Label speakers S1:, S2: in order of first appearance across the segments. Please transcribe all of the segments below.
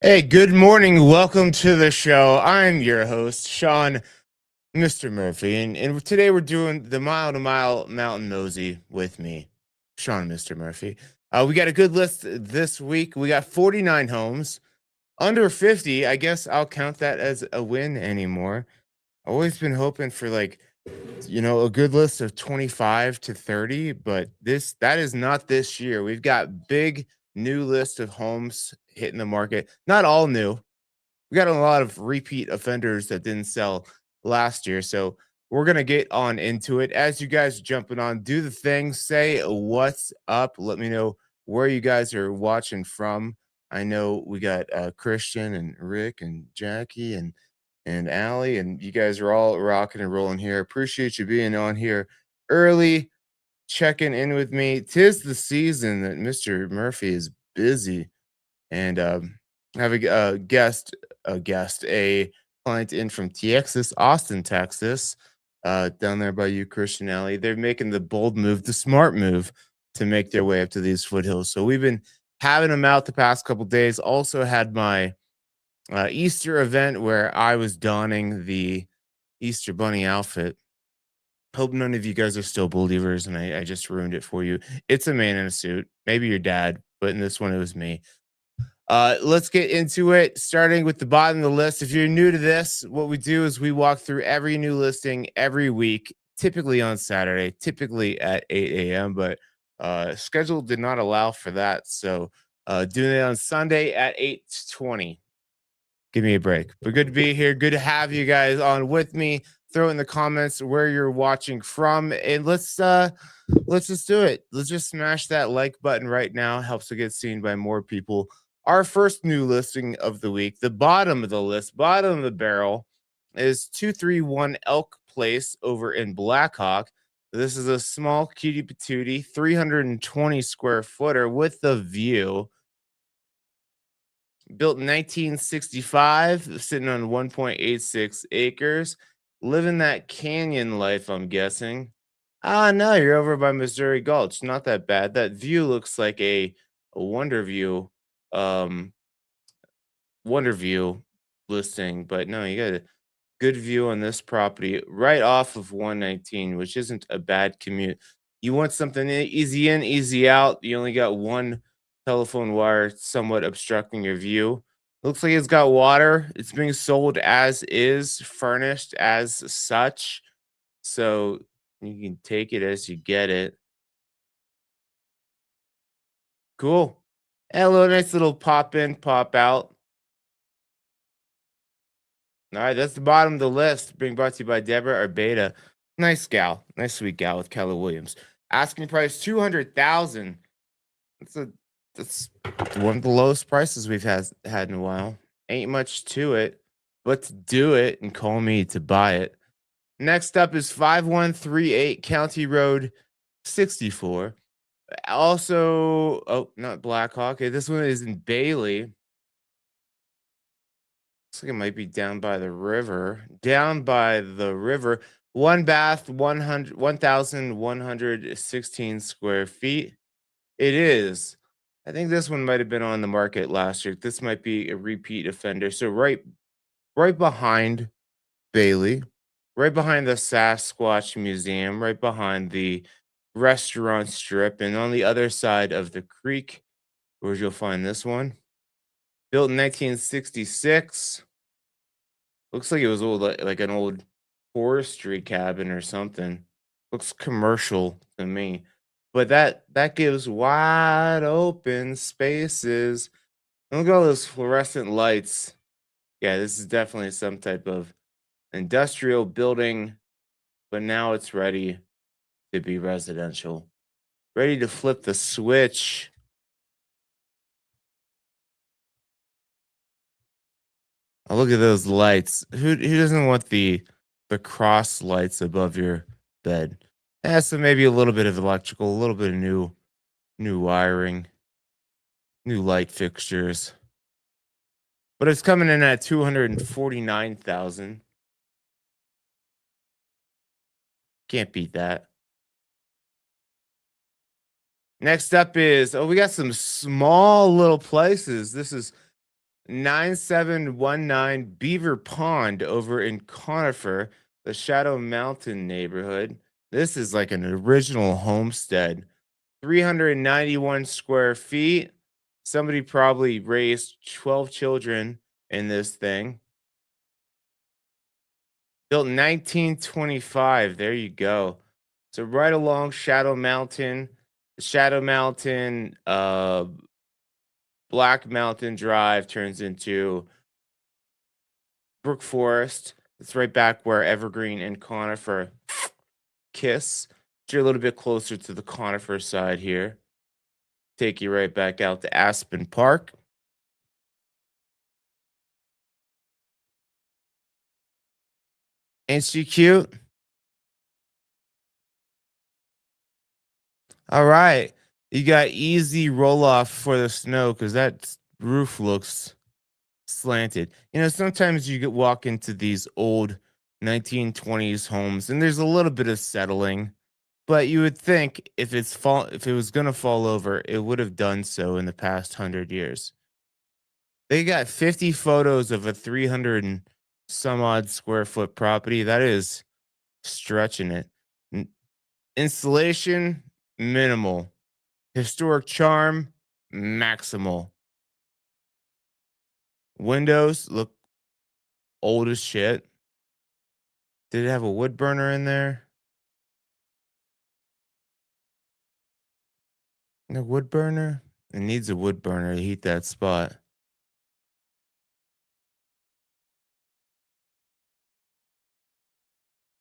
S1: Hey, good morning. Welcome to the show. I'm your host, Sean, Mr. Murphy, and today we're doing the Mile to Mile Mountain Nosy with me, Sean, Mr. Murphy. We got a good list this week. We got 49 homes under 50. I guess I'll count that as a win anymore. I've always been hoping for a good list of 25 to 30, but that is not this year. We've got big new list of homes hitting the market. Not all new. We got a lot of repeat offenders that didn't sell last year. So we're gonna get on into it. As you guys jumping on, do the thing, say what's up. Let me know where you guys are watching from. I know we got Christian and Rick and Jackie and Allie, and you guys are all rocking and rolling here. Appreciate you being on here early, checking in with me. Tis the season that Mr. Murphy is busy, and have a client in from Texas, Austin, Texas, down there by you, Christian Alley. They're making the bold move, the smart move, to make their way up to these foothills. So we've been having them out the past couple days. Also had my Easter event where I was donning the Easter bunny outfit. Hope none of you guys are still believers, and I just ruined it for you. It's a man in a suit, maybe your dad, but in this one it was me. Let's get into it, starting with the bottom of the list. If you're new to this, what we do is we walk through every new listing every week, typically on Saturday, typically at 8 a.m., but schedule did not allow for that. So doing it on Sunday at 8:20. Give me a break. But good to be here. Good to have you guys on with me. Throw in the comments where you're watching from, and let's just do it. Let's just smash that like button right now. Helps to get seen by more people. Our first new listing of the week, the bottom of the list, bottom of the barrel, is 231 Elk Place over in Blackhawk. This is a small cutie patootie, 320 square footer with the view. Built in 1965, sitting on 1.86 acres, living that canyon life, I'm guessing. Ah, no, you're over by Missouri Gulch. Not that bad. That view looks like a Wonder View, um, Wonder View listing, but no, you got a good view on this property right off of 119, which isn't a bad commute. You want something easy in, easy out. You only got one telephone wire somewhat obstructing your view. Looks like it's got water. It's being sold as is, furnished as such. So you can take it as you get it. Cool. And a little nice little pop in, pop out. All right, that's the bottom of the list. Being brought to you by Deborah Arbeta. Nice gal, nice sweet gal with Keller Williams. Asking price 200,000. That's a that's one of the lowest prices we've had in a while. Ain't much to it, but to do it and call me to buy it. Next up is 5138 County Road 64. Also, oh, not Blackhawk. Okay, this one is in Bailey. Looks like it might be down by the river. Down by the river. One bath, 1,116 square feet. It is. I think this one might have been on the market last year. This might be a repeat offender. So right behind Bailey, right behind the Sasquatch Museum, right behind the restaurant strip, and on the other side of the creek, where you'll find this one. Built in 1966. Looks like it was old, like an old forestry cabin or something. Looks commercial to me. But that gives wide open spaces. And look at all those fluorescent lights. Yeah, this is definitely some type of industrial building, but now it's ready to be residential. Ready to flip the switch. Oh, look at those lights. Who doesn't want the cross lights above your bed? Yeah, so maybe a little bit of electrical, a little bit of new wiring, new light fixtures. But it's coming in at 249,000. Can't beat that. Next up is we got some small little places. This is 9719 Beaver Pond over in Conifer, the Shadow Mountain neighborhood. This is like an original homestead. 391 square feet. Somebody probably raised 12 children in this thing. Built in 1925. There you go. So right along Shadow Mountain, Shadow Mountain, Black Mountain Drive turns into Brook Forest. It's right back where Evergreen and Conifer kiss. You're a little bit closer to the Conifer side here. Take you right back out to Aspen Park. Ain't she cute? All right. You got easy roll off for the snow because that roof looks slanted. Sometimes you get walk into these old 1920s homes and there's a little bit of settling, but you would think if it was gonna fall over, it would have done so in the past 100 years. They got 50 photos of a 300 and some odd square foot property. That is stretching it. N- Installation minimal. Historic charm maximal. Windows look old as shit. Did it have a wood burner in there? No wood burner? It needs a wood burner to heat that spot.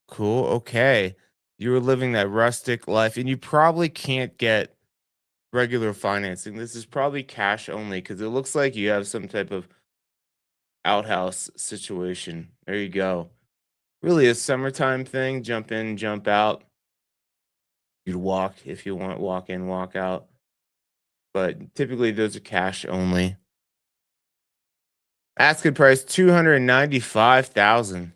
S1: Cool. Okay. You were living that rustic life and you probably can't get regular financing. This is probably cash only because it looks like you have some type of outhouse situation. There you go. Really a summertime thing. Jump in, jump out. You'd walk if you want, walk in, walk out. But typically those are cash only. Asking price 295,000.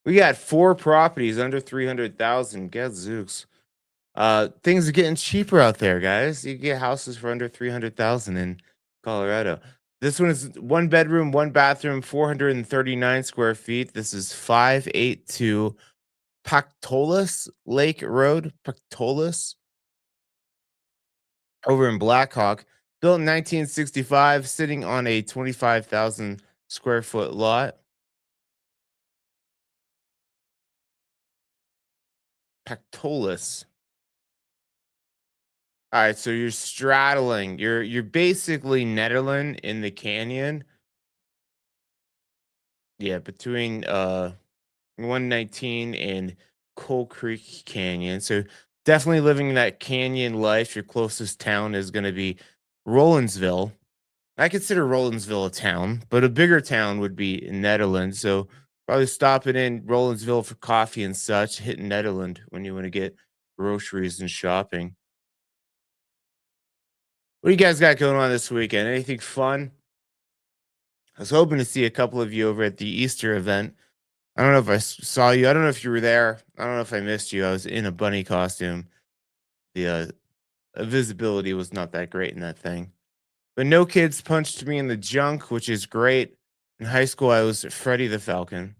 S1: We got four properties under 300,000. Gadzooks. Things are getting cheaper out there, guys. You get houses for under 300,000 in Colorado. This one is one bedroom, one bathroom, 439 square feet. This is 582 Pactolus Lake Road, Pactolus, over in Blackhawk. Built in 1965, sitting on a 25,000 square foot lot. Pactolus. All right, so you're straddling. You're basically Netherland in the canyon. Yeah, between 119 and Coal Creek Canyon. So definitely living that canyon life. Your closest town is going to be Rollinsville. I consider Rollinsville a town, but a bigger town would be Netherlands. So probably stopping in Rollinsville for coffee and such, hitting Netherland when you want to get groceries and shopping. What do you guys got going on this weekend? Anything fun? I was hoping to see a couple of you over at the Easter event. I don't know if saw you. I don't know if you were there. I don't know if I missed you. I was in a bunny costume. The visibility was not that great in that thing. But no kids punched me in the junk, which is great. In high school, I was Freddie the Falcon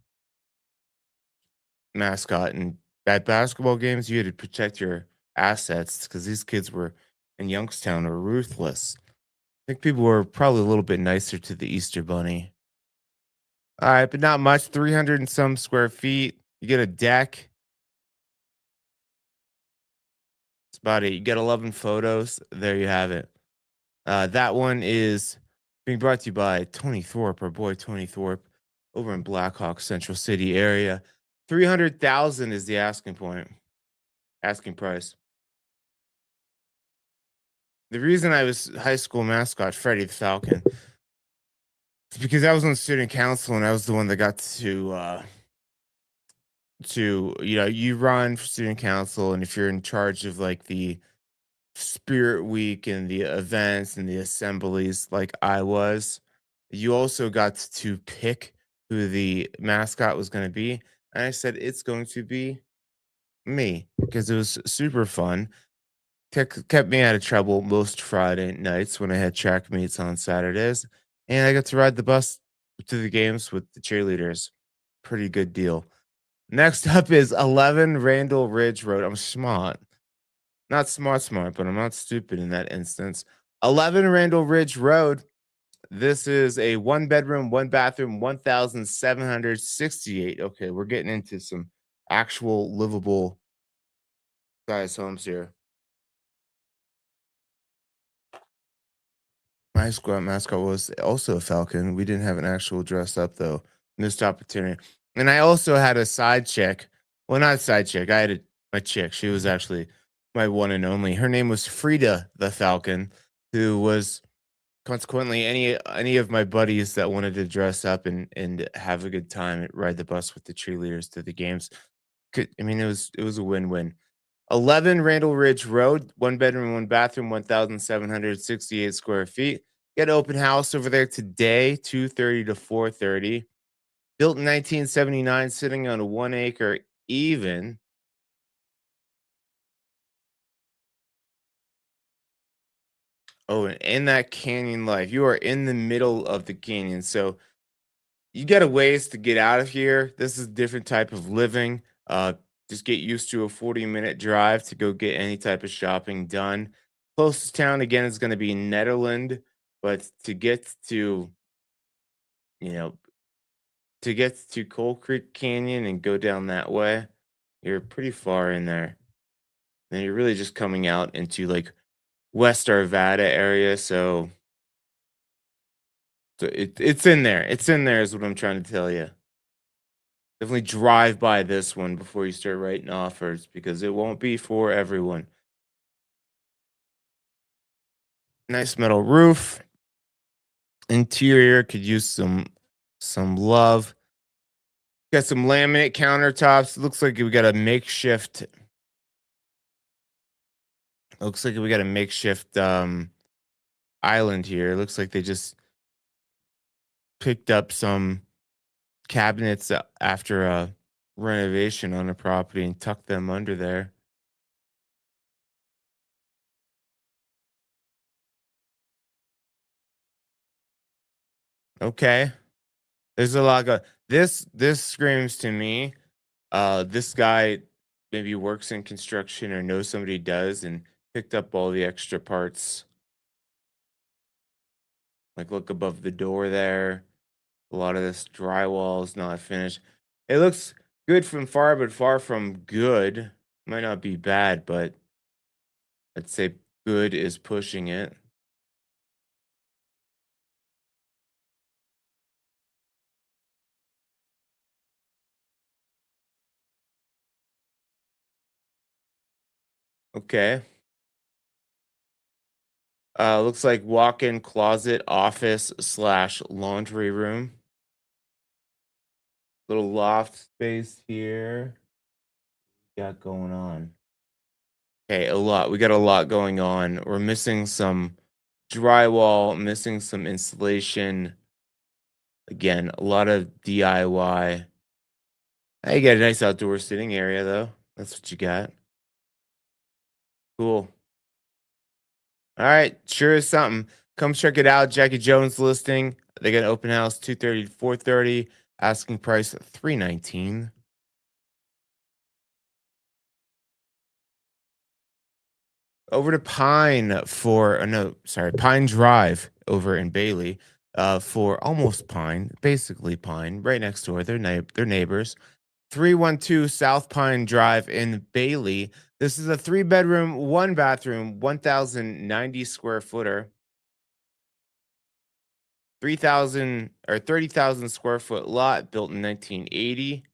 S1: mascot. And at basketball games, you had to protect your assets because these kids were in Youngstown were ruthless. I think people were probably a little bit nicer to the Easter bunny. All right, but not much. 300 and some square feet. You get a deck. That's about it. You get 11 photos. There you have it. That one is being brought to you by Tony Thorpe, our boy Tony Thorpe, over in Blackhawk, Central City area. 300,000 is the asking point, asking price. The reason I was high school mascot Freddie the Falcon is because I was on student council and I was the one that got to you run for student council, and if you're in charge of like the Spirit Week and the events and the assemblies like I was, you also got to pick who the mascot was going to be. And I said, it's going to be me because it was super fun. kept me out of trouble most Friday nights when I had track meets on Saturdays, and I got to ride the bus to the games with the cheerleaders. Pretty good deal. Next up is 11 Randall Ridge Road. I'm smart. Not smart, but I'm not stupid in that instance. 11 Randall Ridge Road. This is a one bedroom, one bathroom, 1,768. Okay, we're getting into some actual livable size homes here. My squad mascot was also a falcon. We didn't have an actual dress up though. Missed opportunity. And I also had a side chick. Well, not a side chick. I had my chick. She was actually my one and only. Her name was Frida the Falcon, who was consequently any of my buddies that wanted to dress up and have a good time and ride the bus with the cheerleaders to the games. I mean, it was a win-win. 11 Randall Ridge Road, one bedroom, one bathroom, 1,768 square feet. Get open house over there today, 2:30 to 4:30. Built in 1979, sitting on a 1 acre even. Oh, and in that canyon life, you are in the middle of the canyon. So you got a ways to get out of here. This is a different type of living. Just get used to a 40-minute drive to go get any type of shopping done. Closest town again is going to be Netherland, but you know, to get to Coal Creek Canyon and go down that way, you're pretty far in there. And you're really just coming out into like West Arvada area. So it's in there. It's in there is what I'm trying to tell you. Definitely drive by this one before you start writing offers because it won't be for everyone. Nice metal roof. Interior could use some love. Got some laminate countertops. Looks like we got a makeshift. Looks like we got a makeshift island here. Looks like they just picked up some cabinets after a renovation on a property and tucked them under there. Okay. There's a lot of this screams to me. This guy maybe works in construction or knows somebody does and picked up all the extra parts. Like look above the door there. A lot of this drywall is not finished. It looks good from far, but far from good. Might not be bad, but I'd say good is pushing it. Okay. Looks like walk-in closet, office slash laundry room. Little loft space here. Got going on. Okay, a lot. We got a lot going on. We're missing some drywall, missing some insulation. Again, a lot of DIY. Hey, you got a nice outdoor sitting area though. That's what you got. Cool. All right, sure is something. Come check it out. Jackie Jones listing. They got an open house 2:30 to 4:30. Asking price 319. Over to Pine Drive over in Bailey. For almost Pine, basically Pine, right next door. They're neighbors. 312 South Pine Drive in Bailey. This is a 3 bedroom, one bathroom, 1,090 square footer, 3,000 or 30,000 square foot lot built in 1980.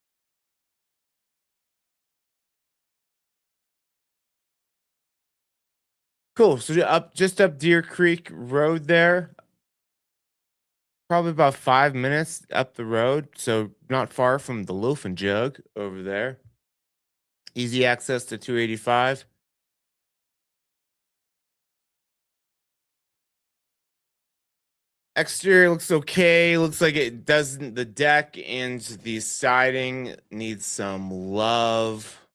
S1: Cool. So just up Deer Creek Road there, probably about 5 minutes up the road. So not far from the Loaf and Jug over there. Easy access to 285. Exterior looks okay. Looks like it doesn't. The deck and the siding needs some love.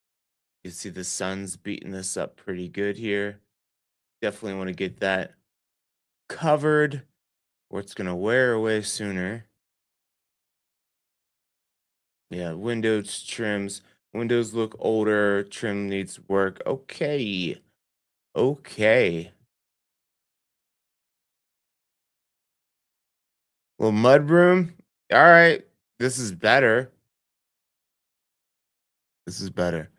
S1: You see the sun's beating this up pretty good here. Definitely want to get that covered or it's going to wear away sooner. Yeah, windows trims. Windows look older. Trim needs work. Okay. Okay. Little mud room. All right. This is better. This is better.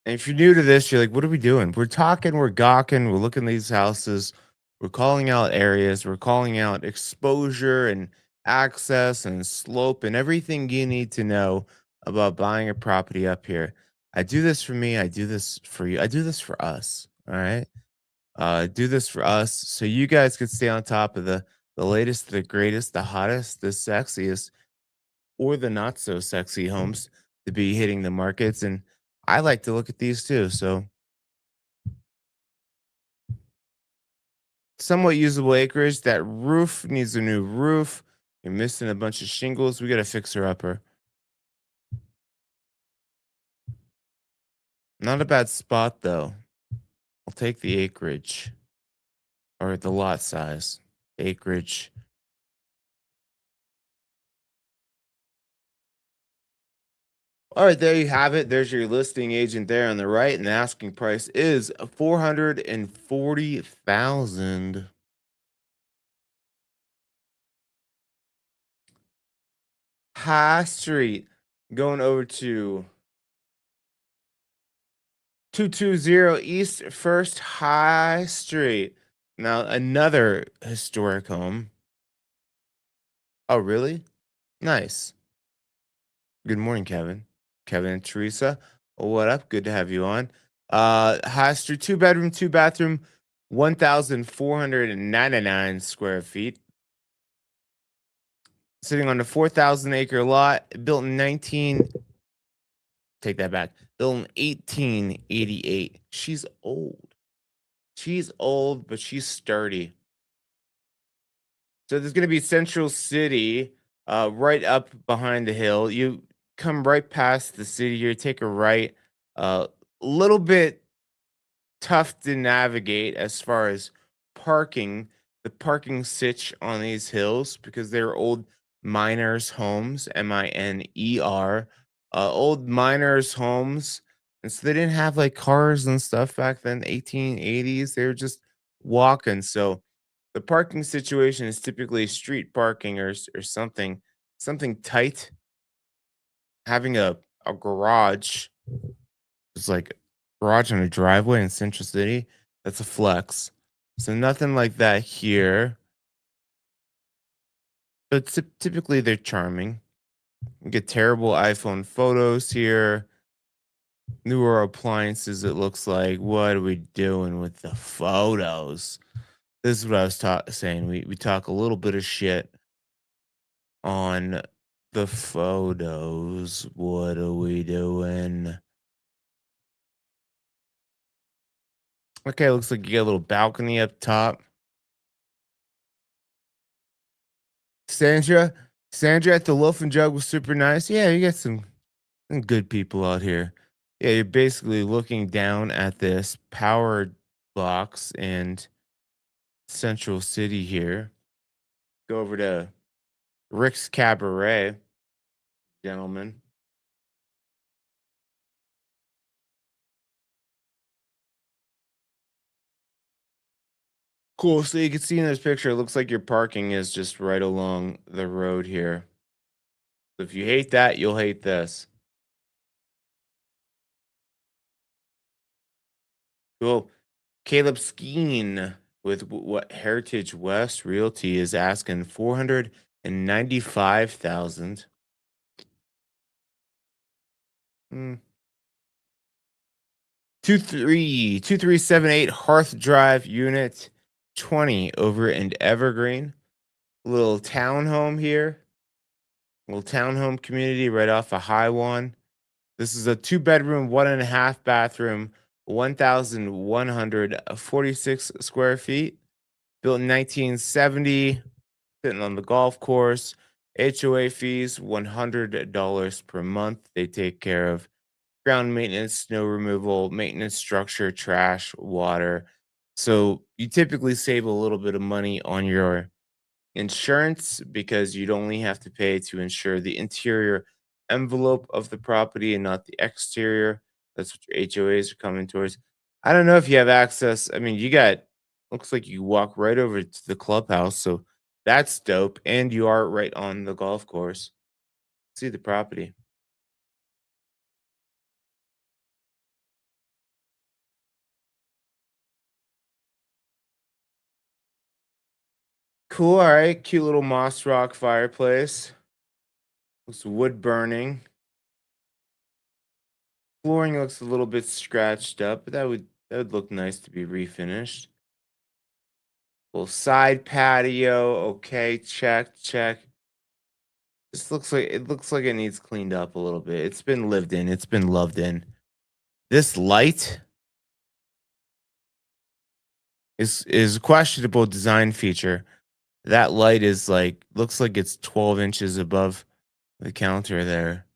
S1: And if you're new to this, you're like, what are we doing? We're talking, we're gawking, we're looking at these houses, we're calling out areas, we're calling out exposure and access and slope and everything you need to know about buying a property up here. I do this for me, I do this for you, I do this for us. All right. Do this for us so you guys can stay on top of the latest, the greatest, the hottest, the sexiest or the not so sexy homes to be hitting the markets. And I like to look at these too. So, somewhat usable acreage. That roof needs a new roof. You're missing a bunch of shingles. We got to fix her upper. Not a bad spot though. I'll take the acreage or the lot size. Acreage. All right, there you have it. There's your listing agent there on the right, and the asking price is 440,000. High Street, going over to 220 East First High Street. Now, another historic home. Oh, really? Nice. Good morning, Kevin. Kevin and Teresa. What up? Good to have you on. High Street, two bedroom, two bathroom, 1,499 square feet. Sitting on a 4,000 acre lot, built in 19. Take that back. Built in 1888. She's old. She's old, but she's sturdy. So there's going to be Central City, right up behind the hill. You come right past the city here, take a right. A little bit tough to navigate as far as parking. The parking sitch on these hills because they're old miners' homes, Miner, old miners' homes. And so they didn't have like cars and stuff back then, 1880s. They were just walking. So the parking situation is typically street parking or something tight. Having a garage, it's like garage on a driveway in Central City. That's a flex. So nothing like that here. But typically they're charming. You get terrible iPhone photos here. Newer appliances. It looks like. What are we doing with the photos? This is what I was saying. We talk a little bit of shit on the photos. What are we doing? Okay, looks like you got a little balcony up top. Sandra, Sandra at the Loaf and Jug was super nice. Yeah, you got some good people out here. Yeah, you're basically looking down at this powered box and Central City here. Go over to Rick's Cabaret, gentlemen. Cool. So you can see in this picture, it looks like your parking is just right along the road here. So if you hate that, you'll hate this. Cool. Caleb Skeen with what Heritage West Realty is asking 495,000. Hmm. 2378 Hearth Drive Unit 20 over in Evergreen. Little townhome here. Little townhome community right off a high one. This is a two bedroom, one and a half bathroom, 1,146 square feet. Built in 1970, sitting on the golf course. HOA fees $100 per month. They take care of ground maintenance, snow removal, maintenance structure, trash, water, So you typically save a little bit of money on your insurance because you'd only have to pay to insure the interior envelope of the property and not the exterior. That's what your HOAs are coming towards. I don't know if you have access. I mean, you got looks like you walk right over to the clubhouse, so that's dope. And you are right on the golf course. See the property. Cool. All right. Cute little moss rock fireplace. Looks wood burning. Flooring looks a little bit scratched up, but that would look nice to be refinished. Little side patio. Okay, check, check. This looks like it needs cleaned up a little bit. It's been lived in. It's been loved in. This light is a questionable design feature. That light is like looks like it's 12 inches above the counter there.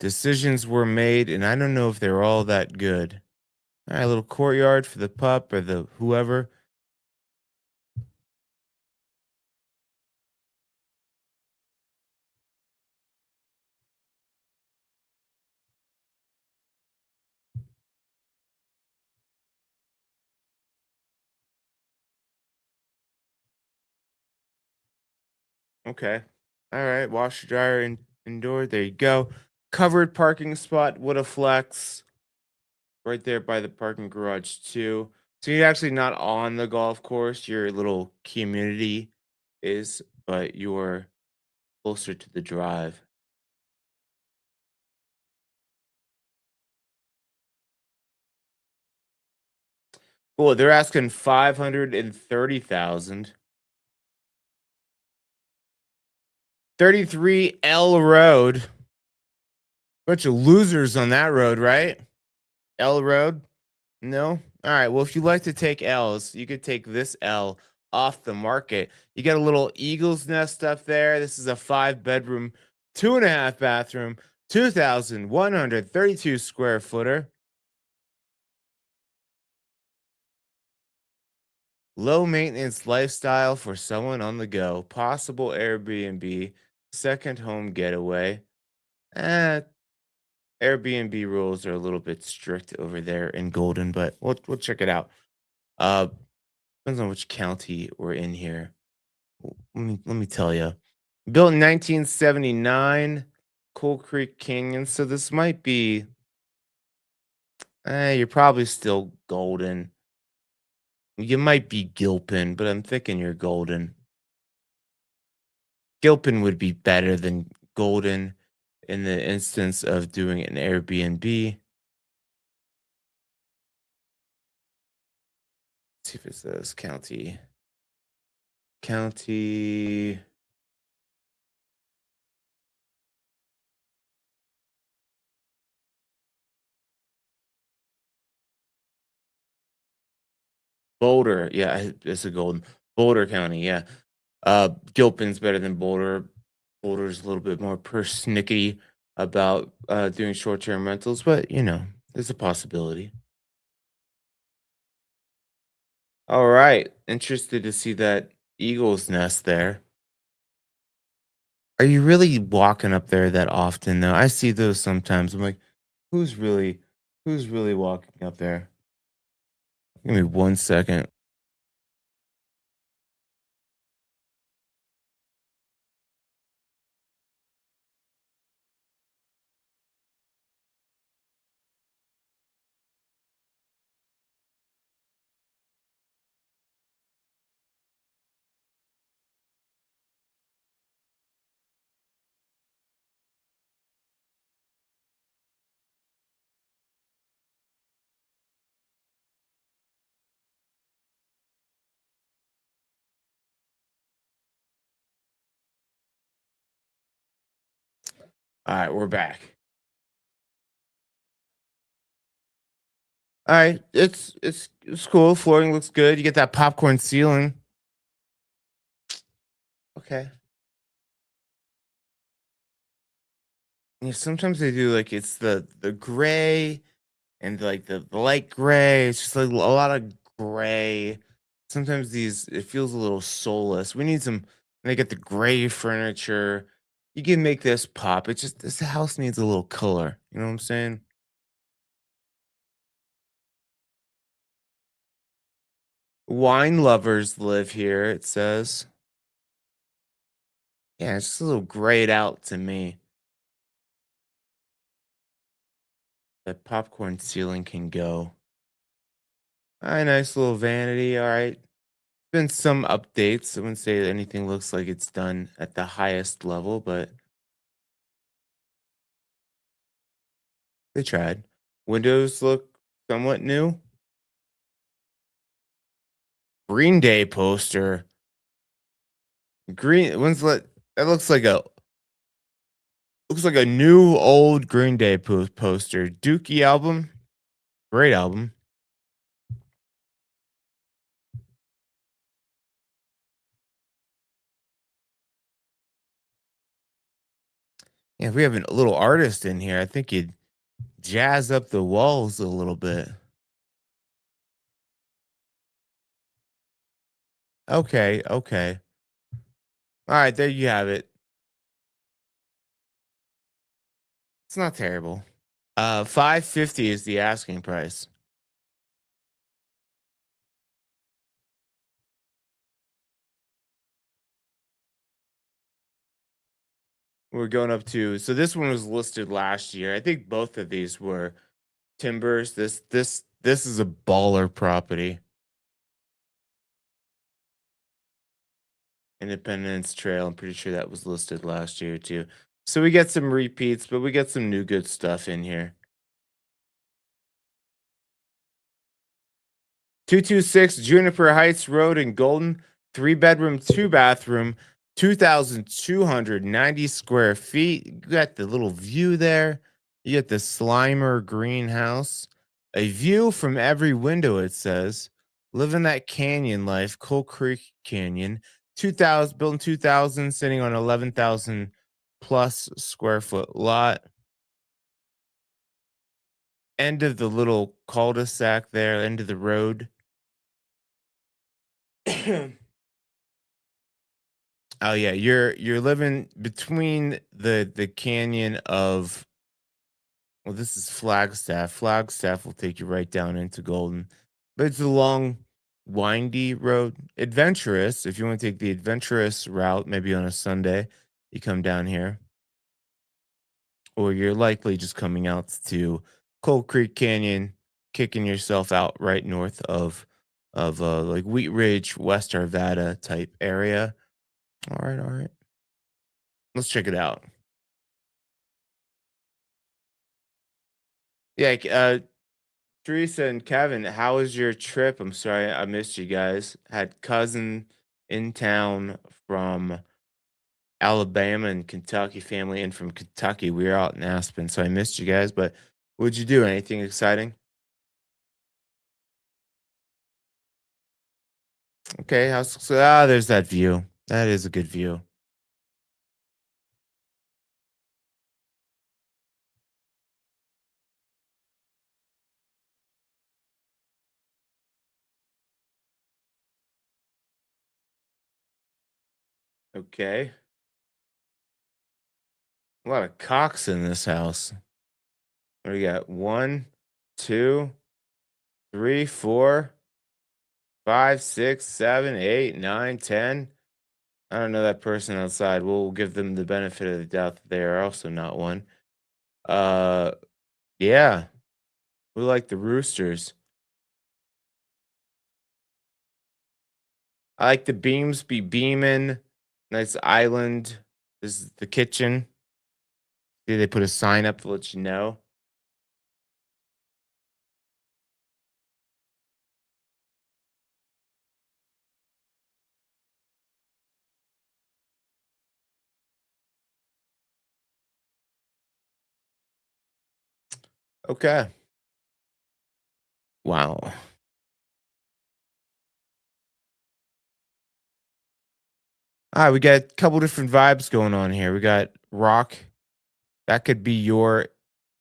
S1: Decisions were made, and I don't know if they're all that good. All right, little courtyard for the pup or the whoever. Okay. All right. Washer dryer indoor. There you go. Covered parking spot with a flex right there by the parking garage too. So you're actually not on the golf course. Your little community is, but you're closer to the drive. Well, they're asking 530,000. 33 L Road. Bunch of losers on that road, right? L Road. No? All right. Well, if you like to take L's, you could take this L off the market. You got a little eagle's nest up there. This is a 5 bedroom, 2.5 bathroom, 2,132 square footer. Low maintenance lifestyle for someone on the go. Possible Airbnb, second home getaway. Eh, Airbnb rules are a little bit strict over there in Golden, but we'll check it out. Uh, depends on which county we're in here. Let me tell you. Built in 1979, Coal Creek Canyon. So this might be, you're probably still golden. You might be Gilpin, but I'm thinking you're golden. Gilpin would be better than golden in the instance of doing an Airbnb. See if it says county. County Boulder. Yeah, it's a golden. Boulder County. Yeah. Gilpin's better than Boulder. Boulder's a little bit more persnickety about doing short-term rentals, but there's a possibility. All right, interested to see that eagle's nest there. Are you really walking up there that often though? I see those sometimes. I'm like, who's really, who's really walking up there? Give me 1 second. All right, we're back. All right, it's cool. Flooring looks good. You get that popcorn ceiling. Okay. Yeah, sometimes they do like it's the gray and like the light gray. It's just like a lot of gray. Sometimes these it feels a little soulless. We need some. They get the gray furniture. You can make this pop. It's just this house needs a little color. You know what I'm saying? Wine lovers live here. It says. Yeah, it's just a little grayed out to me. That popcorn ceiling can go. All right, nice little vanity. All right. Been some updates. I wouldn't say that anything looks like it's done at the highest level, but they tried. Windows look somewhat new. Green Day poster. Green when's that looks like a new old Green Day poster. Dookie album. Great album. Yeah, if we have a little artist in here, I think you'd jazz up the walls a little bit. Okay, okay. All right, there you have it. It's not terrible. 550 is the asking price. We're going up to so this one was listed last year. I think both of these were timbers. This is a baller property. Independence Trail. I'm pretty sure that was listed last year too. So we get some repeats, but we get some new good stuff in here. 226 Juniper Heights Road in Golden, 3 bedroom, 2 bathroom, 2,290 square feet. You got the little view there. You get the Slimer greenhouse. A view from every window, it says. Living that canyon life, Coal Creek Canyon. 2000, built in 2000, sitting on 11,000 plus square foot lot. End of the little cul-de-sac there, end of the road. Oh yeah, you're living between the canyon of well, this is Flagstaff. Flagstaff will take you right down into Golden. But it's a long, windy road. Adventurous. If you want to take the adventurous route, maybe on a Sunday, you come down here. Or you're likely just coming out to Cold Creek Canyon, kicking yourself out right north of like Wheat Ridge, West Arvada type area. All right, all right. Let's check it out. Yeah, Teresa and Kevin, how was your trip? I'm sorry I missed you guys. Had cousin in town from Alabama and Kentucky, family in from Kentucky. We were out in Aspen, so I missed you guys. But what'd you do? Anything exciting? Okay, how's so? There's that view. That is a good view. Okay, a lot of cocks in this house. What do you got? One, two, three, 4, 5, 6, 7, 8, 9, 10. I don't know that person outside. We'll give them the benefit of the doubt that they are also not one. Uh, yeah, we like the roosters. I like the beams be beaming. Nice island. This is the kitchen. See, they put a sign up to let you know. Okay. Wow. All right, we got a couple different vibes going on here. We got rock. That could be your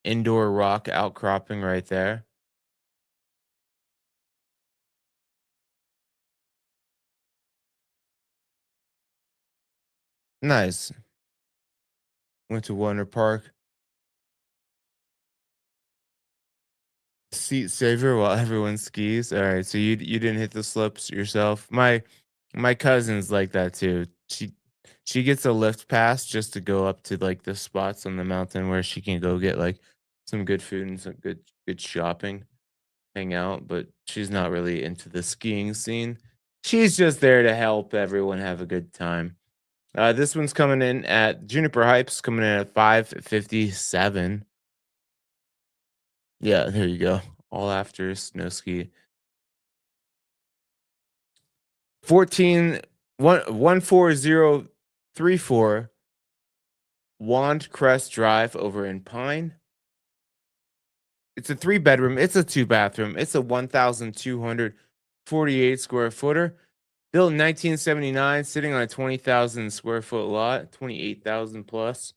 S1: indoor rock outcropping right there. Nice. Went to Wonder Park. Seat saver while everyone skis. All right, so you didn't hit the slopes yourself. My cousin's like that too. She gets a lift pass just to go up to like the spots on the mountain where she can go get like some good food and some good shopping, hang out, but she's not really into the skiing scene. She's just there to help everyone have a good time. This one's coming in at Juniper Heights, coming in at 557. Yeah, there you go. All after snow ski. 14 14034 Wand Crest Drive over in Pine. It's a three-bedroom, it's a two-bathroom, it's a 1,248 square footer. Built in 1979, sitting on a 20,000 square foot lot, 28,000 plus.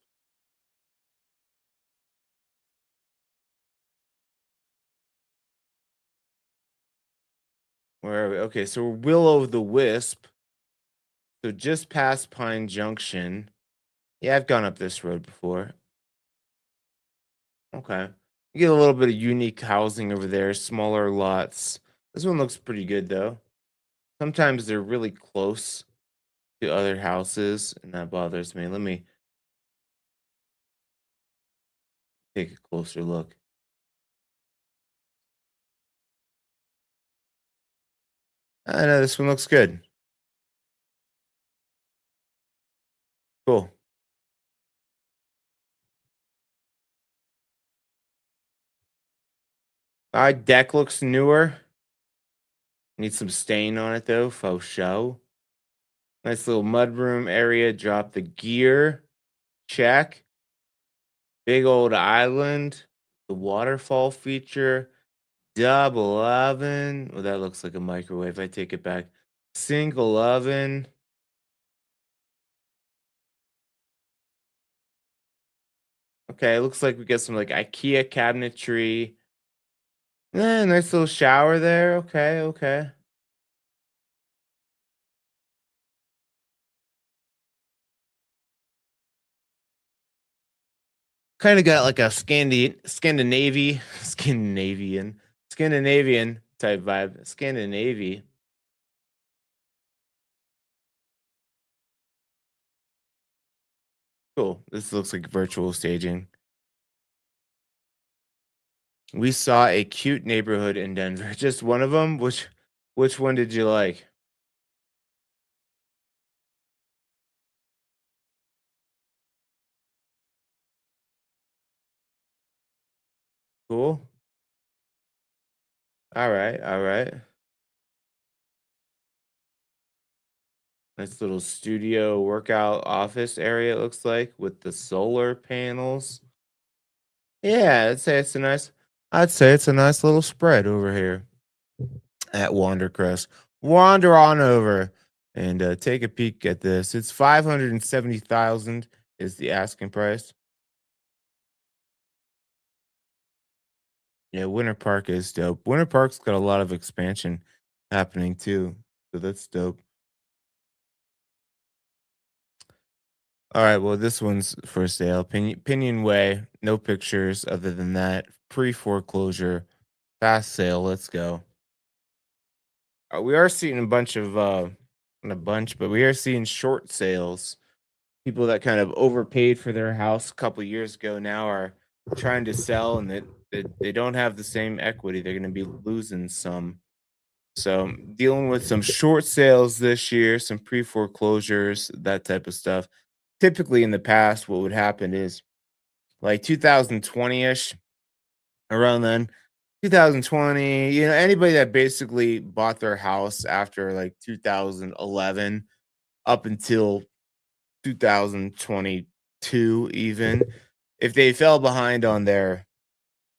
S1: Where are we? Okay, so we're Will o' the Wisp. So just past Pine Junction. Yeah, I've gone up this road before. Okay. You get a little bit of unique housing over there, smaller lots. This one looks pretty good though. Sometimes they're really close to other houses, and that bothers me. Let me take a closer look. I know this one looks good. Cool. Deck looks newer. Needs some stain on it though, faux show. Nice little mudroom area. Drop the gear. Check. Big old island. The waterfall feature. Double oven. Well, that looks like a microwave. I take it back. Single oven. Okay, it looks like we get some like IKEA cabinetry. Nice little shower there. Okay, okay. Kind of got like a Scandinavian type vibe. Scandinavia. Cool. This looks like virtual staging. We saw a cute neighborhood in Denver. Just one of them. Which one did you like? Cool. All right. All right. Nice little studio workout office area. It looks like with the solar panels. Yeah, I'd say it's a nice little spread over here at Wandercrest. Wander on over and take a peek at this. It's 570,000 is the asking price. Yeah, Winter Park is dope. Winter Park's got a lot of expansion happening too. So that's dope. All right, well, this one's for sale. Pinion Way, no pictures other than that. Pre foreclosure, fast sale. Let's go. We are seeing a bunch of, not a bunch, but we are seeing short sales. People that kind of overpaid for their house a couple years ago now are trying to sell, and they don't have the same equity. They're going to be losing some. So dealing with some short sales this year, some pre foreclosures, that type of stuff. Typically in the past, what would happen is like 2020 ish, around then, 2020, anybody that basically bought their house after like 2011 up until 2022, even if they fell behind on their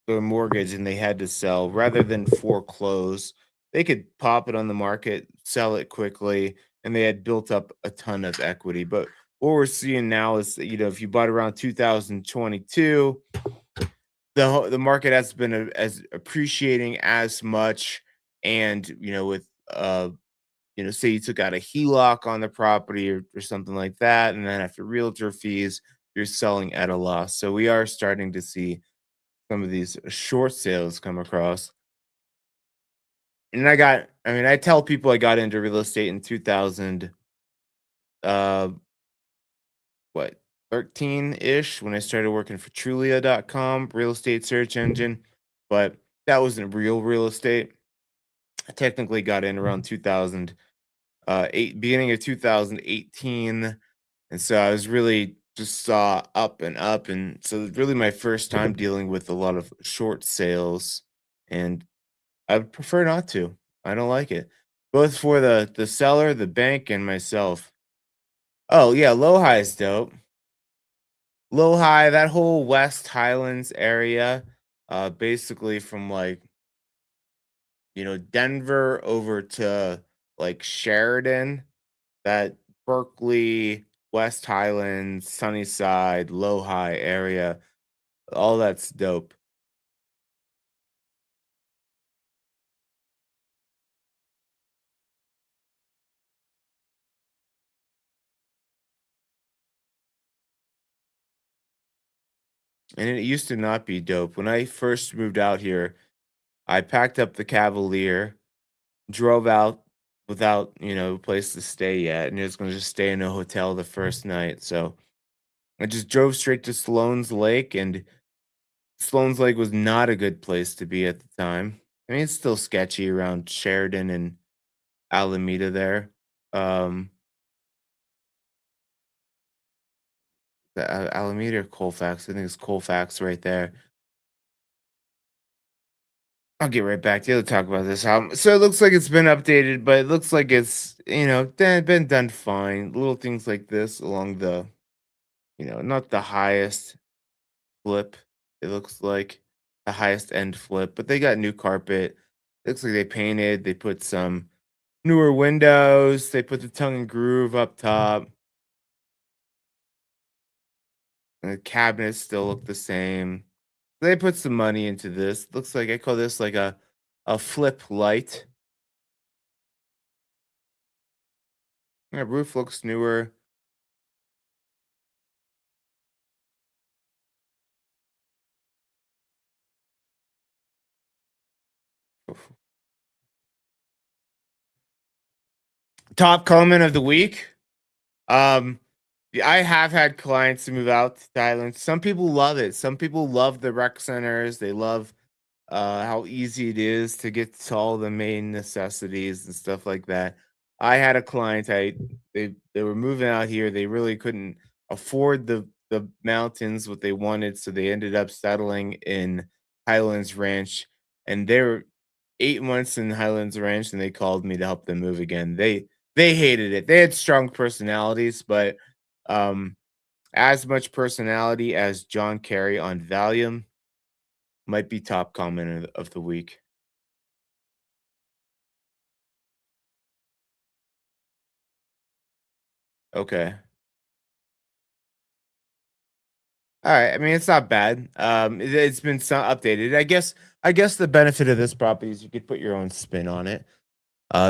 S1: mortgage and they had to sell rather than foreclose, they could pop it on the market, sell it quickly, and they had built up a ton of equity. But what we're seeing now is that, if you bought around 2022, the market has been as appreciating as much, and with say you took out a HELOC on the property or something like that, and then after realtor fees, you're selling at a loss. So we are starting to see some of these short sales come across. And I tell people I got into real estate in 2000, uh, what, 13-ish when I started working for Trulia.com, real estate search engine, but that wasn't real estate. I technically got in around 2000, beginning of 2018. And so I was really just saw up and up. And so it's really my first time dealing with a lot of short sales. And I would prefer not to. I don't like it. Both for the seller, the bank, and myself. Oh yeah, low high is dope. Low high, that whole West Highlands area, basically from like, Denver over to like Sheridan, that Berkeley, West Highlands, Sunnyside, low high area, all that's dope. And it used to not be dope. When I first moved out here, I packed up the Cavalier, drove out without, a place to stay yet, and was gonna just stay in a hotel the first night. So I just drove straight to Sloan's Lake, and Sloan's Lake was not a good place to be at the time. I mean, it's still sketchy around Sheridan and Alameda there. Um, Alameda or Colfax? I think it's Colfax right there. I'll get right back to you to talk about this album. So it looks like it's been updated, but it looks like it's been done fine. Little things like this along the not the highest flip. It looks like the highest end flip, but they got new carpet. Looks like they painted. They put some newer windows. They put the tongue and groove up top. And the cabinets still look the same. They put some money into this. Looks like I call this like a flip light. Yeah, roof looks newer. Top comment of the week. Um, yeah, I have had clients move out to Thailand. Some people love it. Some people love the rec centers. They love how easy it is to get to all the main necessities and stuff like that. I had a client. They were moving out here. They really couldn't afford the mountains what they wanted, so they ended up settling in Highlands Ranch, and they were 8 months in Highlands Ranch, and they called me to help them move again. They hated it. They had strong personalities, but um, as much personality as John Kerry on Valium might be top comment of the week. Okay. Alright, I mean, it's not bad. It's been updated. I guess the benefit of this property is you could put your own spin on it.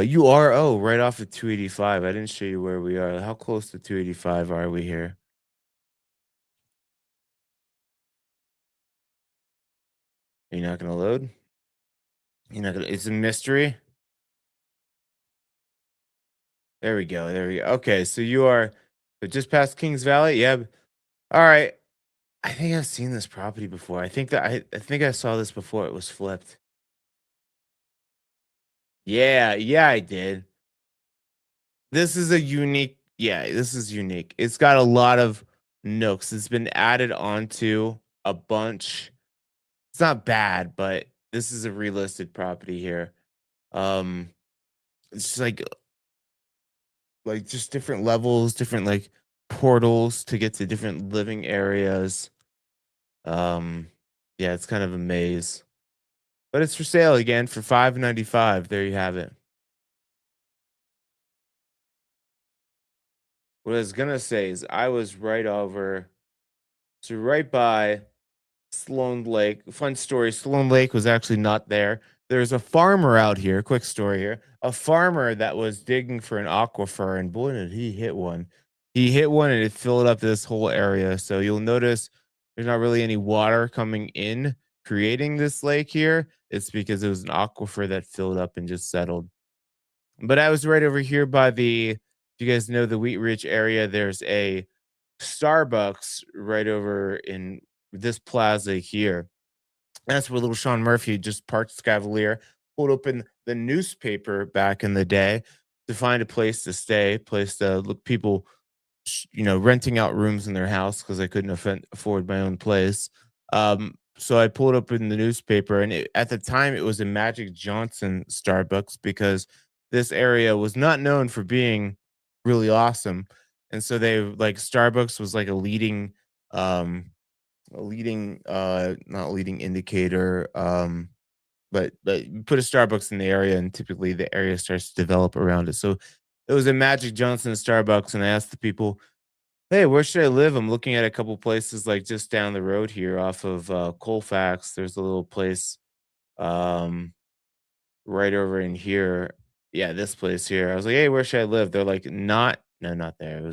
S1: You are right off of 285. I didn't show you where we are. How close to 285 are we here? Are you not gonna load? You're not gonna it's a mystery? There we go, there we go. Okay, so you are just past Kings Valley? Yeah. Alright. I think I've seen this property before. I think I saw this before it was flipped. Yeah, yeah, I did. This is unique. It's got a lot of nooks. It's been added onto a bunch. It's not bad, but this is a relisted property here. Um, it's just like just different levels, different like portals to get to different living areas. Um, yeah, it's kind of a maze. But it's for sale again for 595. There you have it. What I was gonna say is I was right over right by Sloan Lake. Fun story, Sloan Lake was actually not there. there's a farmer out here. Quick story here. A farmer that was digging for an aquifer, and boy, did he hit one. He hit one and it filled up this whole area. So you'll notice there's not really any water coming in, creating this lake here. It's because it was an aquifer that filled up and just settled. But I was right over here by if you guys know the Wheat Ridge area, there's a Starbucks right over in this plaza here. That's where little Sean Murphy just parked his Cavalier, pulled open the newspaper back in the day to find a place to stay, place to look people, renting out rooms in their house because I couldn't afford my own place. So I pulled up in the newspaper, and at the time it was a Magic Johnson Starbucks because this area was not known for being really awesome, and so they like Starbucks was like um, not leading indicator, but you put a Starbucks in the area, and typically the area starts to develop around it. So it was a Magic Johnson Starbucks, and I asked the people, "Hey, where should I live?" I'm looking at a couple places like just down the road here off of Colfax. There's a little place um, right over in here. Yeah, this place here. I was like, "Hey, where should I live?" They're like, "Not, no, not there." It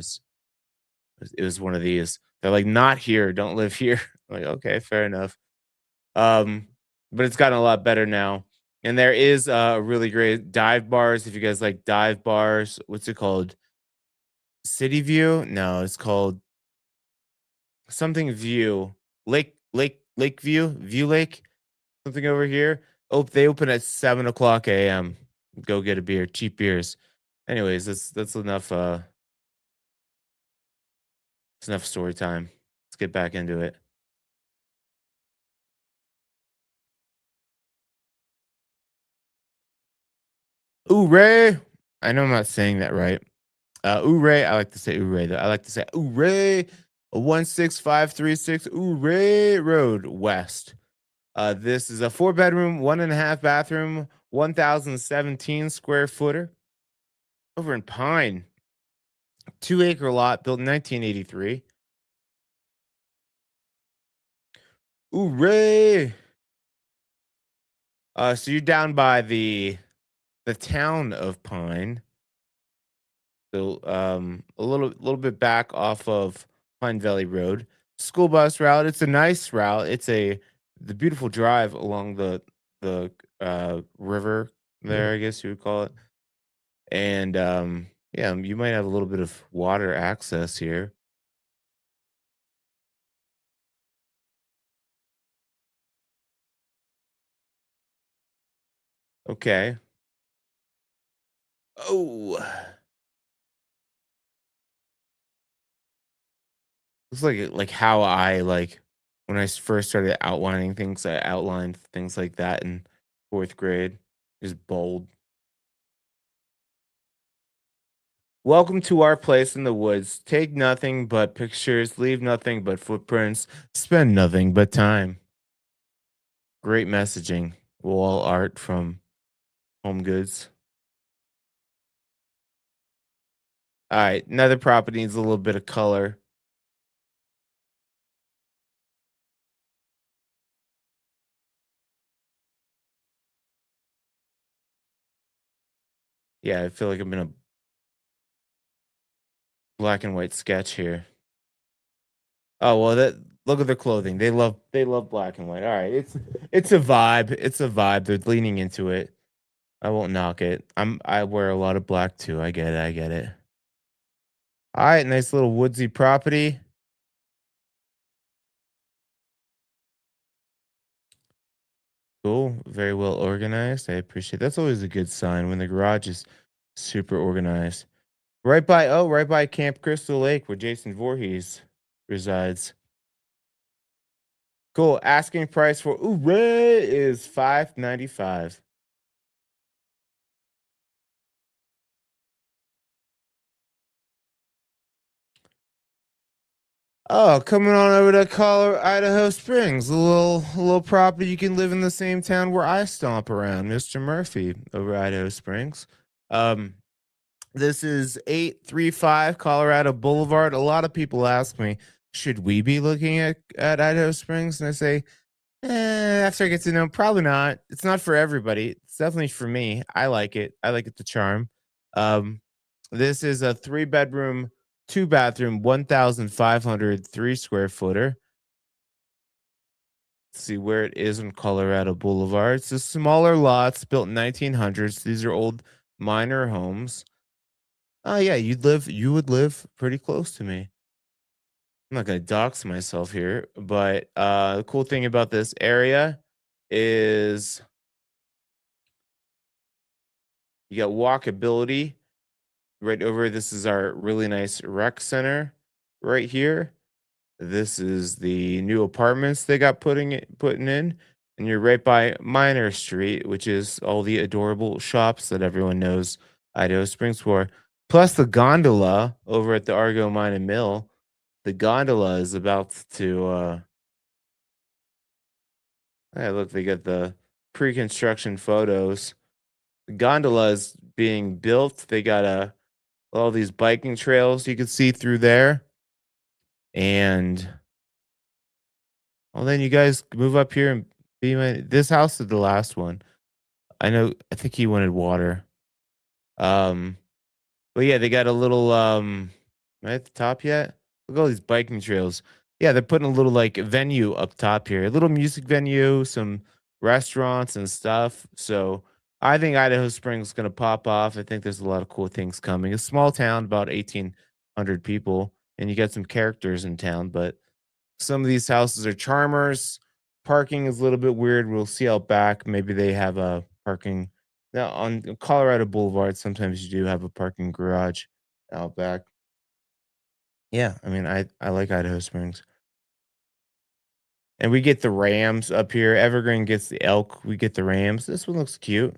S1: was one of these. They're like, "Not here. Don't live here." I'm like, okay, fair enough. Um, but it's gotten a lot better now. And there is really great dive bars. If you guys like dive bars, what's it called? City View? No, it's called something View. Lake View, View Lake, something over here. Oh, they open at 7 o'clock a.m. Go get a beer, cheap beers. Anyways, that's enough. It's enough story time. Let's get back into it. Ooh, Ray. I know I'm not saying that right. Ouray, I like to say Ouray though. I like to say Ouray, 16536 Ouray Road West. This is a 4 bedroom, 1.5 bathroom, 1,017 square footer over in Pine. 2 acre lot built in 1983. Ouray. So you're down by the town of Pine. So a little bit back off of Pine Valley Road. School bus route. It's a nice route. It's the beautiful drive along the river there, I guess you would call it. And yeah, you might have a little bit of water access here. Okay. Oh, looks like how I like when first started outlining things. I outlined things like that in fourth grade. Just bold. Welcome to our place in the woods. Take nothing but pictures, leave nothing but footprints, spend nothing but time. Great messaging. Wall art from Home Goods. All right, another property needs a little bit of color. Yeah, I feel like I'm in a black and white sketch here. Oh well, that look at their clothing. They love black and white. All right, it's a vibe. It's a vibe. They're leaning into it. I won't knock it. I wear a lot of black too. I get it. I get it. All right, nice little woodsy property. Cool. Very well organized. I appreciate that's always a good sign when the garage is super organized. Right by Camp Crystal Lake where Jason Voorhees resides. Cool. Asking price for Ouray is 595. Oh, coming on over to Colorado, Idaho Springs, a little property you can live in the same town where I stomp around, Mr. Murphy over Idaho Springs. Um, This is 835 Colorado Boulevard. A lot of people ask me, should we be looking at Idaho Springs? And I say, After I get to know 'em, probably not. It's not for everybody. It's definitely for me. I like it. I like it to charm. Um, this is a 3 bedroom, 2 bathroom, 1,503 square footer. Let's see where it is on Colorado Boulevard. It's a smaller lots built in 1900s. These are old miner homes. Oh yeah, you would live pretty close to me. I'm not gonna dox myself here, but the cool thing about this area is you got walkability right over. This is our really nice rec center right here. This is the new apartments they got putting in, and you're right by Minor Street, which is all the adorable shops that everyone knows Idaho Springs for. Plus the gondola over at the Argo Mine and Mill. The gondola is about to hey, look, they got the pre-construction photos. The gondola is being built. They got all these biking trails you can see through there. And well, then you guys move up here and be my this house is the last one. I think he wanted water. Um, but yeah, they got a little am I at the top yet? Look at all these biking trails. Yeah, they're putting a little like venue up top here. A little music venue, some restaurants and stuff. So I think Idaho Springs is gonna pop off. I think there's a lot of cool things coming. A small town, about 1,800 people, and you got some characters in town, but some of these houses are charmers. Parking is a little bit weird. We'll see out back. Maybe they have a parking now on Colorado Boulevard. Sometimes you do have a parking garage out back. Yeah, I mean, I like Idaho Springs, and we get the Rams up here. Evergreen gets the elk. We get the Rams. This one looks cute.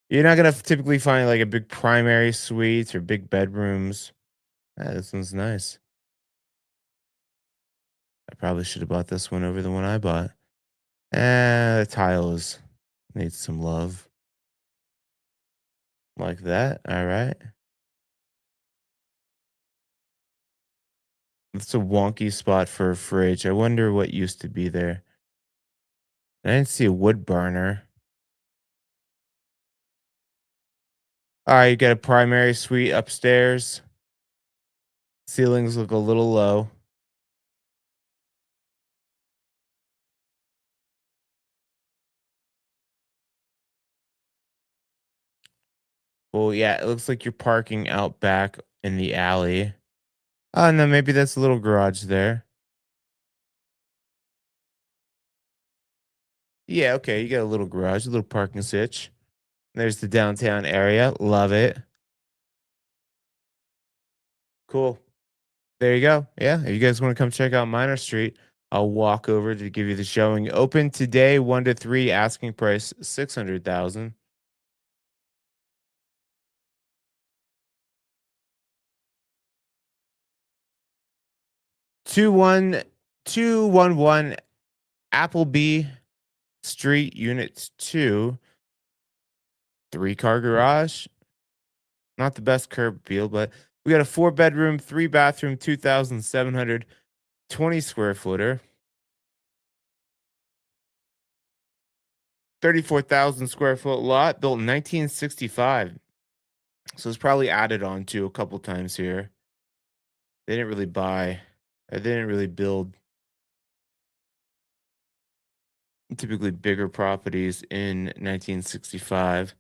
S1: You're not gonna typically find like a big primary suites or big bedrooms. Ah, this one's nice. I probably should have bought this one over the one I bought. The tiles needs some love. Like that. All right. It's a wonky spot for a fridge. I wonder what used to be there. I didn't see a wood burner. All right, you got a primary suite upstairs. Ceilings look a little low. Well, yeah, it looks like you're parking out back in the alley. Oh, no, maybe that's a little garage there. Yeah, okay, you got a little garage, a little parking sitch. There's the downtown area. Love it. Cool. There you go. Yeah, if you guys want to come check out Minor Street, I'll walk over to give you the showing. Open today, 1 to 3. Asking price 600,000. 21211 Appleby Street, Unit 2, 3 car garage. Not the best curb appeal, but we got a 4 bedroom, 3 bathroom, 2,720 square footer, 34,000 square foot lot built in 1965. So it's probably added on to a couple times here. They didn't really buy, they didn't really build typically bigger properties in 1965.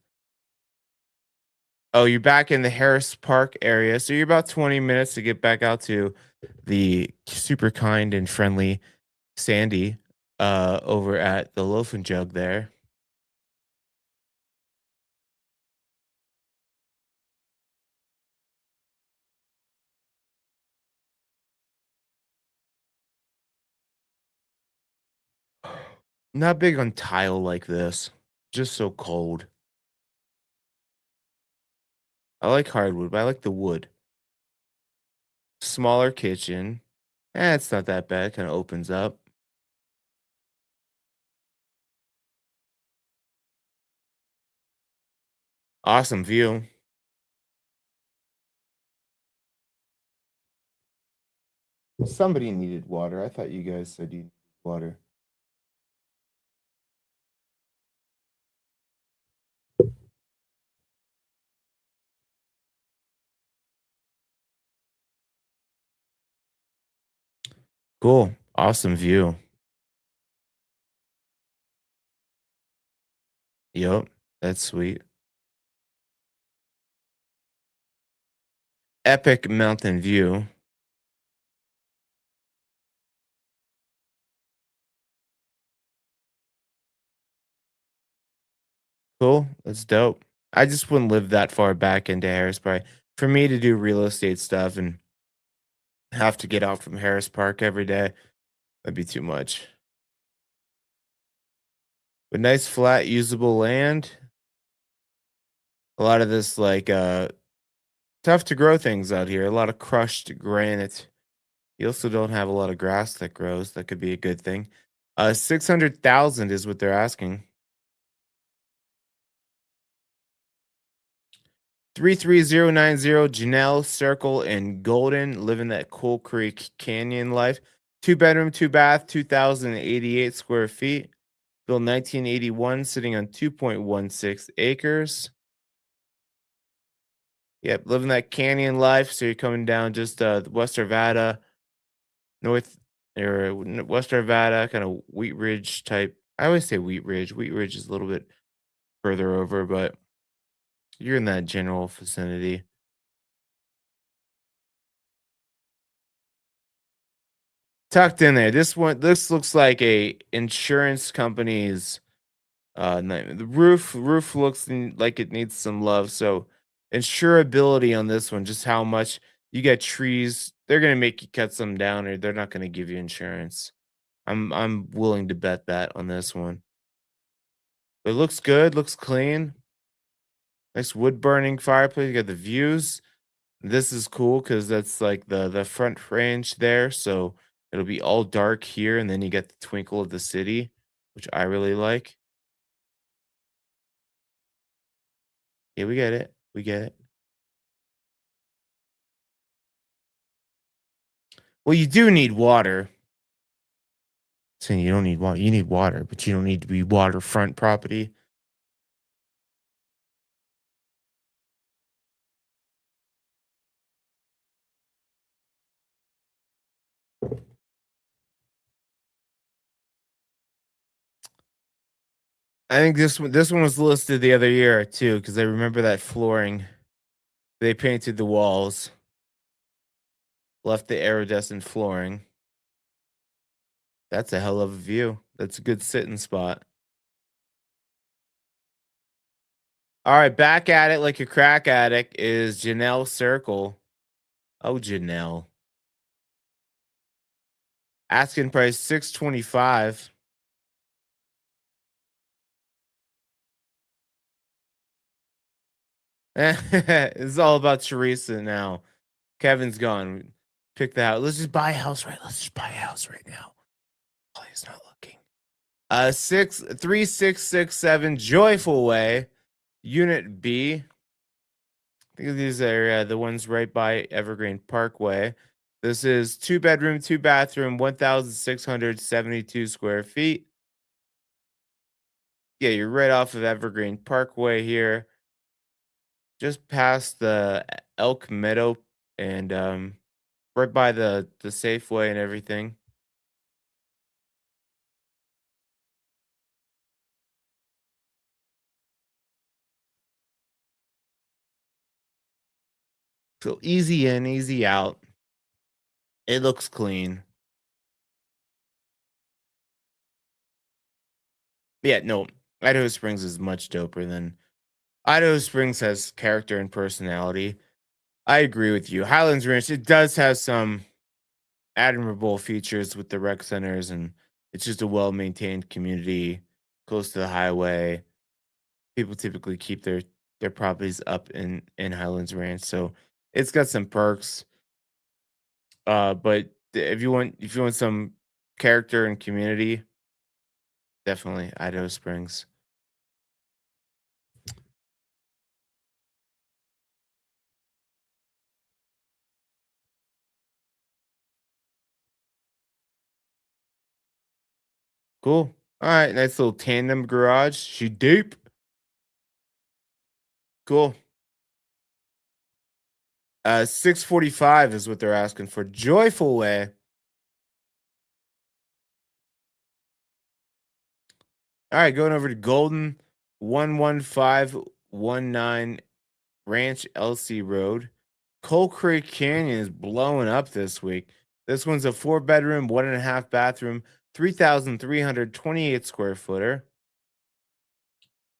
S1: Oh, you're back in the Harris Park area. So you're about 20 minutes to get back out to the super kind and friendly Sandy over at the Loaf and Jug there. Not big on tile like this. Just so cold. I like hardwood, but I like the wood. Smaller kitchen. It's not that bad. Kind of opens up. Awesome view. Somebody needed water. I thought you guys said you needed water. Cool. Awesome view. Yep. That's sweet. Epic mountain view. Cool. That's dope. I just wouldn't live that far back into Harris Park. For me to do real estate stuff and have to get out from Harris Park every day, that'd be too much. But nice flat usable land. A lot of this tough to grow things out here. A lot of crushed granite. You also don't have a lot of grass that grows. That could be a good thing. 600,000 is what they're asking. 33090 Janelle Circle in Golden, living that Coal Creek Canyon life. 2 bedroom, 2 bath, 2,088 square feet. Built 1981, sitting on 2.16 acres. Yep, living that canyon life. So you're coming down just West Arvada, North West Arvada, kind of Wheat Ridge type. I always say Wheat Ridge. Wheat Ridge is a little bit further over, but you're in that general vicinity. Tucked in there. This looks like a insurance company's nightmare. The roof looks like it needs some love. So insurability on this one, just how much you get trees, they're gonna make you cut some down or they're not gonna give you insurance. I'm willing to bet that on this one. It looks good, looks clean. Nice wood burning fireplace. You got the views. This is cool because that's like the front range there. So it'll be all dark here, and then you get the twinkle of the city, which I really like. Yeah, we get it. We get it. Well, you do need water. Saying you don't need water. You need water, but you don't need to be waterfront property. I think this one was listed the other year too, because I remember that flooring. They painted the walls, left the iridescent flooring. That's a hell of a view. That's a good sitting spot. All right, back at it like a crack addict is Janelle Circle. Oh, Janelle. Asking price 625. It's all about Teresa now. Kevin's gone. Pick the house. Let's just buy a house right. Let's just buy a house right now. Oh, he's not looking. 3667 Joyful Way, Unit B. I think these are the ones right by Evergreen Parkway. This is 2 bedroom, 2 bathroom, 1,672 square feet. Yeah, you're right off of Evergreen Parkway here, just past the Elk Meadow and right by the Safeway and everything. So easy in, easy out. It looks clean. Yeah, no, Idaho Springs is much doper than Idaho Springs has character and personality. I agree with you. Highlands Ranch, it does have some admirable features with the rec centers, and it's just a well maintained community close to the highway. People typically keep their properties up in Highlands Ranch, so it's got some perks. But if you want some character and community, definitely Idaho Springs. Cool. All right, nice little tandem garage. She deep. Cool. 645 is what they're asking for. Joyful Way. All right, going over to Golden 11519 Ranch LC Road. Coal Creek Canyon is blowing up this week. This one's a four-bedroom, one and a half bathroom, 3,328 square footer,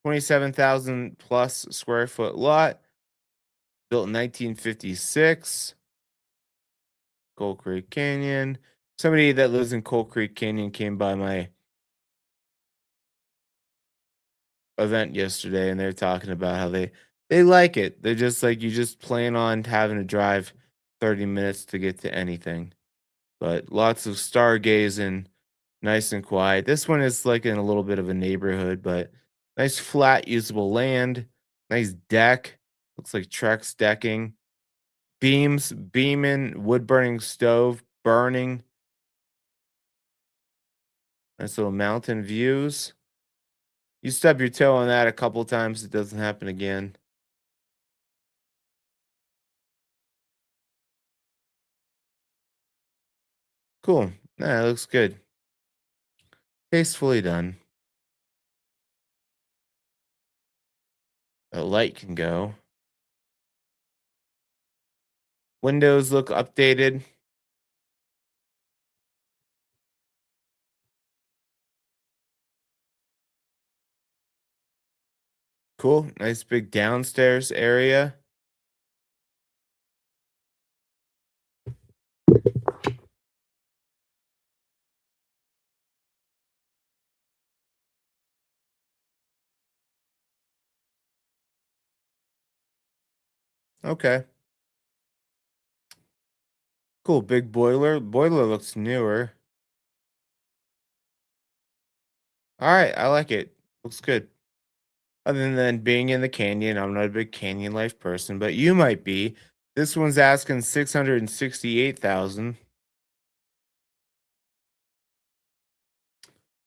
S1: 27,000 plus square foot lot, built in 1956. Coal Creek Canyon. Somebody that lives in Coal Creek Canyon came by my event yesterday and they're talking about how they like it. They're just like you just plan on having to drive 30 minutes to get to anything. But lots of stargazing, nice and quiet. This one is like in a little bit of a neighborhood, but nice flat usable land, nice deck. Looks like Trex decking. Beams, beaming, wood burning stove, burning. Nice little mountain views. You stub your toe on that a couple times, it doesn't happen again. Cool. Nah, it looks good. Tastefully done. The light can go. Windows look updated. Cool. Nice big downstairs area. Okay. Cool. Big boiler. Boiler looks newer. All right. I like it. Looks good. Other than being in the canyon, I'm not a big canyon life person, but you might be. This one's asking 668,000.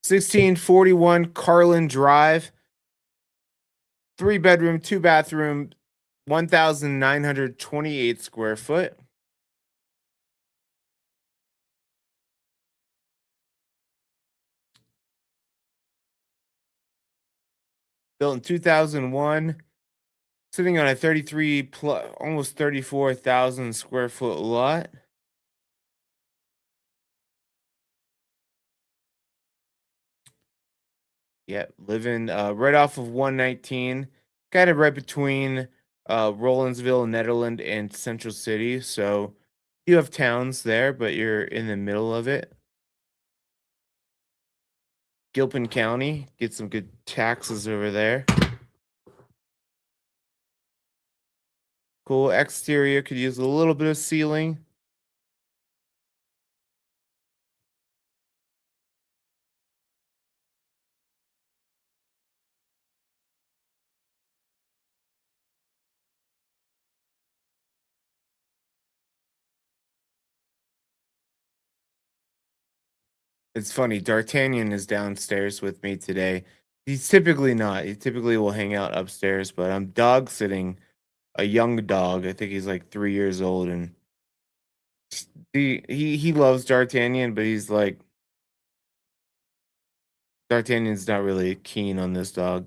S1: 1641 Carlin Drive, three bedroom, two bathroom, 1,928 square foot. Built in 2001, sitting on a 33 plus, almost 34,000 square foot lot. Yeah, living right off of 119, kind of right between Rolandsville, Netherland, and Central City. So you have towns there, but you're in the middle of it. Gilpin County, get some good taxes over there. Cool exterior, could use a little bit of ceiling. It's funny, D'Artagnan is downstairs with me today. He's typically not. He typically will hang out upstairs, but I'm dog sitting a young dog. I think he's like 3 years old, and he loves D'Artagnan, but he's like D'Artagnan's not really keen on this dog.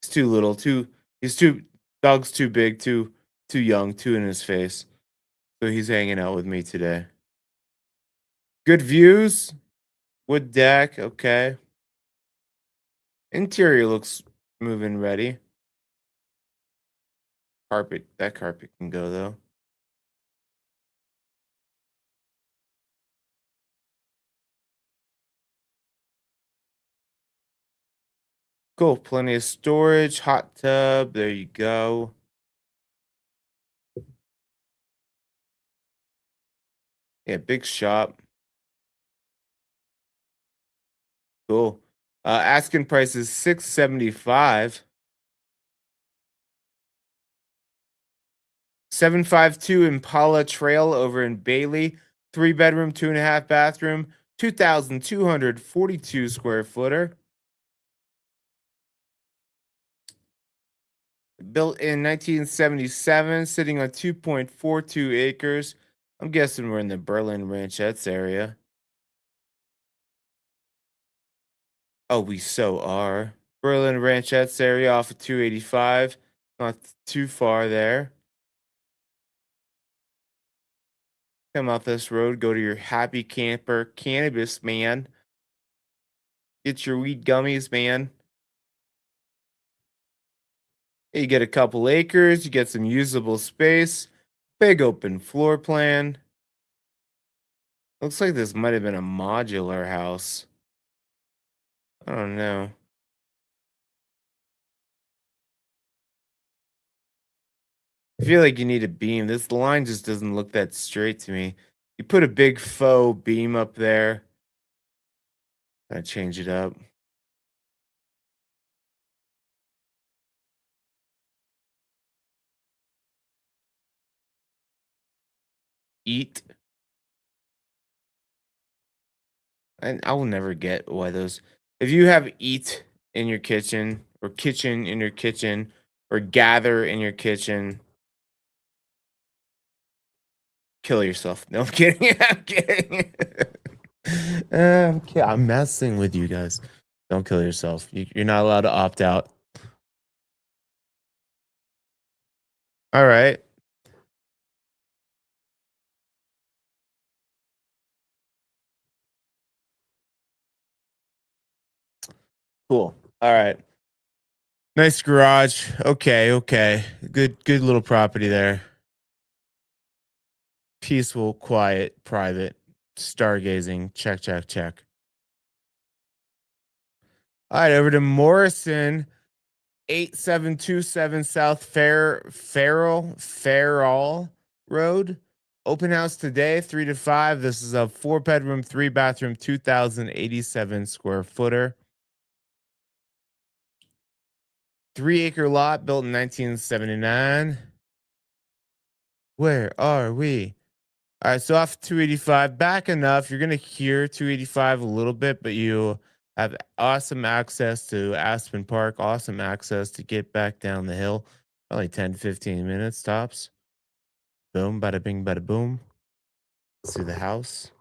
S1: He's too little, too he's too dog's too big, too young, too in his face. So he's hanging out with me today. Good views, wood deck, okay. Interior looks moving ready. Carpet, that carpet can go though. Cool, plenty of storage, hot tub, there you go. Yeah, big shop. Cool. Asking price is 675. 752 Impala Trail over in Bailey. Three bedroom, two and a half bathroom, 2,242 square footer. Built in 1977, sitting on 2.42 acres. I'm guessing we're in the Berlin Ranchettes area. Oh, we so are. Berlin Ranchettes area off of 285. Not too far there. Come out this road, go to your happy camper cannabis, man. Get your weed gummies, man. You get a couple acres, you get some usable space, big open floor plan. Looks like this might have been a modular house. I don't know. I feel like you need a beam. This line just doesn't look that straight to me. You put a big faux beam up there. Gotta change it up. Eat. And I will never get why those. If you have eat in your kitchen or kitchen in your kitchen or gather in your kitchen, kill yourself. No, I'm kidding. I'm kidding. I'm messing with you guys. Don't kill yourself. You're not allowed to opt out. All right. Cool. All right. Nice garage. Okay. Okay. Good little property there. Peaceful, quiet, private. Stargazing. Check, check, check. All right. Over to Morrison. 8727 South Farrell Road. Open house today, 3 to 5. This is a 4-bedroom, 3-bathroom, 2,087 square footer. 3-acre lot built in 1979. Where are we? All right, so off 285, back enough. You're going to hear 285 a little bit, but you have awesome access to Aspen Park, awesome access to get back down the hill. Only 10 to 15 minutes tops. Boom, bada bing, bada boom. See the house.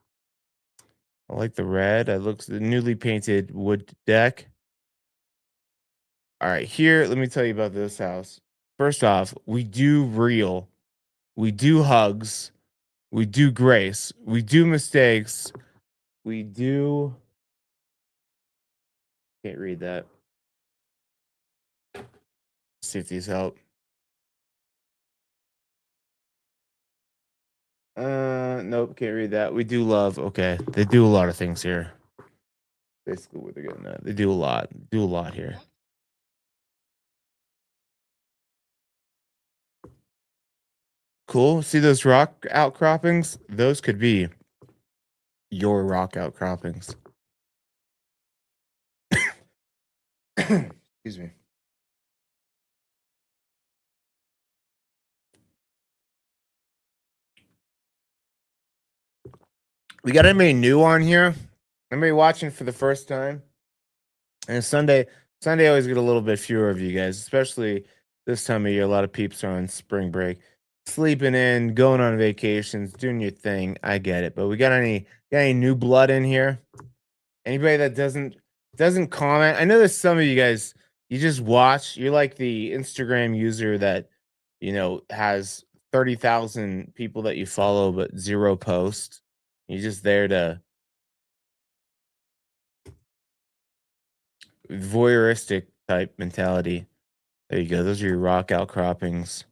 S1: I like the red. It looks the newly painted wood deck. All right, here, let me tell you about this house. First off, we do real, we do hugs, we do grace, we do mistakes, we do. Can't read that. See if these help. Nope, can't read that. We do love. Okay, they do a lot of things here. Basically, what they're getting at. They do a lot. Do a lot here. Cool. See those rock outcroppings? Those could be your rock outcroppings. Excuse me. We got anybody new on here? Anybody watching for the first time? And Sunday, I always get a little bit fewer of you guys, especially this time of year. A lot of peeps are on spring break, sleeping in, going on vacations, doing your thing. I get it, but we got any new blood in here? Anybody that doesn't comment? I know there's some of you guys. You just watch. You're like the Instagram user that has 30,000 people that you follow, but zero posts. You're just there to voyeuristic type mentality. There you go. Those are your rock outcroppings.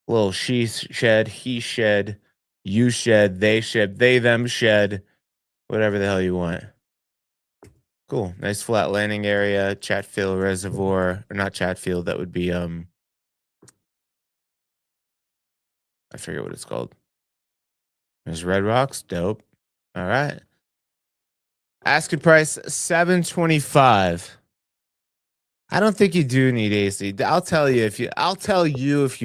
S1: Little she shed, he shed, you shed, they, them shed, whatever the hell you want. Cool. Nice flat landing area, Chatfield Reservoir, or not Chatfield, that would be I forget what it's called. There's Red Rocks, dope. All right. Asking price $725. I don't think you do need AC. I'll tell you if you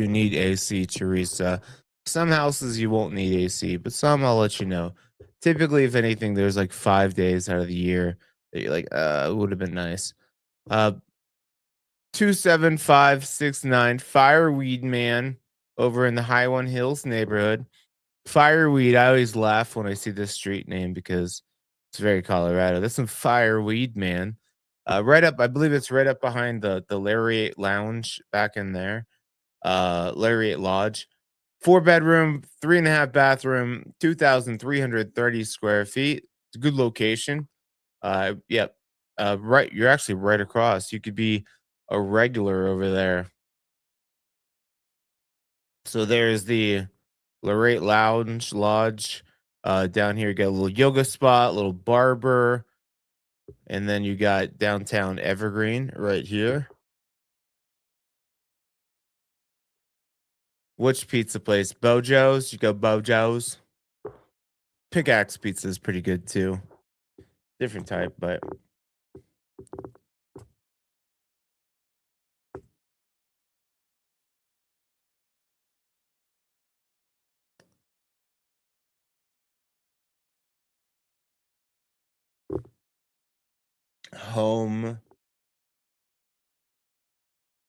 S1: need AC, Teresa. Some houses you won't need AC, but some I'll let you know. Typically, if anything, there's like 5 days out of the year that you're like, it would have been nice. 27569 Fireweed Man over in the High One Hills neighborhood. Fireweed, I always laugh when I see this street name because it's very Colorado. That's some Fireweed Man. Right up, I believe it's right up behind the Lariat Lounge back in there. Lariat Lodge. 4 bedroom, 3.5 bathroom, 2,330 square feet. It's a good location. Yep. Right, you're actually right across. You could be a regular over there. So there's the Lorate Lounge Lodge. Down here, you got a little yoga spot, little barber, and then you got downtown Evergreen right here. Which pizza place? Bojo's. You go Bojo's. Pickaxe pizza is pretty good too. Different type, but home.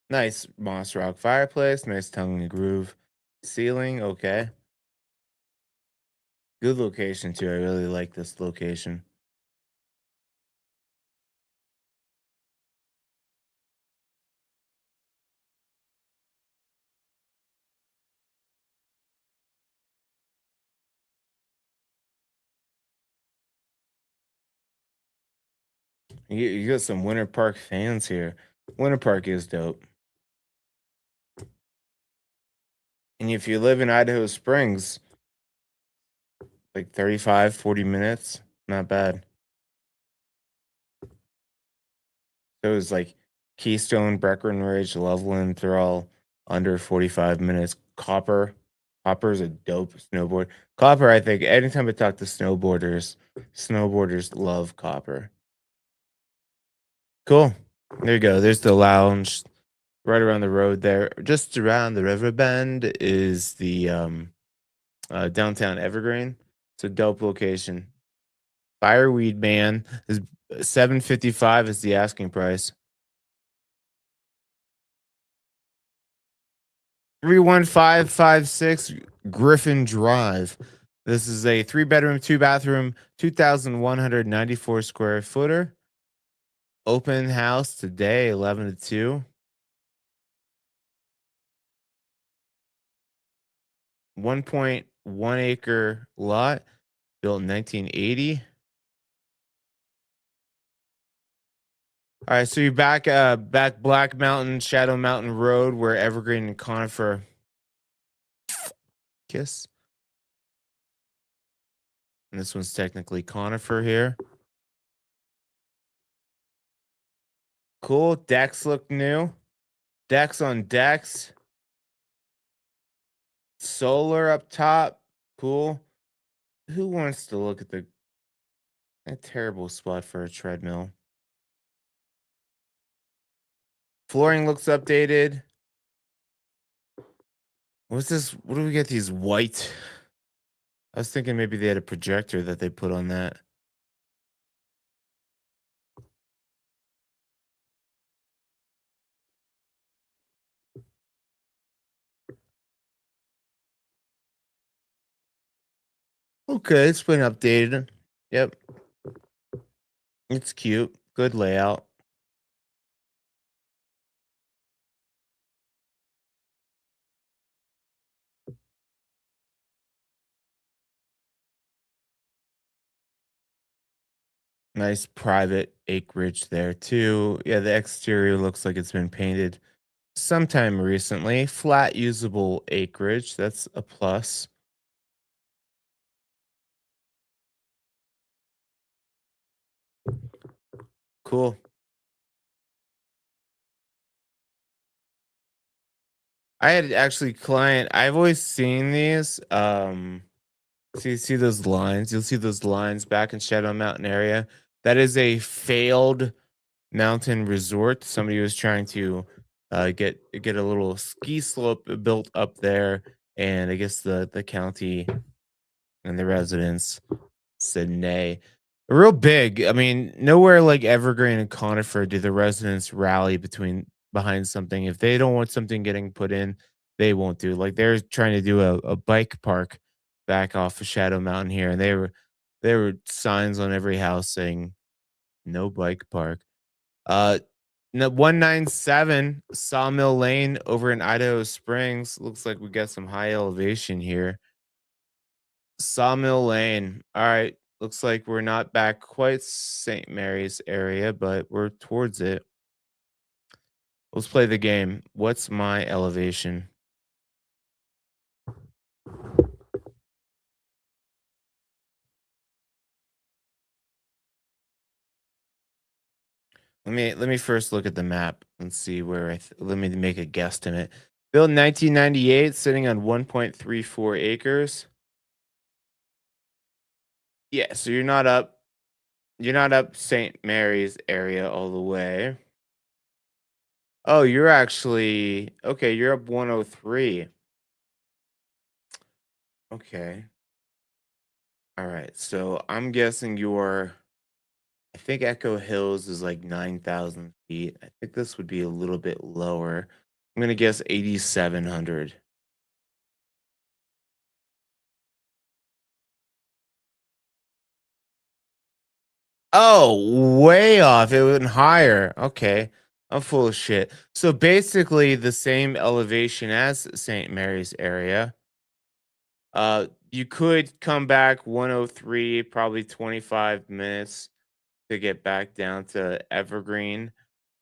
S1: Nice moss rock fireplace. Nice tongue and groove ceiling. Okay. Good location too. I really like this location. You got some Winter Park fans here. Winter Park is dope. And if you live in Idaho Springs, like 35, 40 minutes, not bad. So it's like Keystone, Breckenridge, Loveland, they're all under 45 minutes. Copper is a dope snowboard. Copper, I think, anytime I talk to snowboarders love Copper. Cool. There you go. There's the lounge right around the road there. Just around the river bend is the downtown Evergreen. It's a dope location. Fireweed Man is 755 is the asking price. 31556 Griffin Drive. This is a 3 bedroom, 2 bathroom, 2,194 square footer. Open house today, 11 to 2. 1.1 acre lot built in 1980. All right, so you're back Black Mountain, Shadow Mountain Road, where Evergreen and Conifer kiss. And this one's technically Conifer here. Cool. Decks look new. Decks on decks. Solar up top. Cool. Who wants to look at that terrible spot for a treadmill? Flooring looks updated. What's this? What do we get? These white. I was thinking maybe they had a projector that they put on that. Okay, it's been updated. Yep. It's cute. Good layout. Nice private acreage there too. Yeah, the exterior looks like it's been painted sometime recently. Flat usable acreage. That's a plus. Cool. I had actually client. I've always seen these. See those lines. You'll see those lines back in Shadow Mountain area. That is a failed mountain resort. Somebody was trying to get a little ski slope built up there, and I guess the county and the residents said nay. Real big. I mean, nowhere like Evergreen and Conifer do the residents rally behind something. If they don't want something getting put in, they won't do. Like they're trying to do a bike park back off of Shadow Mountain here, and there were signs on every house saying no bike park. Uh, 197 Sawmill Lane over in Idaho Springs. Looks like we got some high elevation here. Sawmill Lane. All right. Looks like we're not back quite St. Mary's area, but we're towards it. Let's play the game. What's my elevation? Let me first look at the map and see where let me make a guesstimate. Built in 1998, sitting on 1.34 acres. Yeah, so you're not up St. Mary's area all the way. Oh, you're actually okay, you're up 103. Okay. All right. So I'm guessing I think Echo Hills is like 9,000 feet. I think this would be a little bit lower. I'm gonna guess 8,700. Oh, way off. It went higher. Okay. I'm full of shit. So basically the same elevation as St. Mary's area. You could come back 103, probably 25 minutes to get back down to Evergreen.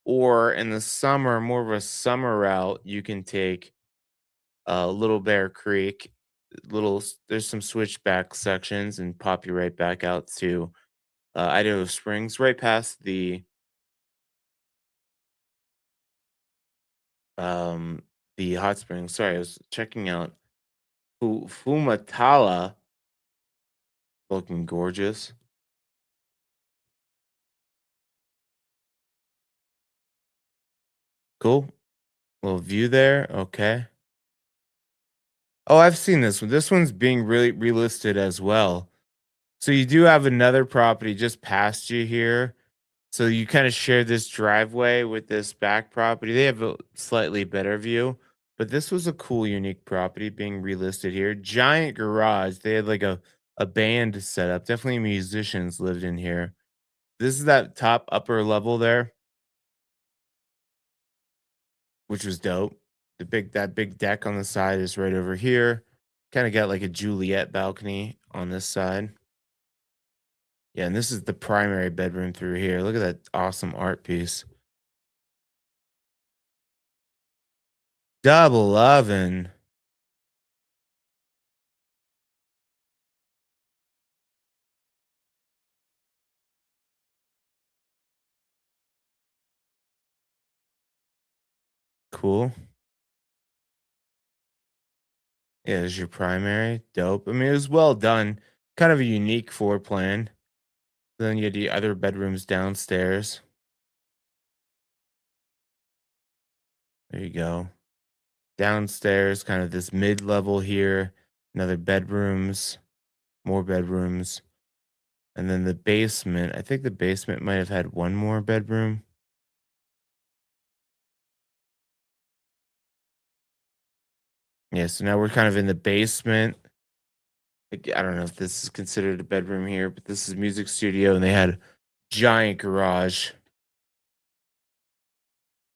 S1: Or in the summer, more of a summer route, you can take Little Bear Creek. There's some switchback sections and pop you right back out to Idaho Springs, right past um the hot springs. Sorry, I was checking out Fumatala, looking gorgeous. Cool. Little view there. Okay. Oh, I've seen this one. This one's being really relisted as well. So you do have another property just past you here. So you kind of share this driveway with this back property. They have a slightly better view, but this was a cool, unique property being relisted here. Giant garage. They had like a band set up. Definitely musicians lived in here. This is that top upper level there, which was dope. That big deck on the side is right over here. Kind of got like a Juliet balcony on this side. Yeah, and this is the primary bedroom through here. Look at that awesome art piece. Double oven. Cool. Yeah, there's your primary. Dope. I mean, it was well done. Kind of a unique floor plan. Then you had the other bedrooms downstairs. There you go. Downstairs, kind of this mid level here. Another bedrooms, more bedrooms. And then the basement. I think the basement might have had one more bedroom. Yeah, so now we're kind of in the basement. I don't know if this is considered a bedroom here, but this is music studio and they had giant garage.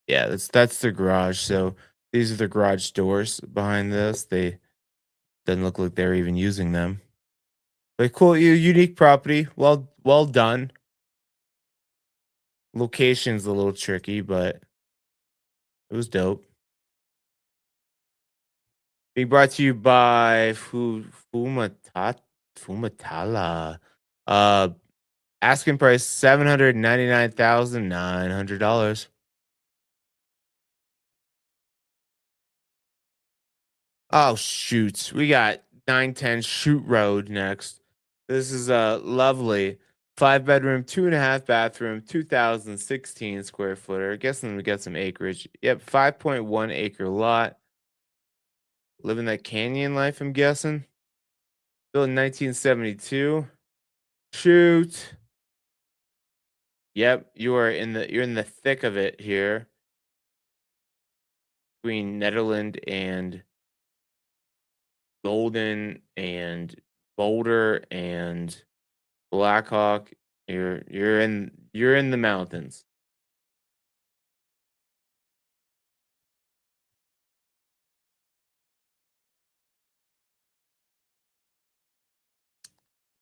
S1: Yeah, that's the garage. So these are the garage doors behind this. They doesn't look like they're even using them. But cool, unique property. Well done. Location's a little tricky, but it was dope. Being brought to you by Fumatala. Uh Asking price $799,900. Oh shoot. We got 910 Shoot Road next. This is a lovely 5 bedroom, 2.5 bathroom, 2016 square footer. Guessing we got some acreage. Yep, 5.1 acre lot. Living that canyon life, I'm guessing. Built in 1972. Shoot. Yep, you're in the thick of it here between Netherland and Golden and Boulder and Blackhawk. You're in the mountains.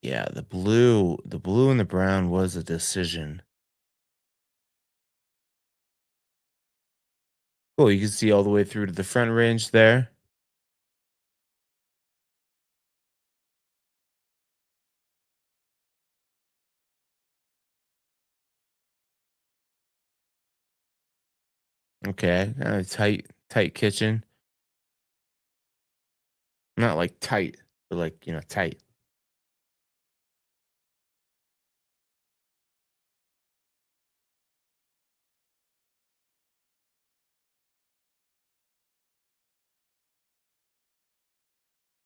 S1: Yeah, the blue and the brown was a decision. Cool, you can see all the way through to the front range there. Okay, tight kitchen. Not like tight, but like, tight.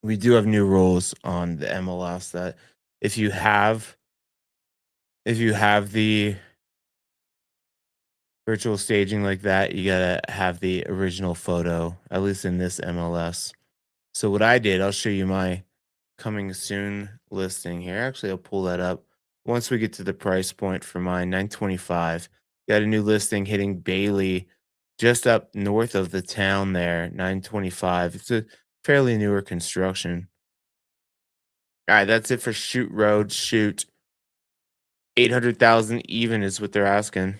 S1: We do have new rules on the MLS that if you have if you have the virtual staging like that, you gotta have the original photo, at least in this MLS. So what I did, I'll show you my coming soon listing here. Actually, I'll pull that up once we get to the price point for mine, 925. Got a new listing hitting Bailey, just up north of the town there, 925. It's a fairly newer construction. All right, that's it for Shoot Road. Shoot 800,000 even is what they're asking.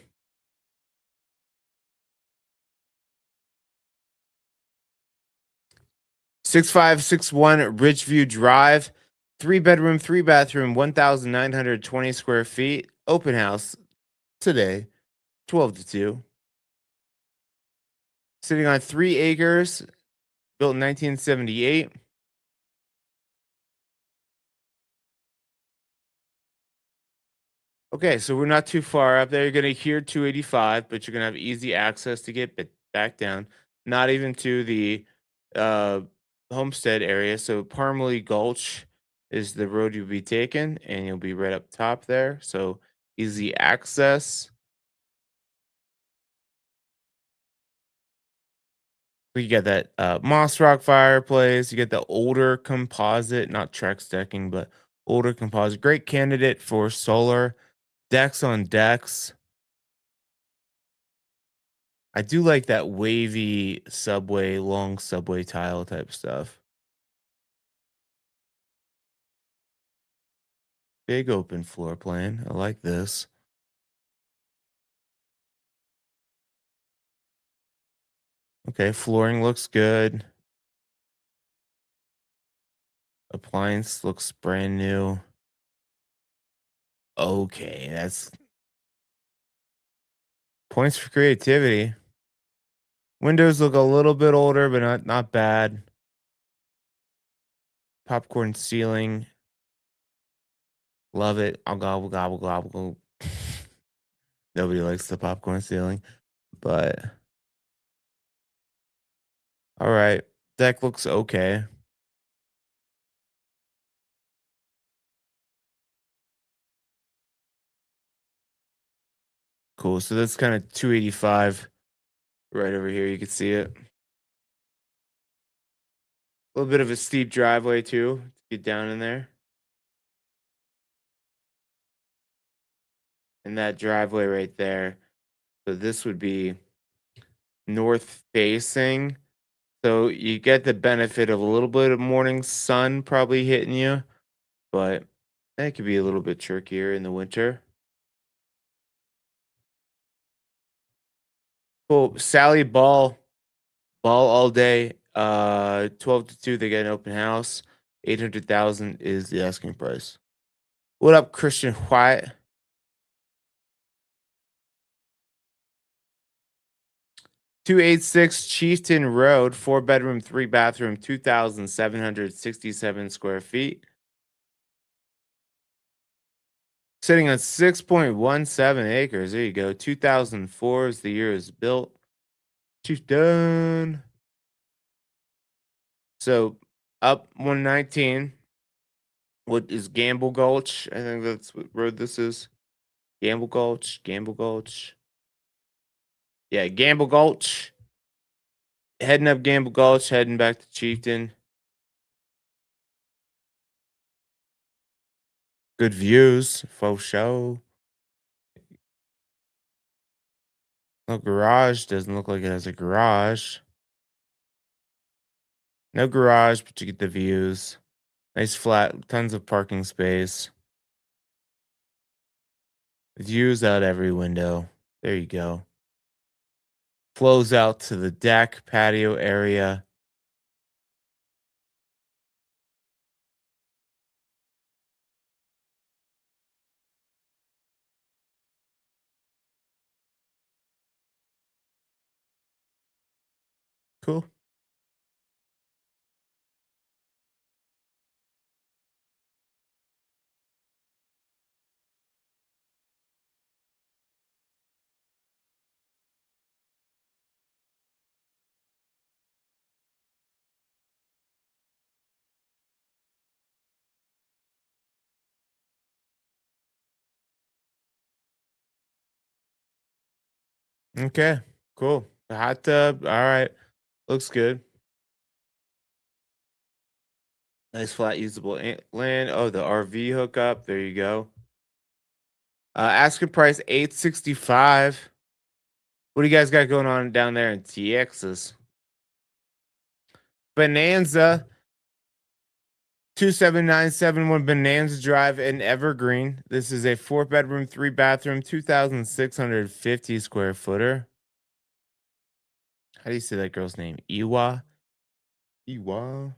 S1: 6561 Ridgeview Drive, 3 bedroom, 3 bathroom, 1,920 square feet. Open house today, 12 to 2. Sitting on 3 acres, built in 1978. Okay, so we're not too far up there. You're gonna hear 285, but you're gonna have easy access to get back down. Not even to the uh, homestead area. So Parmalee Gulch is the road you'll be taking, and you'll be right up top there. So easy access. We get that moss rock fireplace. You get the older composite, not Trex decking, but older composite. Great candidate for solar decks on decks. I do like that wavy subway, long subway tile type stuff. Big open floor plan. I like this. Okay, flooring looks good. Appliance looks brand new. Okay, that's points for creativity. Windows look a little bit older, but not bad. Popcorn ceiling. Love it. I'll gobble, gobble, gobble. Nobody likes the popcorn ceiling, but all right. Deck looks okay. Cool. So that's kind of 285 right over here. You can see it. A little bit of a steep driveway too to get down in there. And that driveway right there. So this would be north facing. So you get the benefit of a little bit of morning sun probably hitting you, but that could be a little bit trickier in the winter. Cool. Sally Ball all day. 12 to 2, they get an open house. 800,000 is the asking price. What up, Christian White? 286 Chieftain Road, 4 bedroom, 3 bathroom, 2,767 square feet. Sitting on 6.17 acres. There you go. 2004 is the year it was built. Chieftain. So up 119. What is Gamble Gulch? I think that's what road this is. Gamble Gulch. Gamble Gulch. Yeah, Gamble Gulch. Heading up Gamble Gulch, heading back to Chieftain. Good views, faux show. No garage. Doesn't look like it has a garage. No garage, but you get the views. Nice flat, tons of parking space. Views out every window. There you go. Flows out to the deck, patio area. Cool. Okay. Cool. The hot tub. All right. Looks good. Nice flat usable land. Oh, the RV hookup. There you go. Asking price 865. What do you guys got going on down there in Texas? Bonanza 27971 Bonanza Drive in Evergreen. This is a 4 bedroom, 3 bathroom, 2,650 square footer. How do you say that girl's name? Iwa? Iwa?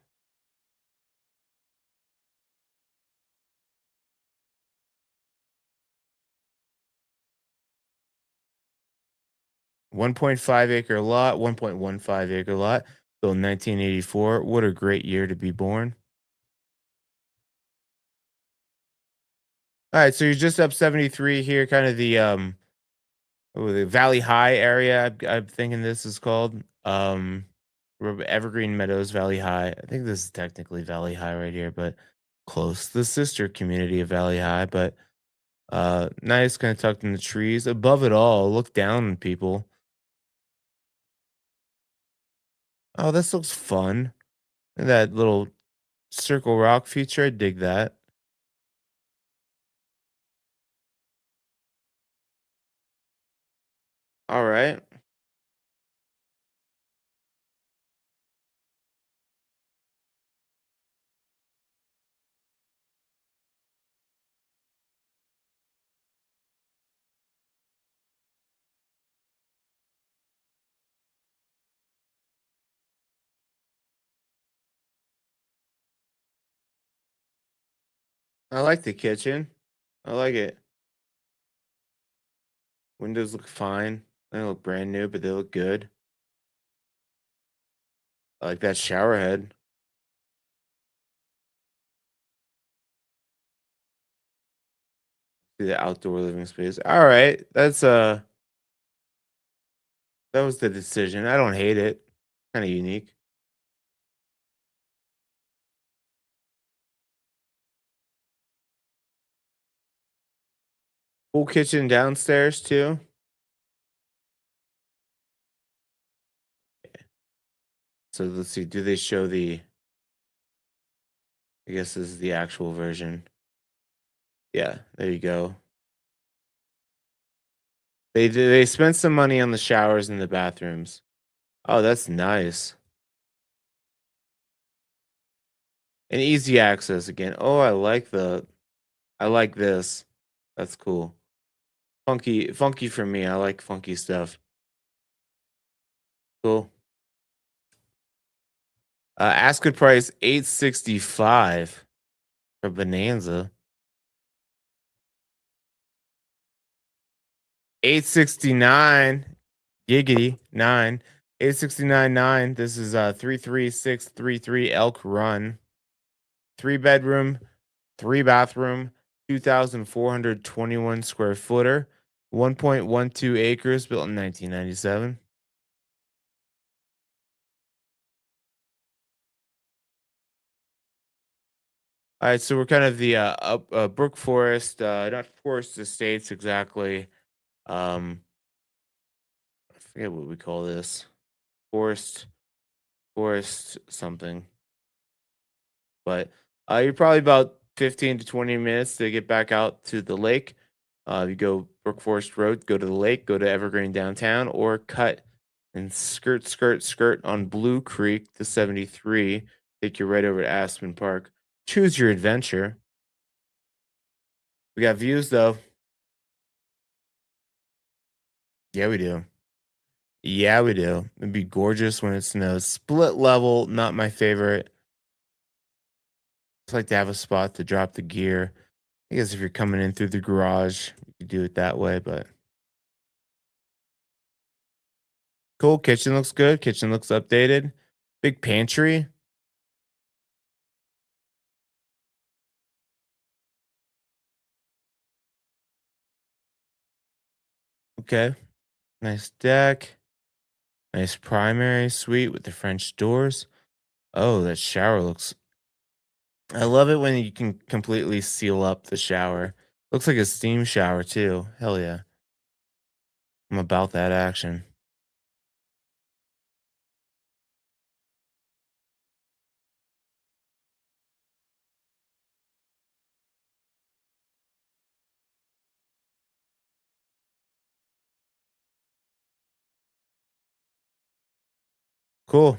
S1: 1.5 acre lot, 1.15 acre lot, built in 1984. What a great year to be born. All right, so you're just up 73 here, kind of the Valley High area. I'm thinking this is called Evergreen Meadows Valley High. I think this is technically Valley High right here, but close. The sister community of Valley High, but nice, kind of tucked in the trees. Above it all, look down on people. Oh, this looks fun. That little circle rock feature, I dig that. All right. I like the kitchen. I like it. Windows look fine. They don't look brand new, but they look good. I like that shower head. See the outdoor living space. All right. That was the decision. I don't hate it. Kind of unique. Full kitchen downstairs too. So let's see. Do they show the I guess this is the actual version. Yeah, there you go. They spent some money on the showers and the bathrooms. Oh, that's nice. And easy access again. Oh, I like this. That's cool. Funky for me. I like funky stuff. Cool. Ask good price 865 for Bonanza. 869 giggity 9. 869.9. This is 33633 Elk Run. 3 bedroom, 3 bathroom, 2,421 square footer, 1.12 acres, built in 1997. All right, so we're kind of the up Brook Forest, not Forest Estates exactly. Um, I forget what we call this. Forest, Forest something. But you're probably about 15 to 20 minutes to get back out to the lake. You go Brook Forest Road, go to the lake, go to Evergreen downtown, or cut and skirt on Blue Creek to 73. Take you right over to Aspen Park. Choose your adventure. We got views though. Yeah, we do. Yeah, we do. It'd be gorgeous when it snows. Split level, not my favorite. Just like to have a spot to drop the gear. I guess if you're coming in through the garage, you could do it that way, but cool. Kitchen looks good. Kitchen looks updated. Big pantry. Okay. Nice deck. Nice primary suite with the French doors. Oh, that shower looks. I love it when you can completely seal up the shower. Looks like a steam shower too. Hell yeah. I'm about that action. Cool.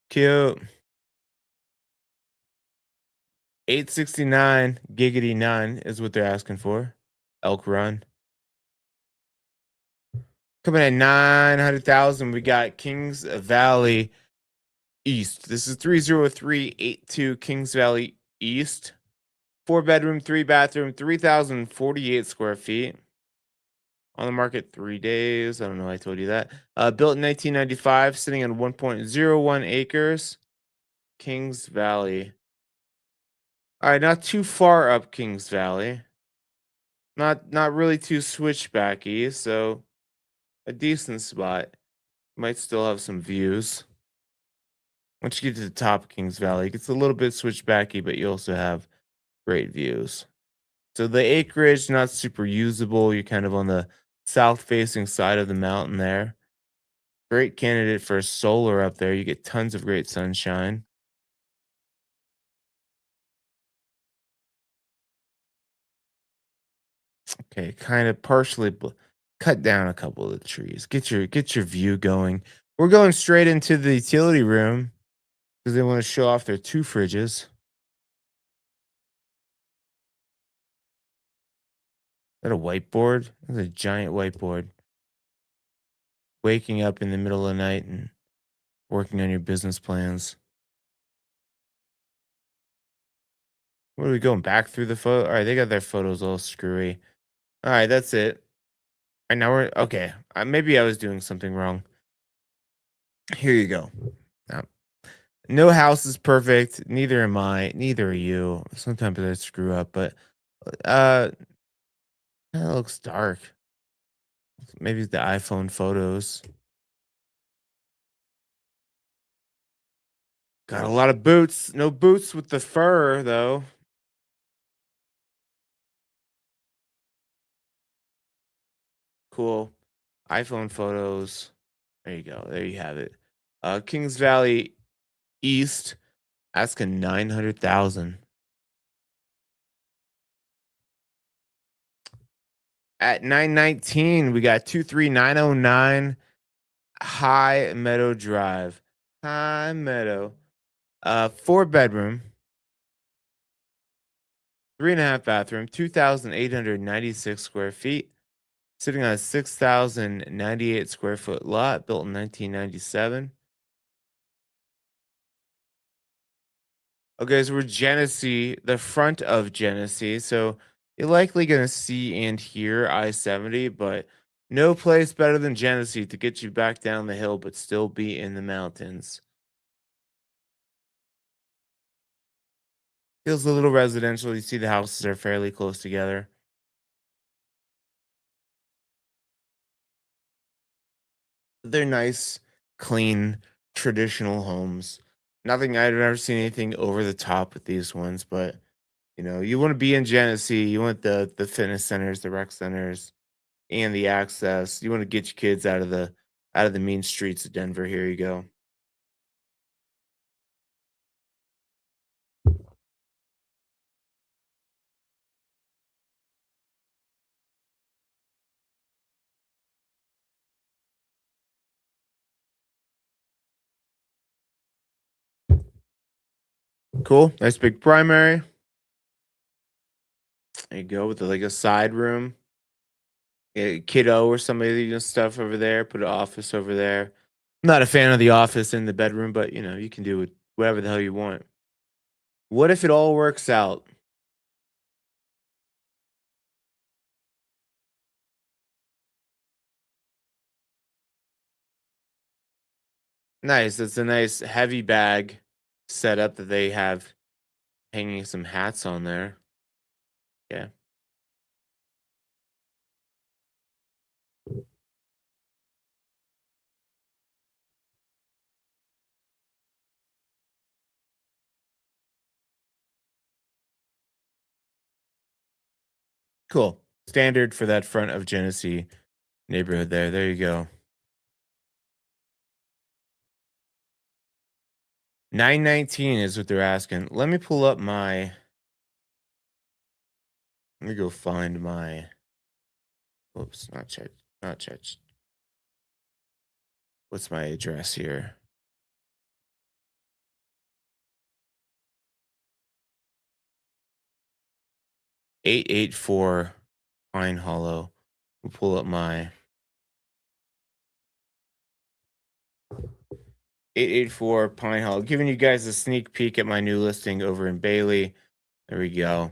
S1: Cute. 869 giggity 9 is what they're asking for. Elk Run. Coming at 900,000, we got Kings Valley East. This is 30382 Kings Valley East. 4 bedroom, 3 bathroom, 3,048 square feet. On the market 3 days. I don't know. I told you that. Built in 1995, sitting on 1.01 acres. Kings Valley. All right, not too far up Kings Valley. Not really too switchbacky, so a decent spot. Might still have some views. Once you get to the top of Kings Valley, it gets a little bit switchbacky, but you also have great views. So the acreage not super usable. You're kind of on the south facing side of the mountain there. Great candidate for solar up there. You get tons of great sunshine. Okay, kind of partially cut down a couple of the trees. Get your view going. We're going straight into the utility room because they want to show off their two fridges. Is that a whiteboard? That's a giant whiteboard. Waking up in the middle of the night and working on your business plans. What are we going back through the photo? All right, they got their photos all screwy. All right, that's it. And now we're okay. Maybe I was doing something wrong. Here you go. Now, no house is perfect. Neither am I. Neither are you. Sometimes I screw up, but uh, it looks dark. Maybe it's the iPhone photos. Got a lot of boots. No boots with the fur though. Cool. iPhone photos. There you go. There you have it. Kings Valley East asking 900,000. At 919, we got 23909 High Meadow Drive. High Meadow. 4 bedroom, 3.5 bathroom, 2,896 square feet, sitting on a 6,098 square foot lot built in 1997. Okay, so we're Genesee, the front of Genesee. So you're likely going to see and hear I 70, but no place better than Genesee to get you back down the hill, but still be in the mountains. Feels a little residential. You see the houses are fairly close together. They're nice, clean, traditional homes. Nothing I've never seen anything over the top with these ones, but you want to be in Genesee. You want the fitness centers, the rec centers, and the access. You want to get your kids out of the mean streets of Denver. Here you go. Cool. Nice big primary. There you go with like a side room. A kiddo or somebody, stuff over there. Put an office over there. I'm not a fan of the office in the bedroom, but you can do it whatever the hell you want. What if it all works out? Nice. It's a nice heavy bag setup that they have hanging some hats on there. Yeah. Cool. Standard for that front of Genesee neighborhood there. There you go. 919 is what they're asking. Let me go find my oops, not check. Not check. What's my address here? 884 Pine Hollow. We'll pull up my 884 Pine Hollow, giving you guys a sneak peek at my new listing over in Bailey. There we go.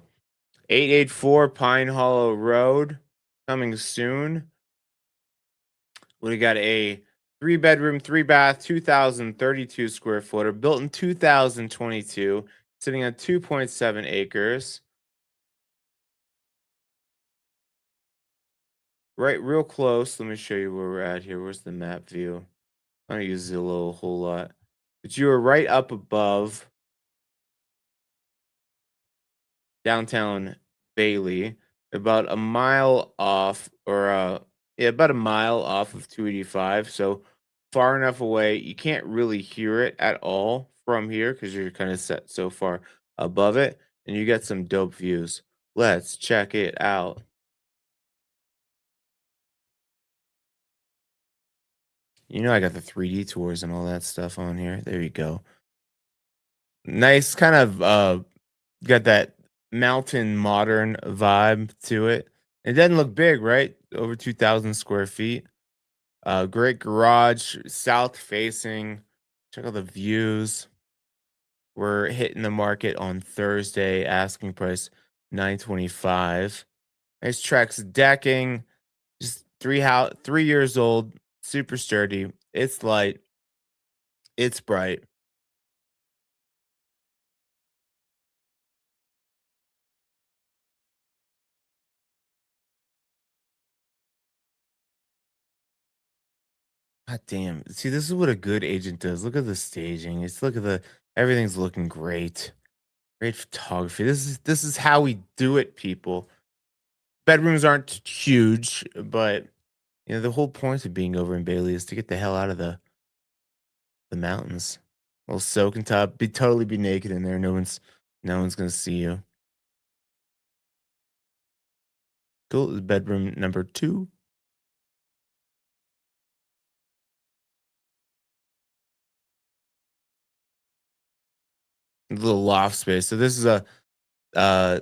S1: 884 Pine Hollow Road, coming soon. We got a 3 bedroom, 3 bath, 2,032 square footer, built in 2022, sitting on 2.7 acres. Right, real close. Let me show you where we're at here. Where's the map view? I don't use Zillow a whole lot, but you are right up above downtown Bailey, about a mile off, or yeah, about a mile off of 285. So far enough away, you can't really hear it at all from here because you're kind of set so far above it, and you get some dope views. Let's check it out. I got the 3D tours and all that stuff on here. There you go. Nice kind of got that mountain modern vibe to it. It doesn't look big, right? Over 2,000 square feet. Great garage, south facing. Check out the views. We're hitting the market on Thursday. Asking price 925. Nice Trex decking. Just 3 years old. Super sturdy. It's light. It's bright. God damn. See, this is what a good agent does. Look at the staging. Look at the everything's looking great. Great photography. This is how we do it, people. Bedrooms aren't huge, but the whole point of being over in Bailey is to get the hell out of the mountains. Well, soak and top, be naked in there. No one's gonna see you. Cool. Bedroom number two. A little loft space. So this is a uh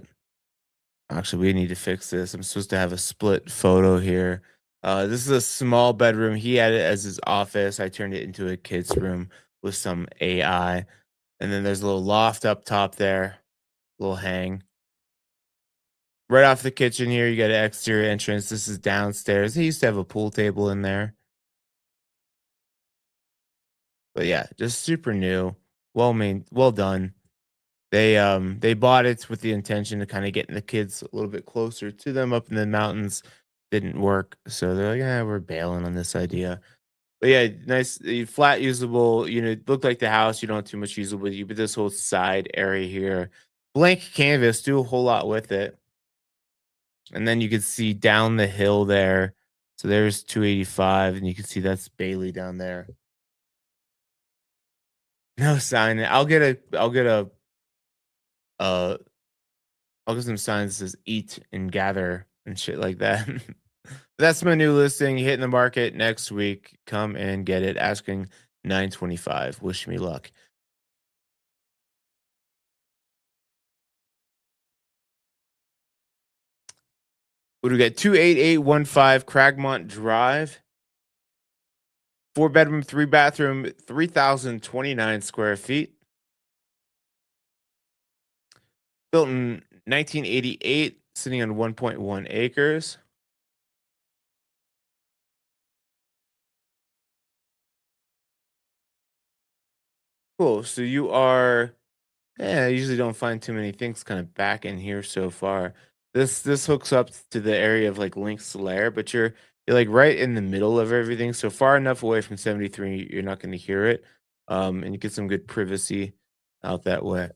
S1: actually, we need to fix this. I'm supposed to have a split photo here. This is a small bedroom. He had it as his office. I turned it into a kid's room with some AI. And then there's a little loft up top there, little hang. Right off the kitchen here, you got an exterior entrance. This is downstairs. He used to have a pool table in there. But yeah, just super new. Well done. They bought it with the intention of kind of getting the kids a little bit closer to them up in the mountains. Didn't work. So they're like, yeah, we're bailing on this idea. But yeah, nice flat usable, it looked like the house, you don't have too much usable, but this whole side area here, blank canvas, do a whole lot with it. And then you can see down the hill there. So there's 285, and you can see that's Bailey down there. No sign. Uh I'll get some signs that says eat and gather and shit like that. That's my new listing hitting the market next week. Come and get it. Asking 925. Wish me luck. What do we got? 28815 Cragmont Drive. 4 bedroom, 3 bathroom, 3,029 square feet. Built in 1988, sitting on 1.1 acres. Cool. So you are, yeah, I usually don't find too many things kind of back in here so far. This hooks up to the area of like Link's Lair, but you're like right in the middle of everything. So far enough away from 73, you're not going to hear it. And you get some good privacy out that way.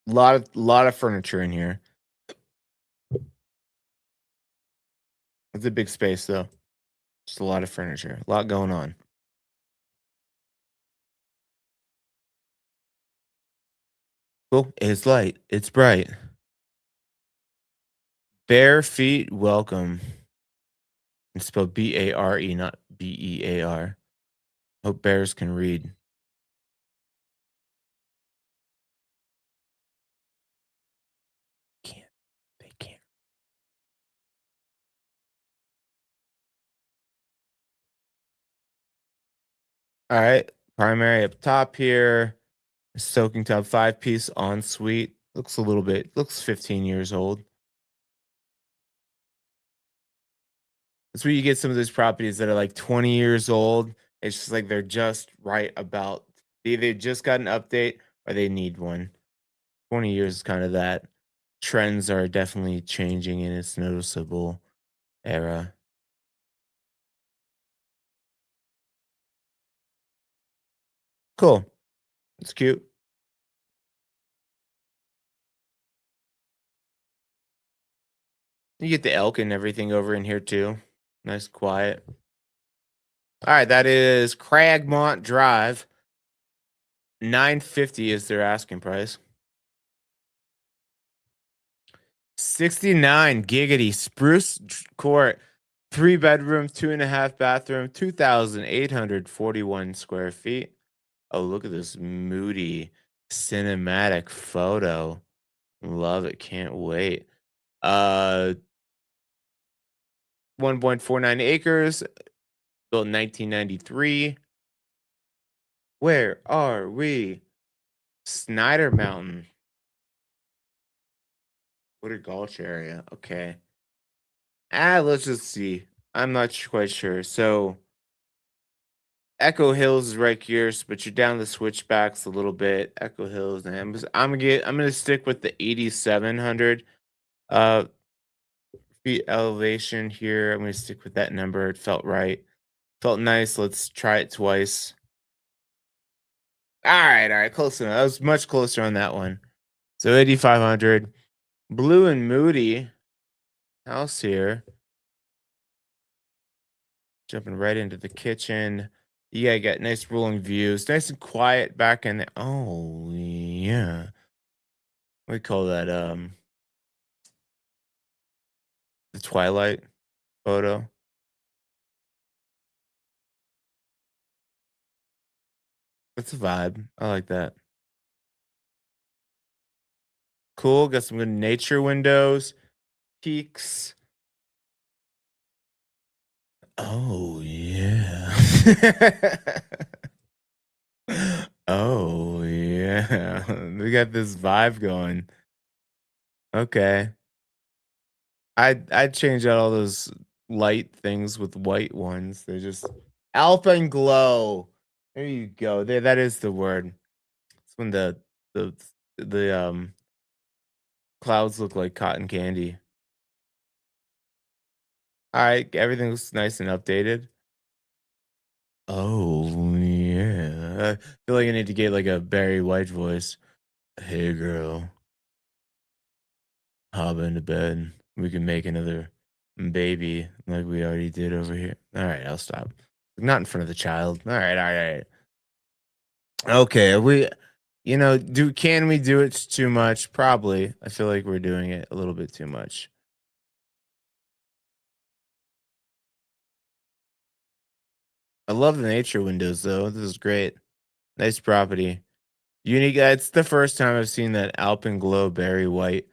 S1: Lot of furniture in here. It's a big space though. Just a lot of furniture, a lot going on. Cool. It's light. It's bright. Bare feet welcome. It's spelled Bare, not Bear. Hope bears can read. Can't. They can't. All right. Primary up top here. Soaking tub, 5 piece ensuite. Looks 15 years old. That's where you get some of those properties that are like 20 years old. It's just like they're just right about, they either just got an update or they need one. 20 years is kind of that. Trends are definitely changing in its noticeable era. Cool. It's cute. You get the elk and everything over in here too. Nice quiet. All right, that is Cragmont Drive. 950 is their asking price. 69 giggity spruce court, 3 bedroom, 2.5 bathroom, 2,841 square feet. Oh, look at this moody cinematic photo. Love it. Can't wait. Uh 1.49 acres, built in 1993. Where are we? Snyder Mountain. What a Gulch area. Okay. Let's just see. I'm not quite sure. So Echo Hills is right here, but you're down the switchbacks a little bit. Echo Hills, and I'm gonna stick with the 8,700 uh feet elevation here. I'm gonna stick with that number. It felt right. Felt nice. Let's try it twice. All right, close enough. I was much closer on that one. So 8,500. Blue and Moody house here. Jumping right into the kitchen. Yeah, got nice rolling views. Nice and quiet back in there. Oh yeah. We call that the twilight photo. That's a vibe. I like that. Cool. Got some good nature windows, peaks. Oh yeah. Oh yeah. We got this vibe going. Okay. I'd change out all those light things with white ones. They're just alpenglow. There you go. There, that is the word. It's when the the clouds look like cotton candy. All right, everything looks nice and updated. Oh yeah. I feel like I need to get like a Barry White voice. Hey girl, hop into bed. We can make another baby like we already did over here. All right, I'll stop. Not in front of the child. All right. Okay, we, do can we do it too much? Probably. I feel like we're doing it a little bit too much. I love the nature windows though. This is great. Nice property. Unique. It's the first time I've seen that Alpenglow berry white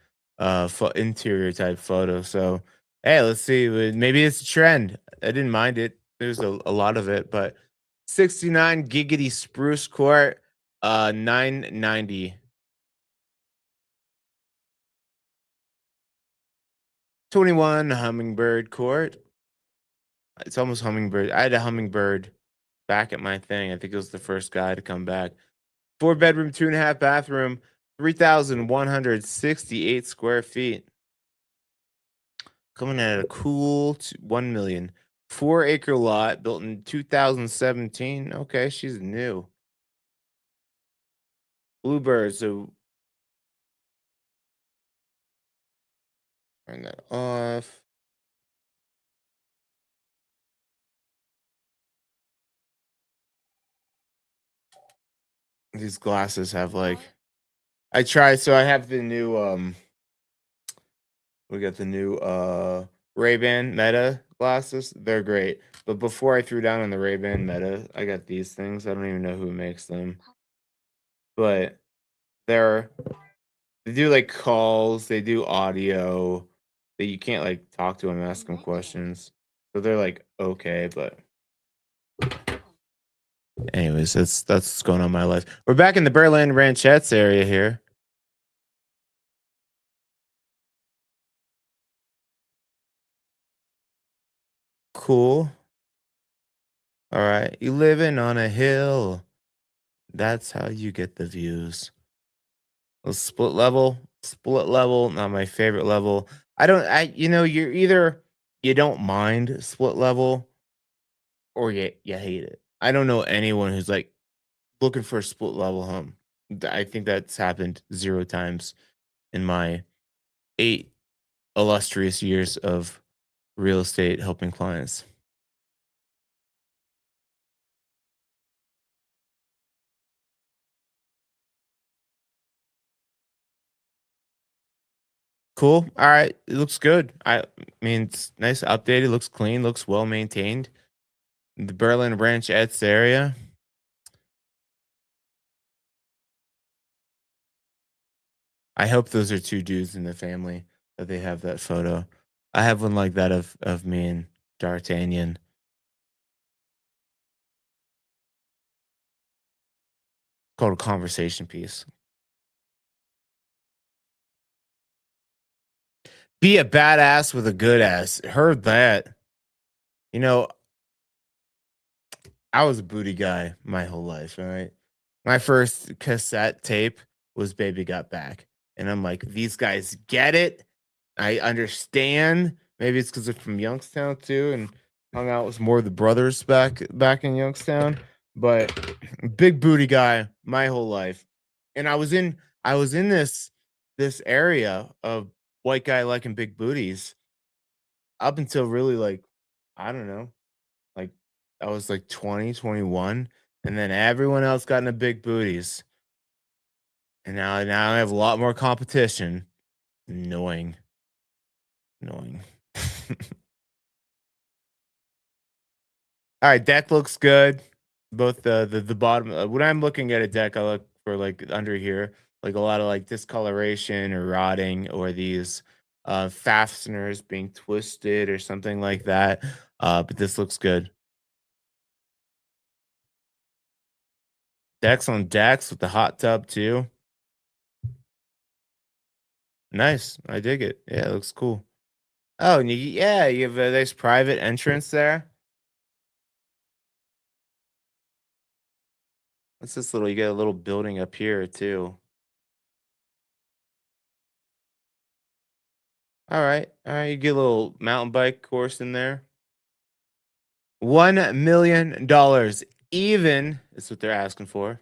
S1: interior type photo. So hey, let's see. Maybe it's a trend. I didn't mind it. There's a lot of it, but 69 giggity spruce court, 990. 21 hummingbird court. It's almost hummingbird. I had a hummingbird back at my thing. I think it was the first guy to come back. 4 bedroom, 2.5 bathroom, 3,168 square feet. Coming at a cool 1 million. 4 acre lot built in 2017. Okay, she's new. Bluebird. So turn that off. These glasses have like I try so I have the new we got the new Ray-Ban Meta glasses. They're great. But before I threw down on the Ray-Ban Meta, I got these things. I don't even know who makes them. But they're they do like calls, they do audio that you can't like talk to them, ask them questions. So they're like okay, but anyways, that's what's going on in my life. We're back in the Berlin Ranchettes area here. Cool. All right. You living on a hill. That's how you get the views. A split level. Split level, not my favorite level. You're either you don't mind split level or you hate it. I don't know anyone who's like looking for a split level home. I think that's happened 0 times in my 8 illustrious years of real estate helping clients. Cool. All right. It looks good. I mean, it's nice, updated, looks clean, looks well maintained. The Berlin Ranchettes area. I hope those are 2 dudes in the family that they have that photo. I have one like that of me and D'Artagnan. Called a conversation piece. Be a badass with a good ass. Heard that. You know, I was a booty guy my whole life, right? My first cassette tape was Baby Got Back. And I'm like, these guys get it. I understand. Maybe it's because they're from Youngstown too, and hung out with more of the brothers back in Youngstown. But big booty guy my whole life. And I was in this area of white guy liking big booties up until really like, I don't know, like I was like 20, 21, and then everyone else got into big booties. And now I have a lot more competition. Annoying. Annoying. All right, deck looks good. Both the bottom. When I'm looking at a deck, I look for like under here, like a lot of like discoloration or rotting, or these fasteners being twisted or something like that. But this looks good. Decks on decks with the hot tub too. Nice. I dig it. Yeah, it looks cool. Oh, and yeah, you have a nice private entrance there. What's this little? You get a little building up here too. All right, all right. You get a little mountain bike course in there. $1 million, even is what they're asking for.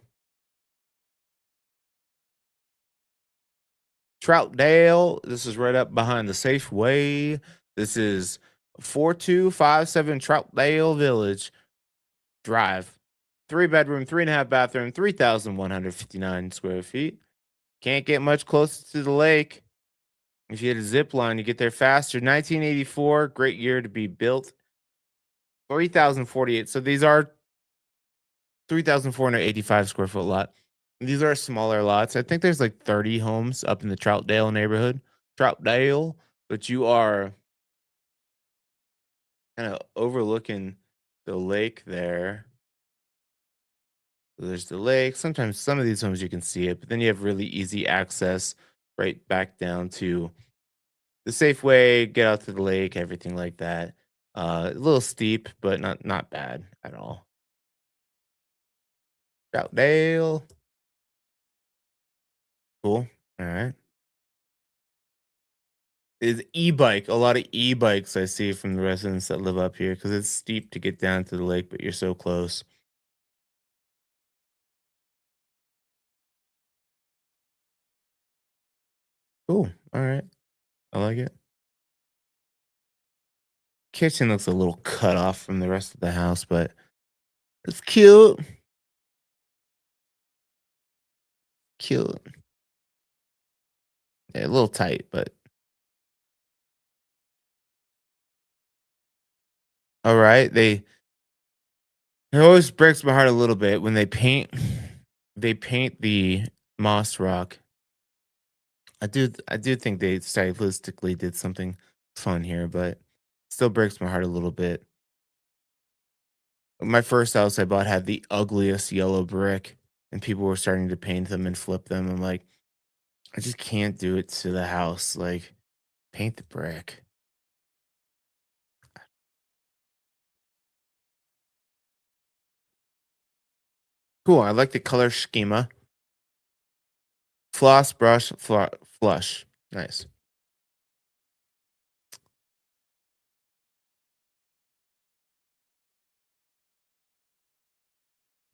S1: Troutdale. This is right up behind the Safeway. This is 4257 Troutdale Village Drive. 3 bedroom, 3.5 bathroom, 3,159 square feet. Can't get much closer to the lake. If you had a zip line, you get there faster. 1984, great year to be built. 3,048. So these are 3,485 square foot lot. These are smaller lots. I think there's like 30 homes up in the Troutdale neighborhood. Troutdale, but you are kind of overlooking the lake there. There's the lake. Sometimes some of these homes you can see it, but then you have really easy access right back down to the Safeway, get out to the lake, everything like that. A little steep, but not bad at all. Troutdale. Cool. All right. Is e-bike. A lot of e-bikes I see from the residents that live up here because it's steep to get down to the lake, but you're so close. Cool. All right. I like it. Kitchen looks a little cut off from the rest of the house, but it's cute. Cute. Yeah, a little tight, but all right. It always breaks my heart a little bit when they paint the moss rock. I do think they stylistically did something fun here, but still breaks my heart a little bit. My first house I bought had the ugliest yellow brick, and people were starting to paint them and flip them. I'm like, I just can't do it to the house. Like, paint the brick. Cool. I like the color schema. Floss, brush, flush. Nice.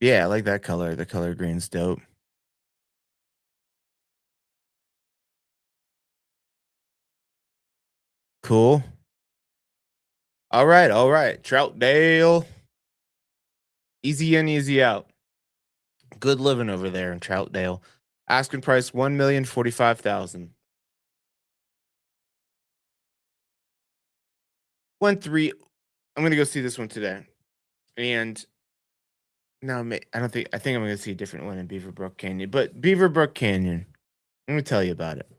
S1: Yeah, I like that color. The color green's dope. Cool. All right, all right. Troutdale. Easy in, easy out. Good living over there in Troutdale. Asking price 1,045,000. 1 3. I'm gonna go see this one today. And no, I don't think I think I'm gonna see a different one in Beaverbrook Canyon. But Beaverbrook Canyon, let me tell you about it.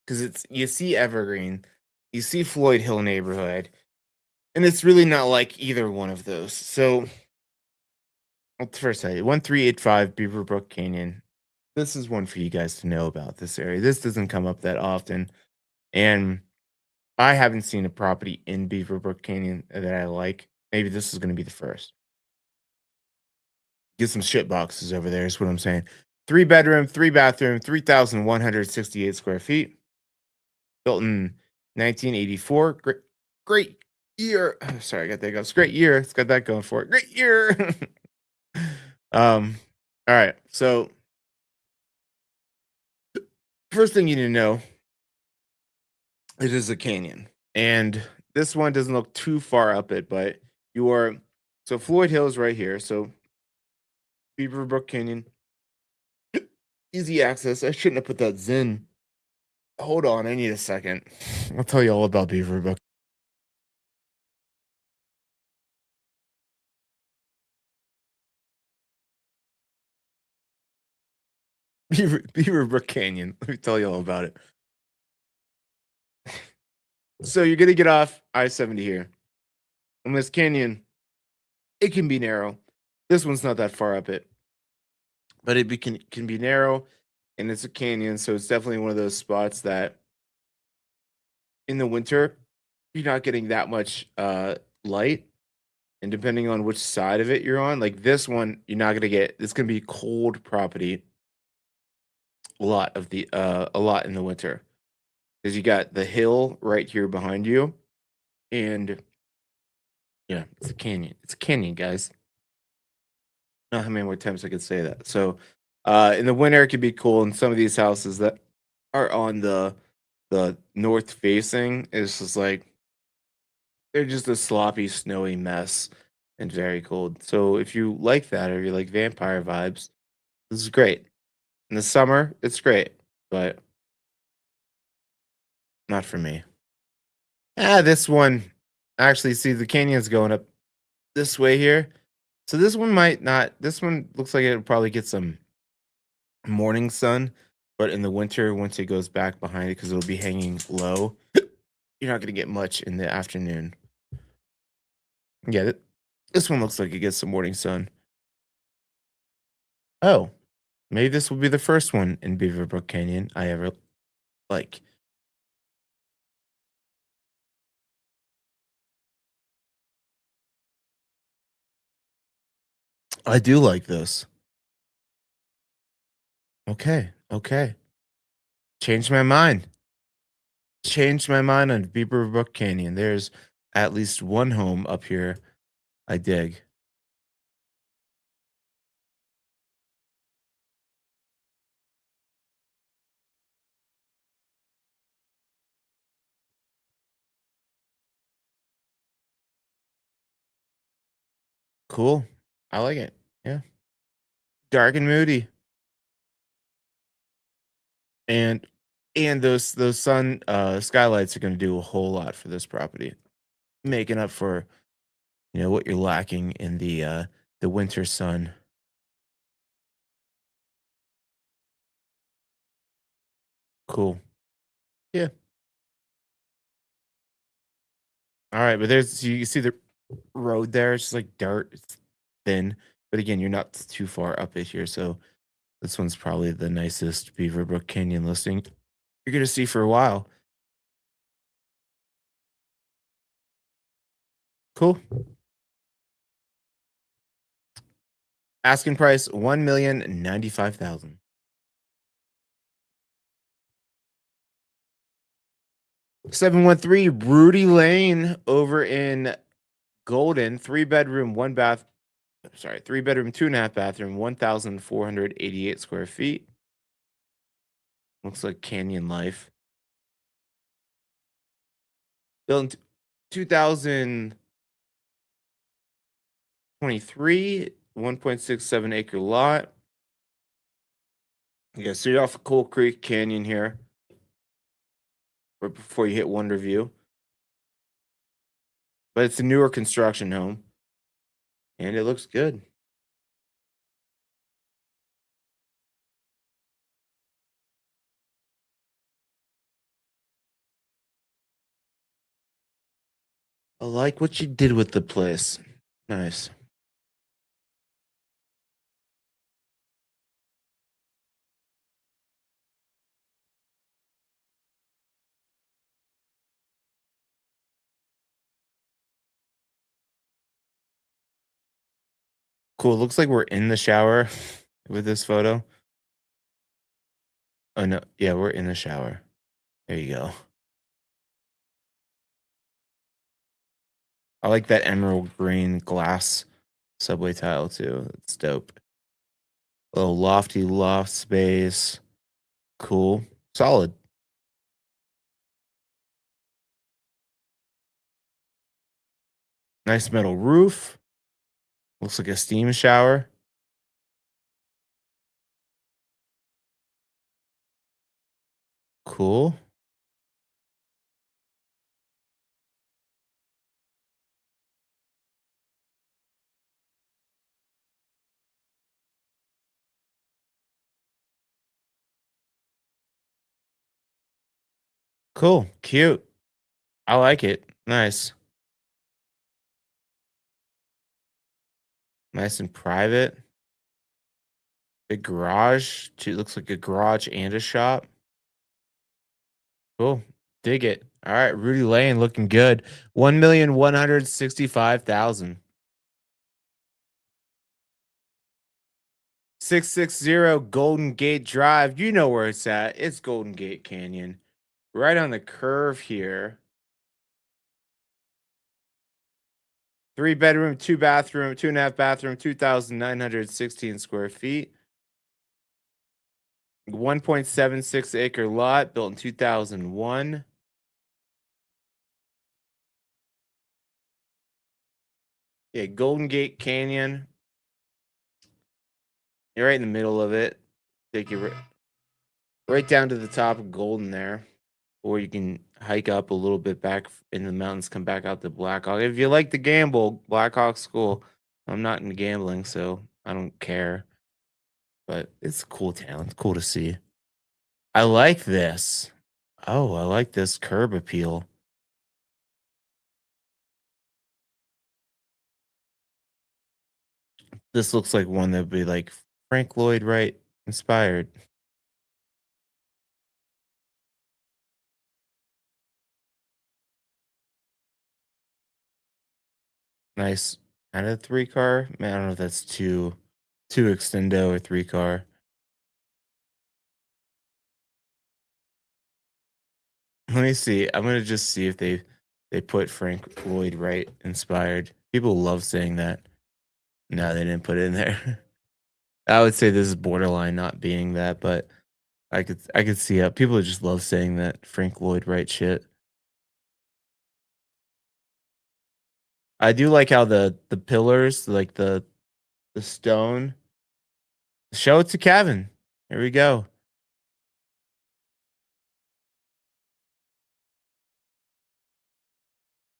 S1: Because it's you see Evergreen, you see Floyd Hill neighborhood, and it's really not like either one of those. So I'll first tell you, 1385 Beaverbrook Canyon. This is one for you guys to know about this area. This doesn't come up that often. And I haven't seen a property in Beaverbrook Canyon that I like. Maybe this is gonna be the first. Get some shit boxes over there, is what I'm saying. 3 bedroom, 3 bathroom, 3,168 square feet, built in 1984. Great year. Sorry, I got that goes. Great year. It's got that going for it. Great year. All right. So first thing you need to know, it is a canyon. And this one doesn't look too far up it, but you are so Floyd Hill is right here. So Beaverbrook Canyon, easy access. I shouldn't have put that Zen. Hold on, I need a second. I'll tell you all about Beaverbrook. Beaverbrook Canyon. Let me tell you all about it. So you're gonna get off I-70 here. On this canyon, it can be narrow. This one's not that far up it, but can be narrow, and it's a canyon, so it's definitely one of those spots that in the winter you're not getting that much light, and depending on which side of it you're on, like this one, you're not gonna get. It's gonna be cold property a lot in the winter because you got the hill right here behind you, and yeah, it's a canyon. It's a canyon, guys. I don't know how many more times I could say that. So, in the winter, it could be cool. And some of these houses that are on the north facing is just like they're just a sloppy, snowy mess and very cold. So, if you like that or you like vampire vibes, this is great. In the summer, it's great, but not for me. This one actually, see the canyon's going up this way here. So this one might not. This one looks like it'll probably get some morning sun, but in the winter, once it goes back behind it, because it'll be hanging low, you're not gonna get much in the afternoon. Yeah, this one looks like it gets some morning sun. Oh, maybe this will be the first one in Beaverbrook Canyon I ever like. I do like this. Okay, okay. Changed my mind. Changed my mind on Beaverbrook Canyon. There's at least one home up here I dig. Cool. I like it. Yeah. Dark and moody. And those sun skylights are gonna do a whole lot for this property, making up for, what you're lacking in the winter sun. Cool. Yeah. All right, but there's you see the road there, it's just like dirt, it's thin. But again, you're not too far up it here, so this one's probably the nicest Beaverbrook Canyon listing you're gonna see for a while. Cool. Asking price 1,095,000. 713 Rudy Lane over in Golden, 3 bedroom, 1 bath. Sorry, 3 bedroom, 2.5 bathroom, 1,488 square feet. Looks like Canyon Life. Built in 2023, 1.67 acre lot. You got straight off of Coal Creek Canyon here, right before you hit Wonder View. But it's a newer construction home, and it looks good. I like what you did with the place. Nice. Cool. Looks like we're in the shower with this photo. Oh no, yeah, we're in the shower. There you go. I like that emerald green glass subway tile too. It's dope. Little lofty loft space. Cool. Solid. Nice metal roof. Looks like a steam shower. Cool. Cool. Cute. I like it. Nice. Nice and private. Big garage. Looks like a garage and a shop. Cool. Dig it. All right. Rudy Lane looking good. 1,165,000. 660 Golden Gate Drive. You know where it's at. It's Golden Gate Canyon. Right on the curve here. 3 bedroom, 2 bathroom, 2.5 bathroom, 2,916 square feet. 1.76 acre lot built in 2001. Yeah, Golden Gate Canyon. You're right in the middle of it. Take you right down to the top of Golden there. Or you can hike up a little bit back in the mountains, come back out to Blackhawk. If you like to gamble, Blackhawk's cool. I'm not into gambling, so I don't care. But it's a cool town. It's cool to see. I like this. Oh, I like this curb appeal. This looks like one that'd be like Frank Lloyd Wright inspired. Nice. Kind of three car. Man, I don't know if that's two extendo or three car. Let me see. I'm gonna just see if they put Frank Lloyd Wright inspired. People love saying that. No, they didn't put it in there. I would say this is borderline not being that, but I could see how people just love saying that Frank Lloyd Wright shit. I do like how the pillars, like the stone. Show it to Kevin. Here we go.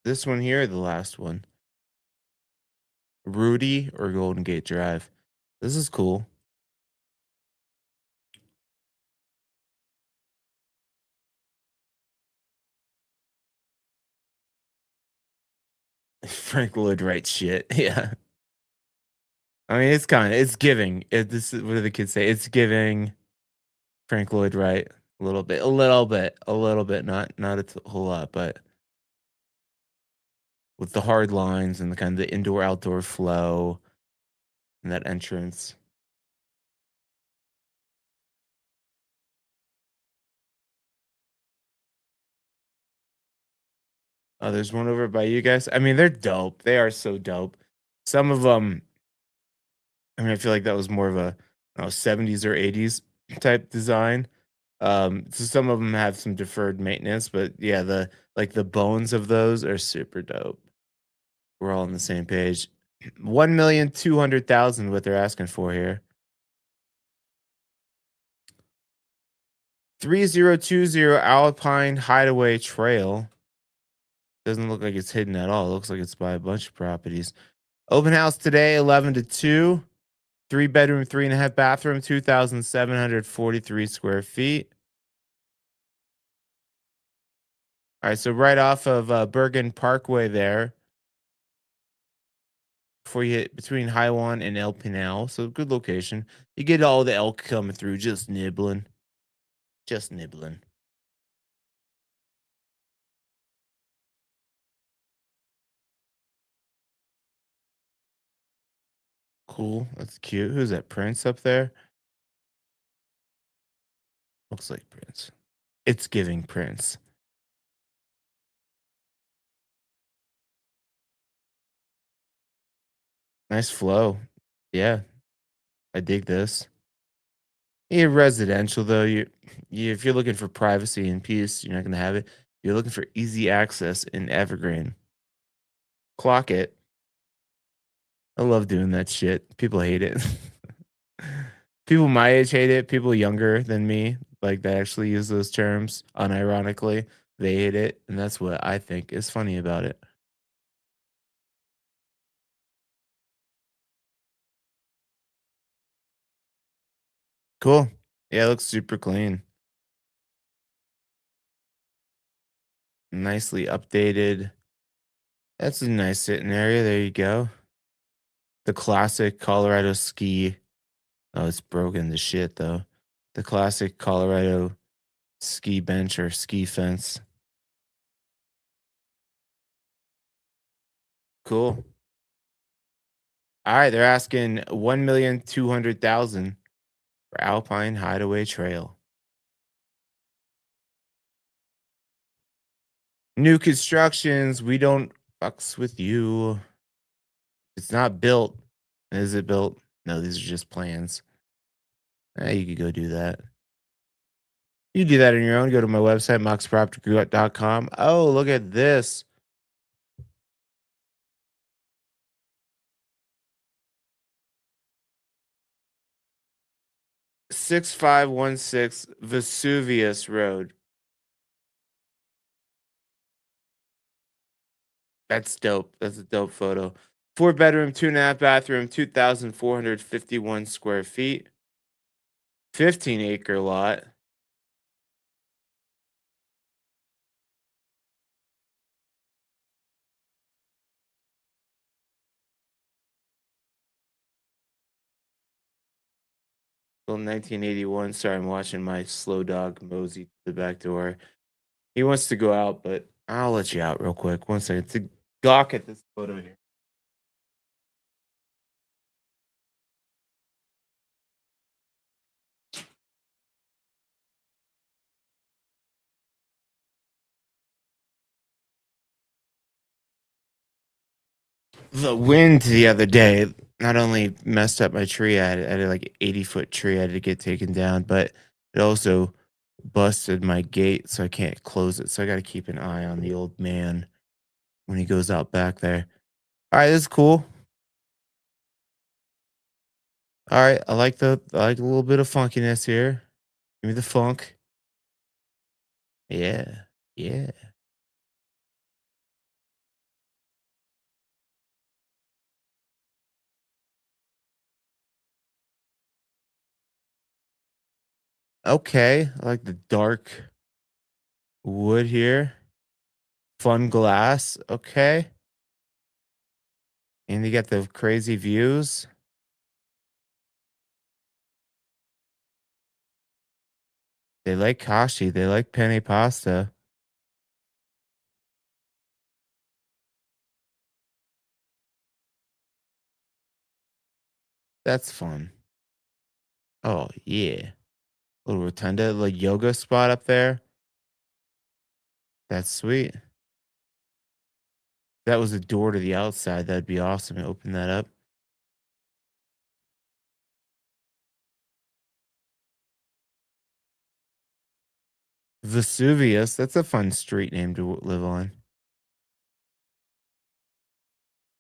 S1: This one here, the last one. Rudy or Golden Gate Drive. This is cool. Frank Lloyd Wright shit. Yeah. I mean, it's giving. This is, what do the kids say? It's giving Frank Lloyd Wright a little bit, not a whole lot, but with the hard lines and the kind of the indoor outdoor flow and that entrance. Oh, there's one over by you guys. I mean, they're dope. They are so dope. Some of them, I mean, I feel like that was more of a, I don't know, 70s or 80s type design. So some of them have some deferred maintenance, but yeah, the like the bones of those are super dope. We're all on the same page. 1,200,000 what they're asking for here. 3020 Alpine Hideaway Trail. Doesn't look like it's hidden at all. It looks like it's by a bunch of properties. Open house today, 11 to 2. 3 bedroom, 3.5 bathroom, 2,743 square feet. All right, so right off of Bergen Parkway there, before you hit between Highwan and El Pinal. So good location. You get all the elk coming through, just nibbling. Just nibbling. Cool. That's cute. Who's that? Prince up there? Looks like Prince. It's giving Prince. Nice flow. Yeah, I dig this. Yeah, residential though. You if you're looking for privacy and peace, you're not gonna have it. You're looking for easy access in Evergreen. Clock it. I love doing that shit. People hate it. People my age hate it. People younger than me, like that actually use those terms unironically, they hate it, and that's what I think is funny about it. Cool. Yeah, it looks super clean. Nicely updated. That's a nice sitting area. There you go. The classic Colorado ski. Oh, it's broken to shit though. The classic Colorado ski bench or ski fence. Cool. All right, they're asking 1,200,000 for Alpine Hideaway Trail. New constructions, we don't fucks with you. It's not built. Is it built? No, these are just plans. You could go do that. You do that on your own. Go to my website, moxproperty.com. Oh, look at this. 6516 Vesuvius Road. That's dope. That's a dope photo. Four bedroom, two and a half bathroom, 2,451 square feet, 15-acre lot. Well, 1981. Sorry, I'm watching my slow dog mosey to the back door. He wants to go out, but I'll let you out real quick. One second to gawk at this photo here. The wind the other day not only messed up my tree, I had like 80-foot tree I had to get taken down, but it also busted my gate, so I can't close it. So I got to keep an eye on the old man when he goes out back there. All right, this is cool. All right, I like a little bit of funkiness here. Give me the funk. Yeah, yeah. Okay, I like the dark wood here. Fun glass. Okay, and you got the crazy views. They like kashi. They like penne pasta. That's fun. Oh yeah, little rotunda, like yoga spot up there. That's sweet. That was a door to the outside. That'd be awesome. Open that up. Vesuvius. That's a fun street name to live on.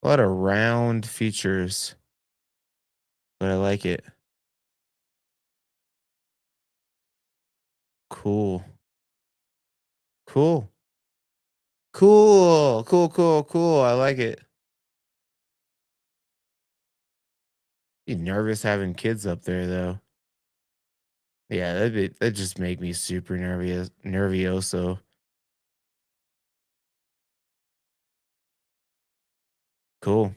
S1: A lot of round features, but I like it. Cool. Cool. Cool. Cool. Cool. Cool. I like it. You nervous having kids up there though? Yeah, that just make me super nervioso. Cool.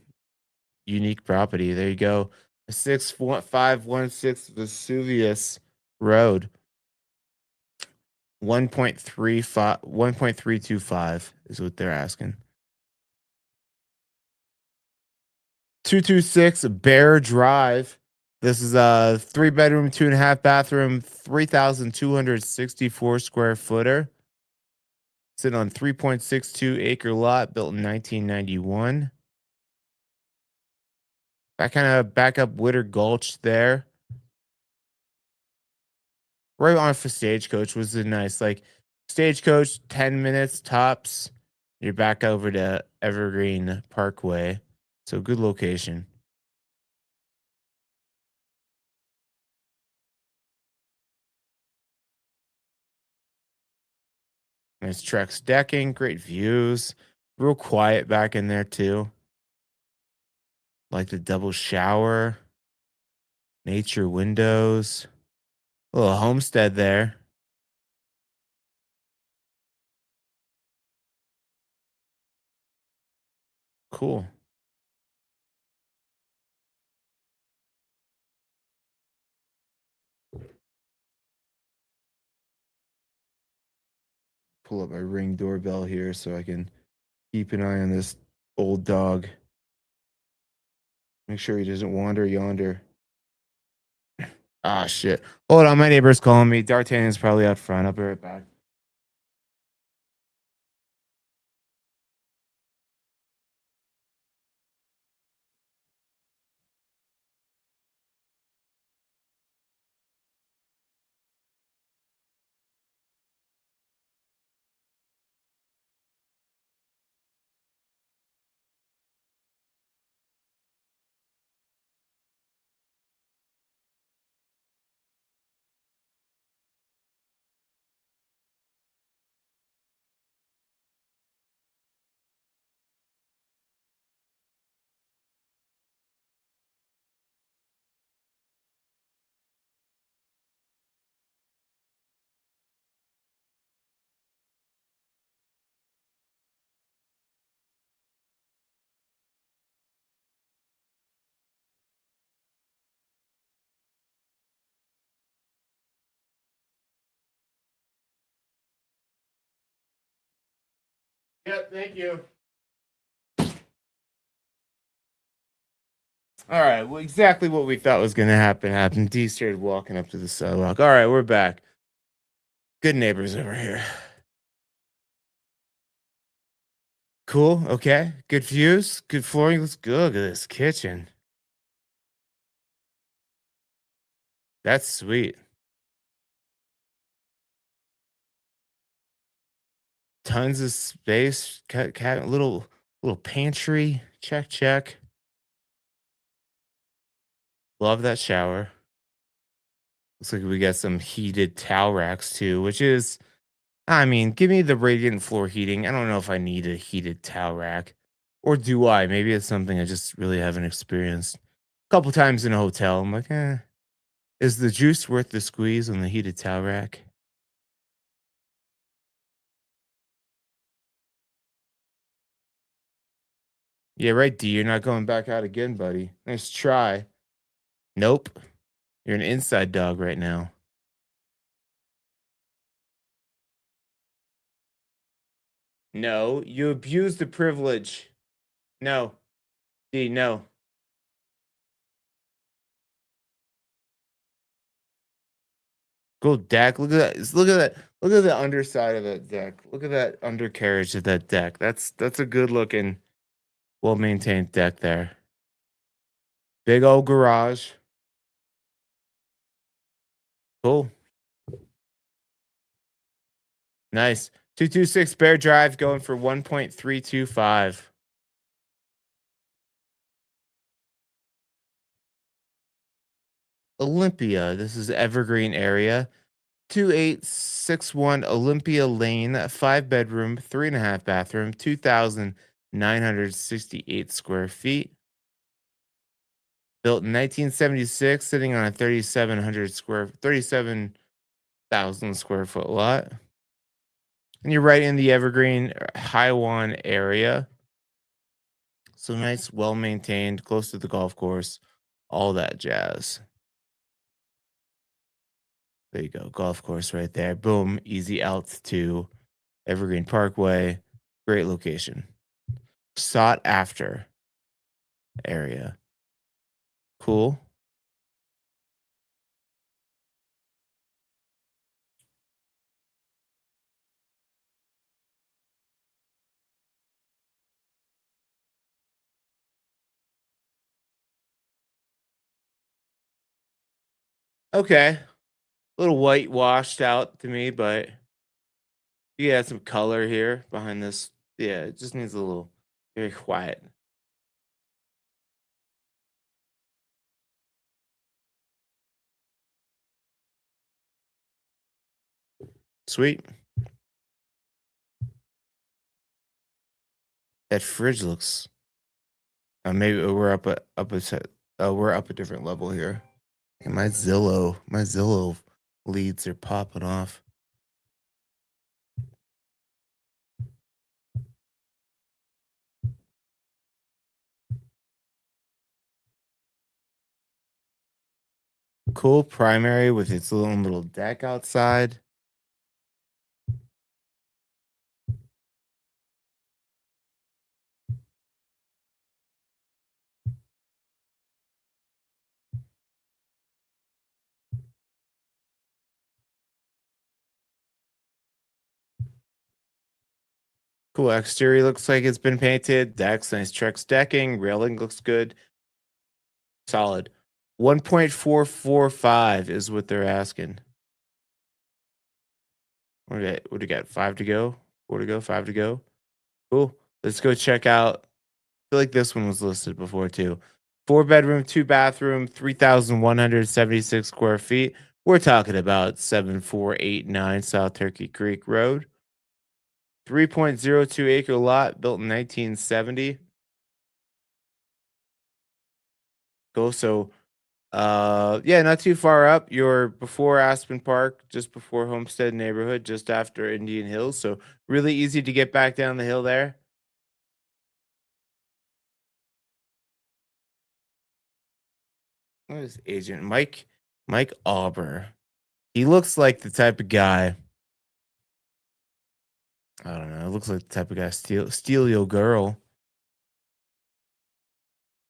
S1: Unique property. There you go. 6516 Vesuvius Road. 1.35 1.325 is what they're asking. 226 Bear Drive. This is a three bedroom, two and a half bathroom, 3,264 square footer. Sitting on 3.62-acre lot built in 1991. That kind of back up Witter Gulch there. Right on for Stagecoach was a nice, like, Stagecoach, 10 minutes tops. You're back over to Evergreen Parkway. So good location. Nice Trex decking, great views. Real quiet back in there too. Like the double shower, nature windows, a little homestead there. Cool. Pull up my Ring doorbell here so I can keep an eye on this old dog. Make sure he doesn't wander yonder. Ah, shit. Hold on, my neighbor's calling me. D'Artagnan's probably out front. I'll be right back. Yep, thank you. All right, well, exactly what we thought was going to happen happened. D started walking up to the sidewalk. All right, we're back. Good neighbors over here. Cool. Okay. Good views. Good flooring. Let's go. Look at this kitchen. That's sweet. Tons of space. Little pantry. Check, check. Love that shower. Looks like we got some heated towel racks too, which is, I mean, give me the radiant floor heating. I don't know if I need a heated towel rack. Or do I? Maybe it's something I just really haven't experienced. A couple times in a hotel, I'm like, is the juice worth the squeeze on the heated towel rack? Yeah, right, D. You're not going back out again, buddy. Nice try. Nope. You're an inside dog right now. No, you abuse the privilege. No, D, no. Go deck. Look at that. Look at that. Look at the underside of that deck. Look at that undercarriage of that deck. That's a good looking, well maintained deck there. Big old garage. Cool. Nice. 226 Bear Drive going for 1.325. Olympia. This is Evergreen area. 2861 Olympia Lane, 5 bedroom, 3.5 bathroom, 2,968 square feet. Built in 1976, sitting on a 37,000 square foot lot. And you're right in the Evergreen Highwan area. So nice, well maintained, close to the golf course, all that jazz. There you go, golf course right there. Boom, easy out to Evergreen Parkway. Great location. Sought after area. Cool. Okay. A little white washed out to me, but you got some color here behind this. Yeah, it just needs a little very quiet. Sweet. That fridge looks maybe we're up a different level here. And my Zillow leads are popping off. Cool primary with its own little deck outside. Cool exterior looks like it's been painted. Decks, nice Trex decking. Railing looks good. Solid. 1.445 is what they're asking. What do you got? 5 to go? 4 to go? 5 to go? Cool. Let's go check out. I feel like this one was listed before too. 4 bedroom, 2 bathroom, 3,176 square feet. We're talking about 7489 South Turkey Creek Road. 3.02 acre lot built in 1970. Cool. So yeah, not too far up. You're before Aspen Park, just before Homestead neighborhood, just after Indian Hills. So really easy to get back down the hill there. What is agent Mike Auber? He looks like the type of guy I don't know. It looks like the type of guy steal your girl.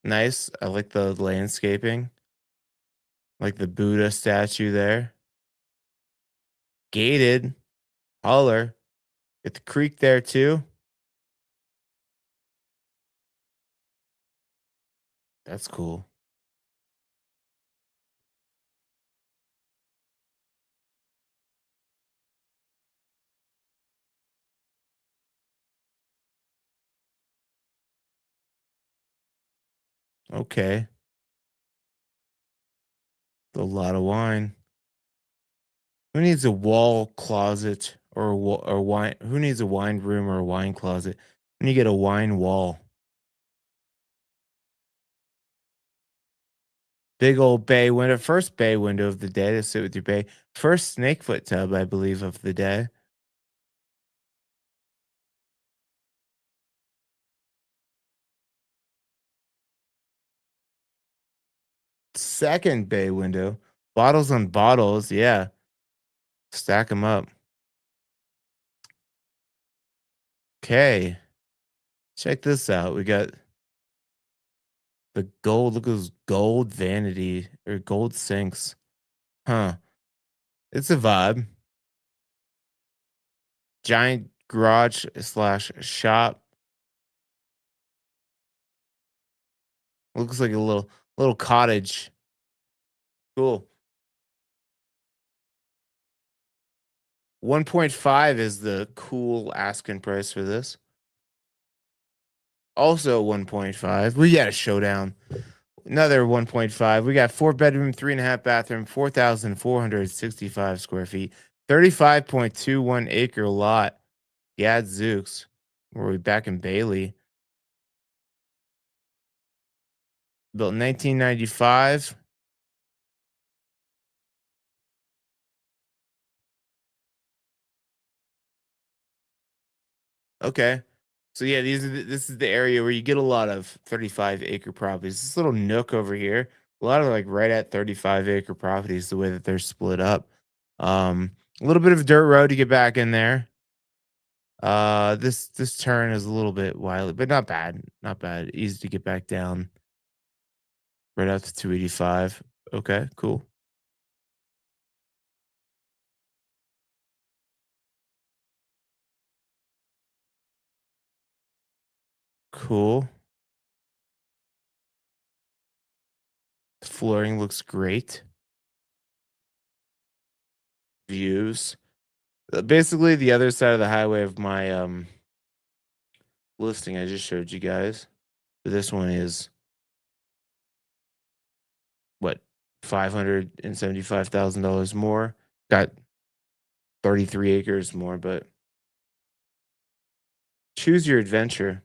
S1: Nice. I like the landscaping, like the Buddha statue there. Gated. Holler. Get the creek there too. That's cool. Okay. A lot of wine. Who needs a wall closet or wine? Who needs a wine room or a wine closet when you get a wine wall? Big old bay window. First bay window of the day to sit with your bay. First snakefoot tub, I believe, of the day. Second bay window. Bottles on bottles. Yeah. Stack them up. Okay. Check this out. We got the gold. Look at those gold vanity or gold sinks. Huh. It's a vibe. Giant garage slash shop. Looks like a little cottage. Cool. 1.5 is the cool asking price for this. Also 1.5. We got a showdown. Another 1.5. We got 4 bedroom, 3.5 bathroom, 4,465 square feet, 35.21 acre lot. Gadzooks. We're back in Bailey. Built in 1995. Okay. So yeah, this is the area where you get a lot of 35-acre properties. This little nook over here, a lot of like right at 35-acre properties, the way that they're split up. A little bit of a dirt road to get back in there. This turn is a little bit wily, but not bad. Not bad. Easy to get back down right out to 285. Okay, cool. Cool. The flooring looks great. Views. Basically the other side of the highway of my listing I just showed you guys. But this one is what, $575,000 more. Got 33 acres more, but choose your adventure.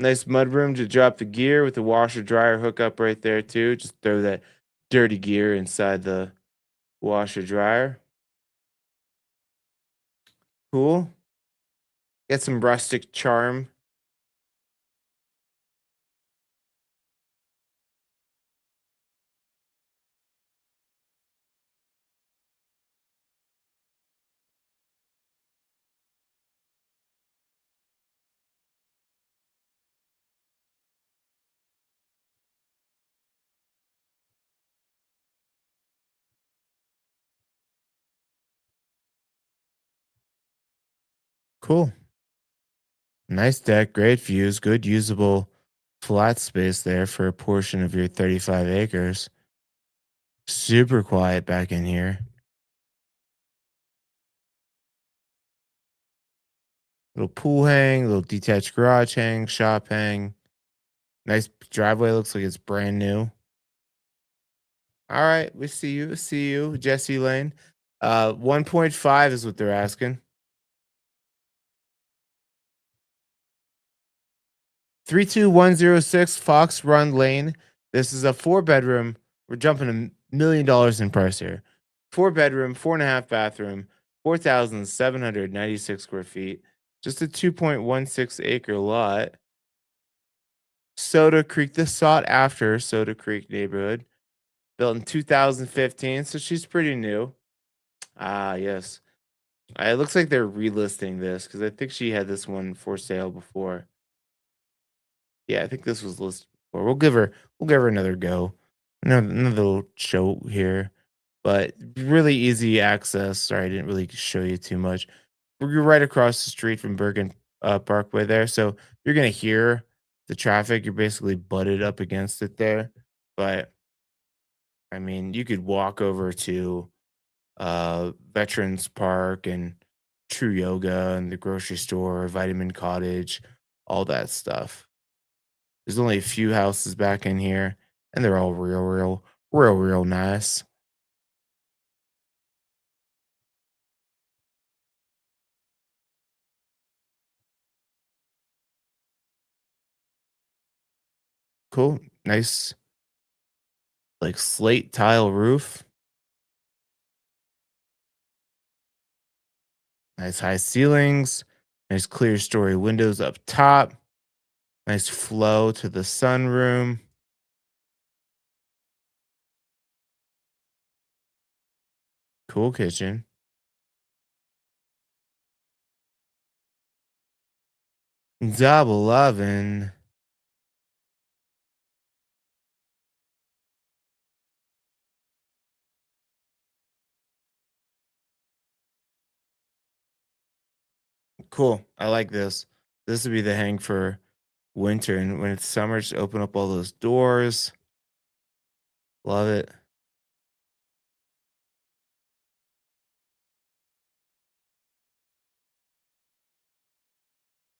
S1: Nice mudroom to drop the gear with the washer dryer hookup right there too. Just throw that dirty gear inside the washer dryer. Cool. Get some rustic charm. Cool. Nice deck, great views, good usable flat space there for a portion of your 35 acres. Super quiet back in here. Little pool hang, little detached garage hang, shop hang. Nice driveway, looks like it's brand new. All right, we see you. See you, Jesse Lane. 1.5 is what they're asking. 32106 Fox Run Lane. This is a 4 bedroom. We're jumping $1 million in price here. 4 bedroom, 4.5 bathroom, 4,796 square feet. Just a 2.16 acre lot. Soda Creek, the sought after Soda Creek neighborhood. Built in 2015, so she's pretty new. Ah, yes. It looks like they're relisting this because I think she had this one for sale before. Yeah, I think this was listed before. We'll give her another go. Another little show here, but really easy access. Sorry, I didn't really show you too much. We're right across the street from Bergen Parkway there, so you're gonna hear the traffic. You're basically butted up against it there, but I mean, you could walk over to Veterans Park and True Yoga and the grocery store, Vitamin Cottage, all that stuff. There's only a few houses back in here, and they're all real nice. Cool. Nice, like slate tile roof. Nice high ceilings. Nice clear story windows up top. Nice flow to the sunroom. Cool kitchen. Double oven. Cool. I like this. This would be the hang for winter. And when it's summer, just open up all those doors. Love it.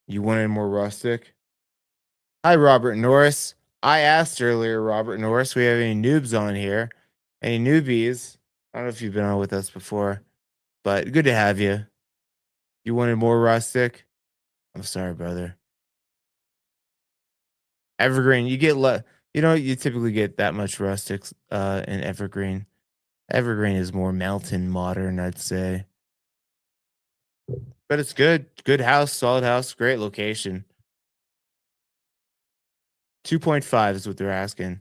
S1: You wanted more rustic? Hi, Robert Norris. I asked earlier, Robert Norris, we have any noobs on here? Any newbies? I don't know if you've been on with us before, but good to have you. You wanted more rustic? I'm sorry, brother. Evergreen, you typically get that much rustics in Evergreen. Evergreen is more mountain modern, I'd say. But it's good. Good house, solid house, great location. 2.5 is what they're asking.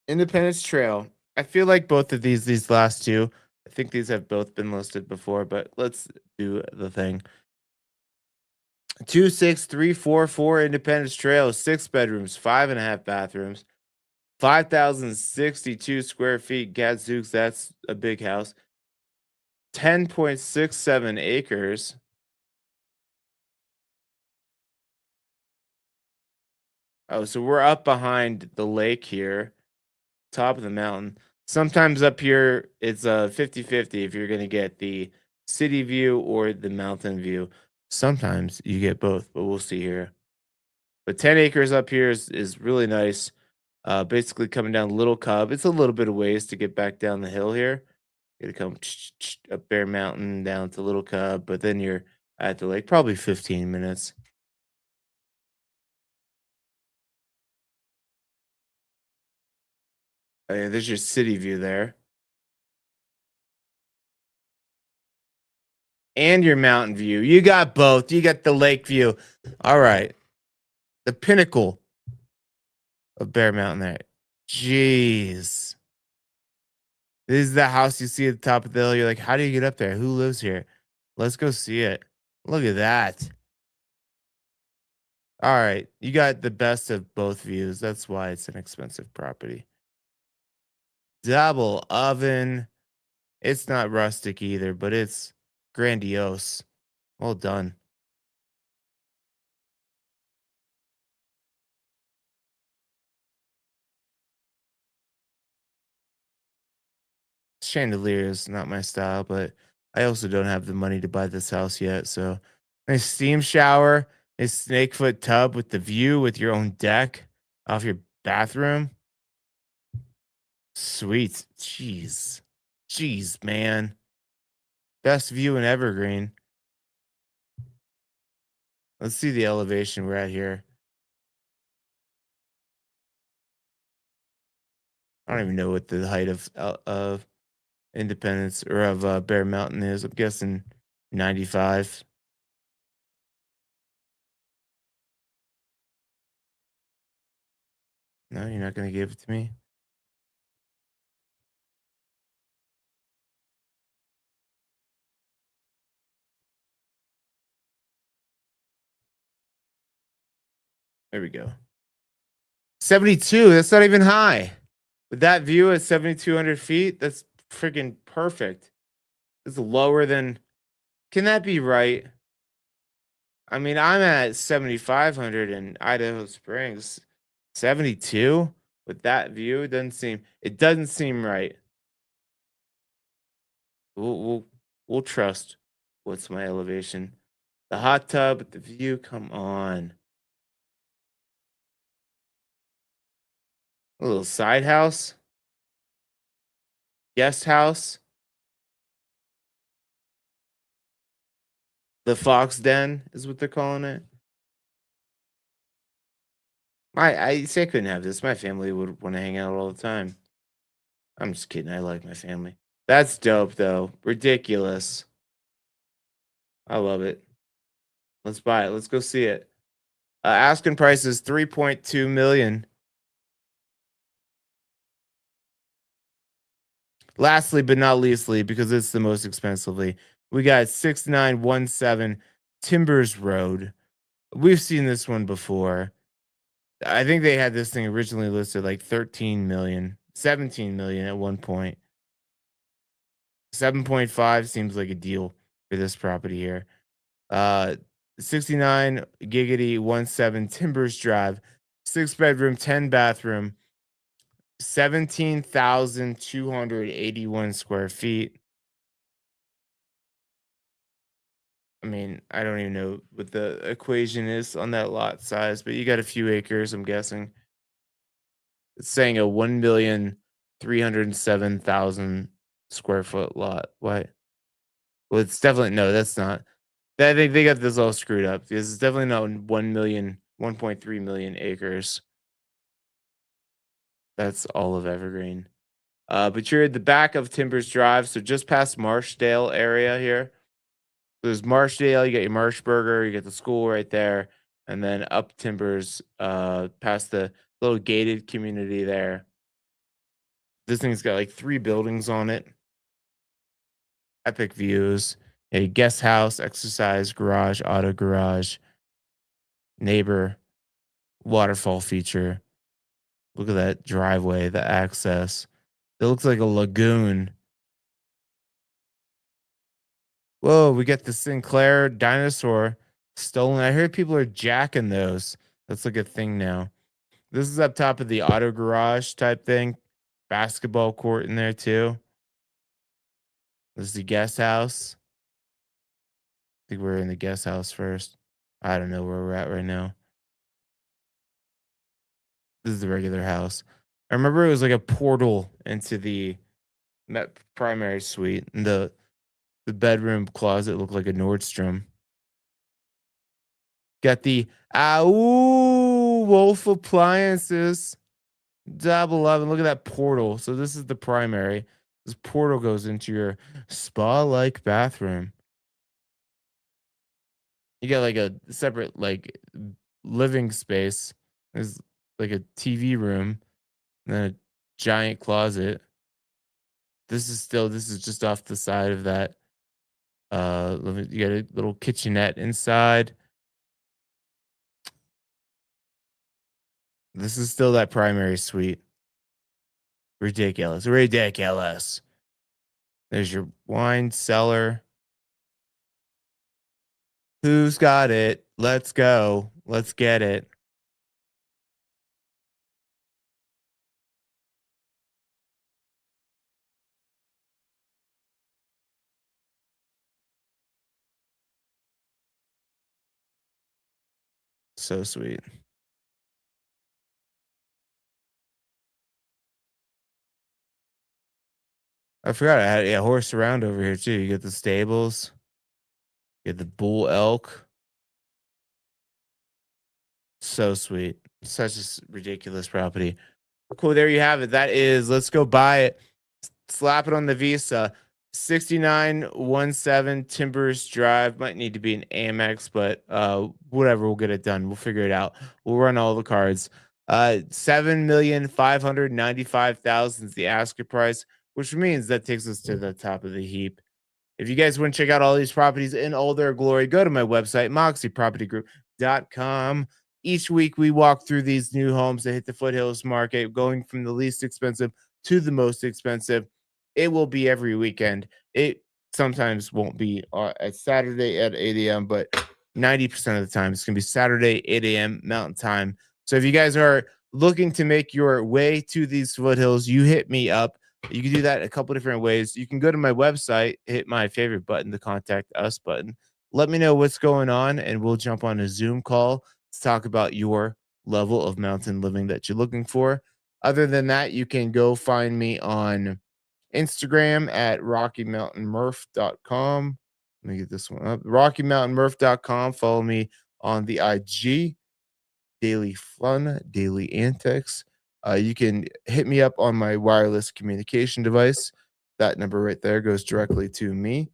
S1: Independence Trail. I feel like both of these last two, I think these have both been listed before, but let's do the thing. 26344 Independence Trail, 6 bedrooms, 5.5 bathrooms, 5,062 square feet. Gadzooks, that's a big house. 10.67 acres. Oh, so we're up behind the lake here, top of the mountain. Sometimes up here it's a 50-50 if you're going to get the city view or the mountain view. Sometimes you get both, but we'll see here. But 10 acres up here is really nice. Basically coming down Little Cub. It's a little bit of ways to get back down the hill here. You gotta come up Bear Mountain down to Little Cub, but then you're at the lake, probably 15 minutes. Oh, yeah, there's your city view there. And your mountain view. You got both. You got the lake view. All right. The pinnacle of Bear Mountain there. Jeez. This is the house you see at the top of the hill. You're like, how do you get up there? Who lives here? Let's go see it. Look at that. All right. You got the best of both views. That's why it's an expensive property. Double oven. It's not rustic either, but it's grandiose. Well done. Chandelier is not my style, but I also don't have the money to buy this house yet. So, nice steam shower, a snakefoot tub with the view with your own deck off your bathroom. Sweet. Jeez. Jeez, man. Best view in Evergreen. Let's see the elevation we're at here. I don't even know what the height of Independence or of Bear Mountain is. I'm guessing 95. No, you're not going to give it to me. There we go. 72. That's not even high. With that view at 7,200 feet, that's freaking perfect. It's lower than. Can that be right? I mean, I'm at 7,500 in Idaho Springs. 72 with that view it doesn't seem right. We'll trust what's my elevation. The hot tub, the view, come on. A little side house, guest house, the fox den is what they're calling it. I say I couldn't have this. My family would want to hang out all the time. I'm just kidding. I like my family. That's dope though. Ridiculous. I love it. Let's buy it. Let's go see it. Asking price is 3.2 million. Lastly, but not leastly, because it's the most expensively, we got 6917 Timbers Road. We've seen this one before. I think they had this thing originally listed like 13 million, 17 million at one point. 7.5 seems like a deal for this property here. 69 giggity 17 Timbers Drive, 6 bedroom, 10 bathroom, 17,281 square feet. I mean, I don't even know what the equation is on that lot size, but you got a few acres, I'm guessing. It's saying a 1,307,000 square foot lot. What? Well, it's definitely no, that's not. They got this all screwed up because it's definitely not 1.3 million acres. That's all of Evergreen. But you're at the back of Timbers Drive, so just past Marshdale area here. There's Marshdale, you got your Marshburger, you got the school right there, and then up Timbers, past the little gated community there. This thing's got like 3 buildings on it. Epic views. A guest house, exercise garage, auto garage, neighbor, waterfall feature. Look at that driveway, the access. It looks like a lagoon. Whoa, we get the Sinclair dinosaur stolen. I heard people are jacking those. That's like a thing now. This is up top of the auto garage type thing. Basketball court in there too. This is the guest house. I think we're in the guest house first. I don't know where we're at right now. This is the regular house. I remember it was like a portal into the primary suite. And the bedroom closet looked like a Nordstrom. Got the Wolf appliances. Double oven. Look at that portal. So this is the primary. This portal goes into your spa-like bathroom. You got like a separate like living space. There's like a TV room, and then a giant closet. This is just off the side of that. You got a little kitchenette inside. This is still that primary suite. Ridiculous. Ridiculous. There's your wine cellar. Who's got it? Let's go. Let's get it. So sweet. I forgot I had a horse around over here too. You get the stables, you get the bull elk. So sweet. Such a ridiculous property. Cool. There you have it. That is, let's go buy it. Slap it on the Visa. 6917 Timbers Drive. Might need to be an Amex, but whatever, we'll get it done. We'll figure it out. We'll run all the cards. 7,595,000 is the asking price, which means that takes us to the top of the heap. If you guys want to check out all these properties in all their glory, go to my website, moxiepropertygroup.com. Each week we walk through these new homes that hit the Foothills market, going from the least expensive to the most expensive. It will be every weekend. It sometimes won't be at Saturday at 8 a.m., but 90% of the time it's going to be Saturday, 8 a.m. Mountain Time. So if you guys are looking to make your way to these foothills, you hit me up. You can do that a couple different ways. You can go to my website, hit my favorite button, the contact us button. Let me know what's going on, and we'll jump on a Zoom call to talk about your level of mountain living that you're looking for. Other than that, you can go find me on Instagram at rockymountainmurph.com. Let me get this one up. rockymountainmurph.com. Follow me on the IG, daily fun, daily antics. You can hit me up on my wireless communication device. That number right there goes directly to me,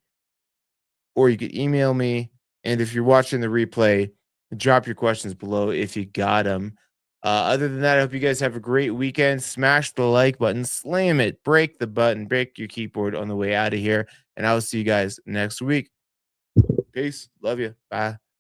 S1: or you could email me. And if you're watching the replay, drop your questions below if you got them. Other than that, I hope you guys have a great weekend. Smash the like button, slam it, break the button, break your keyboard on the way out of here. And I will see you guys next week. Peace. Love you. Bye.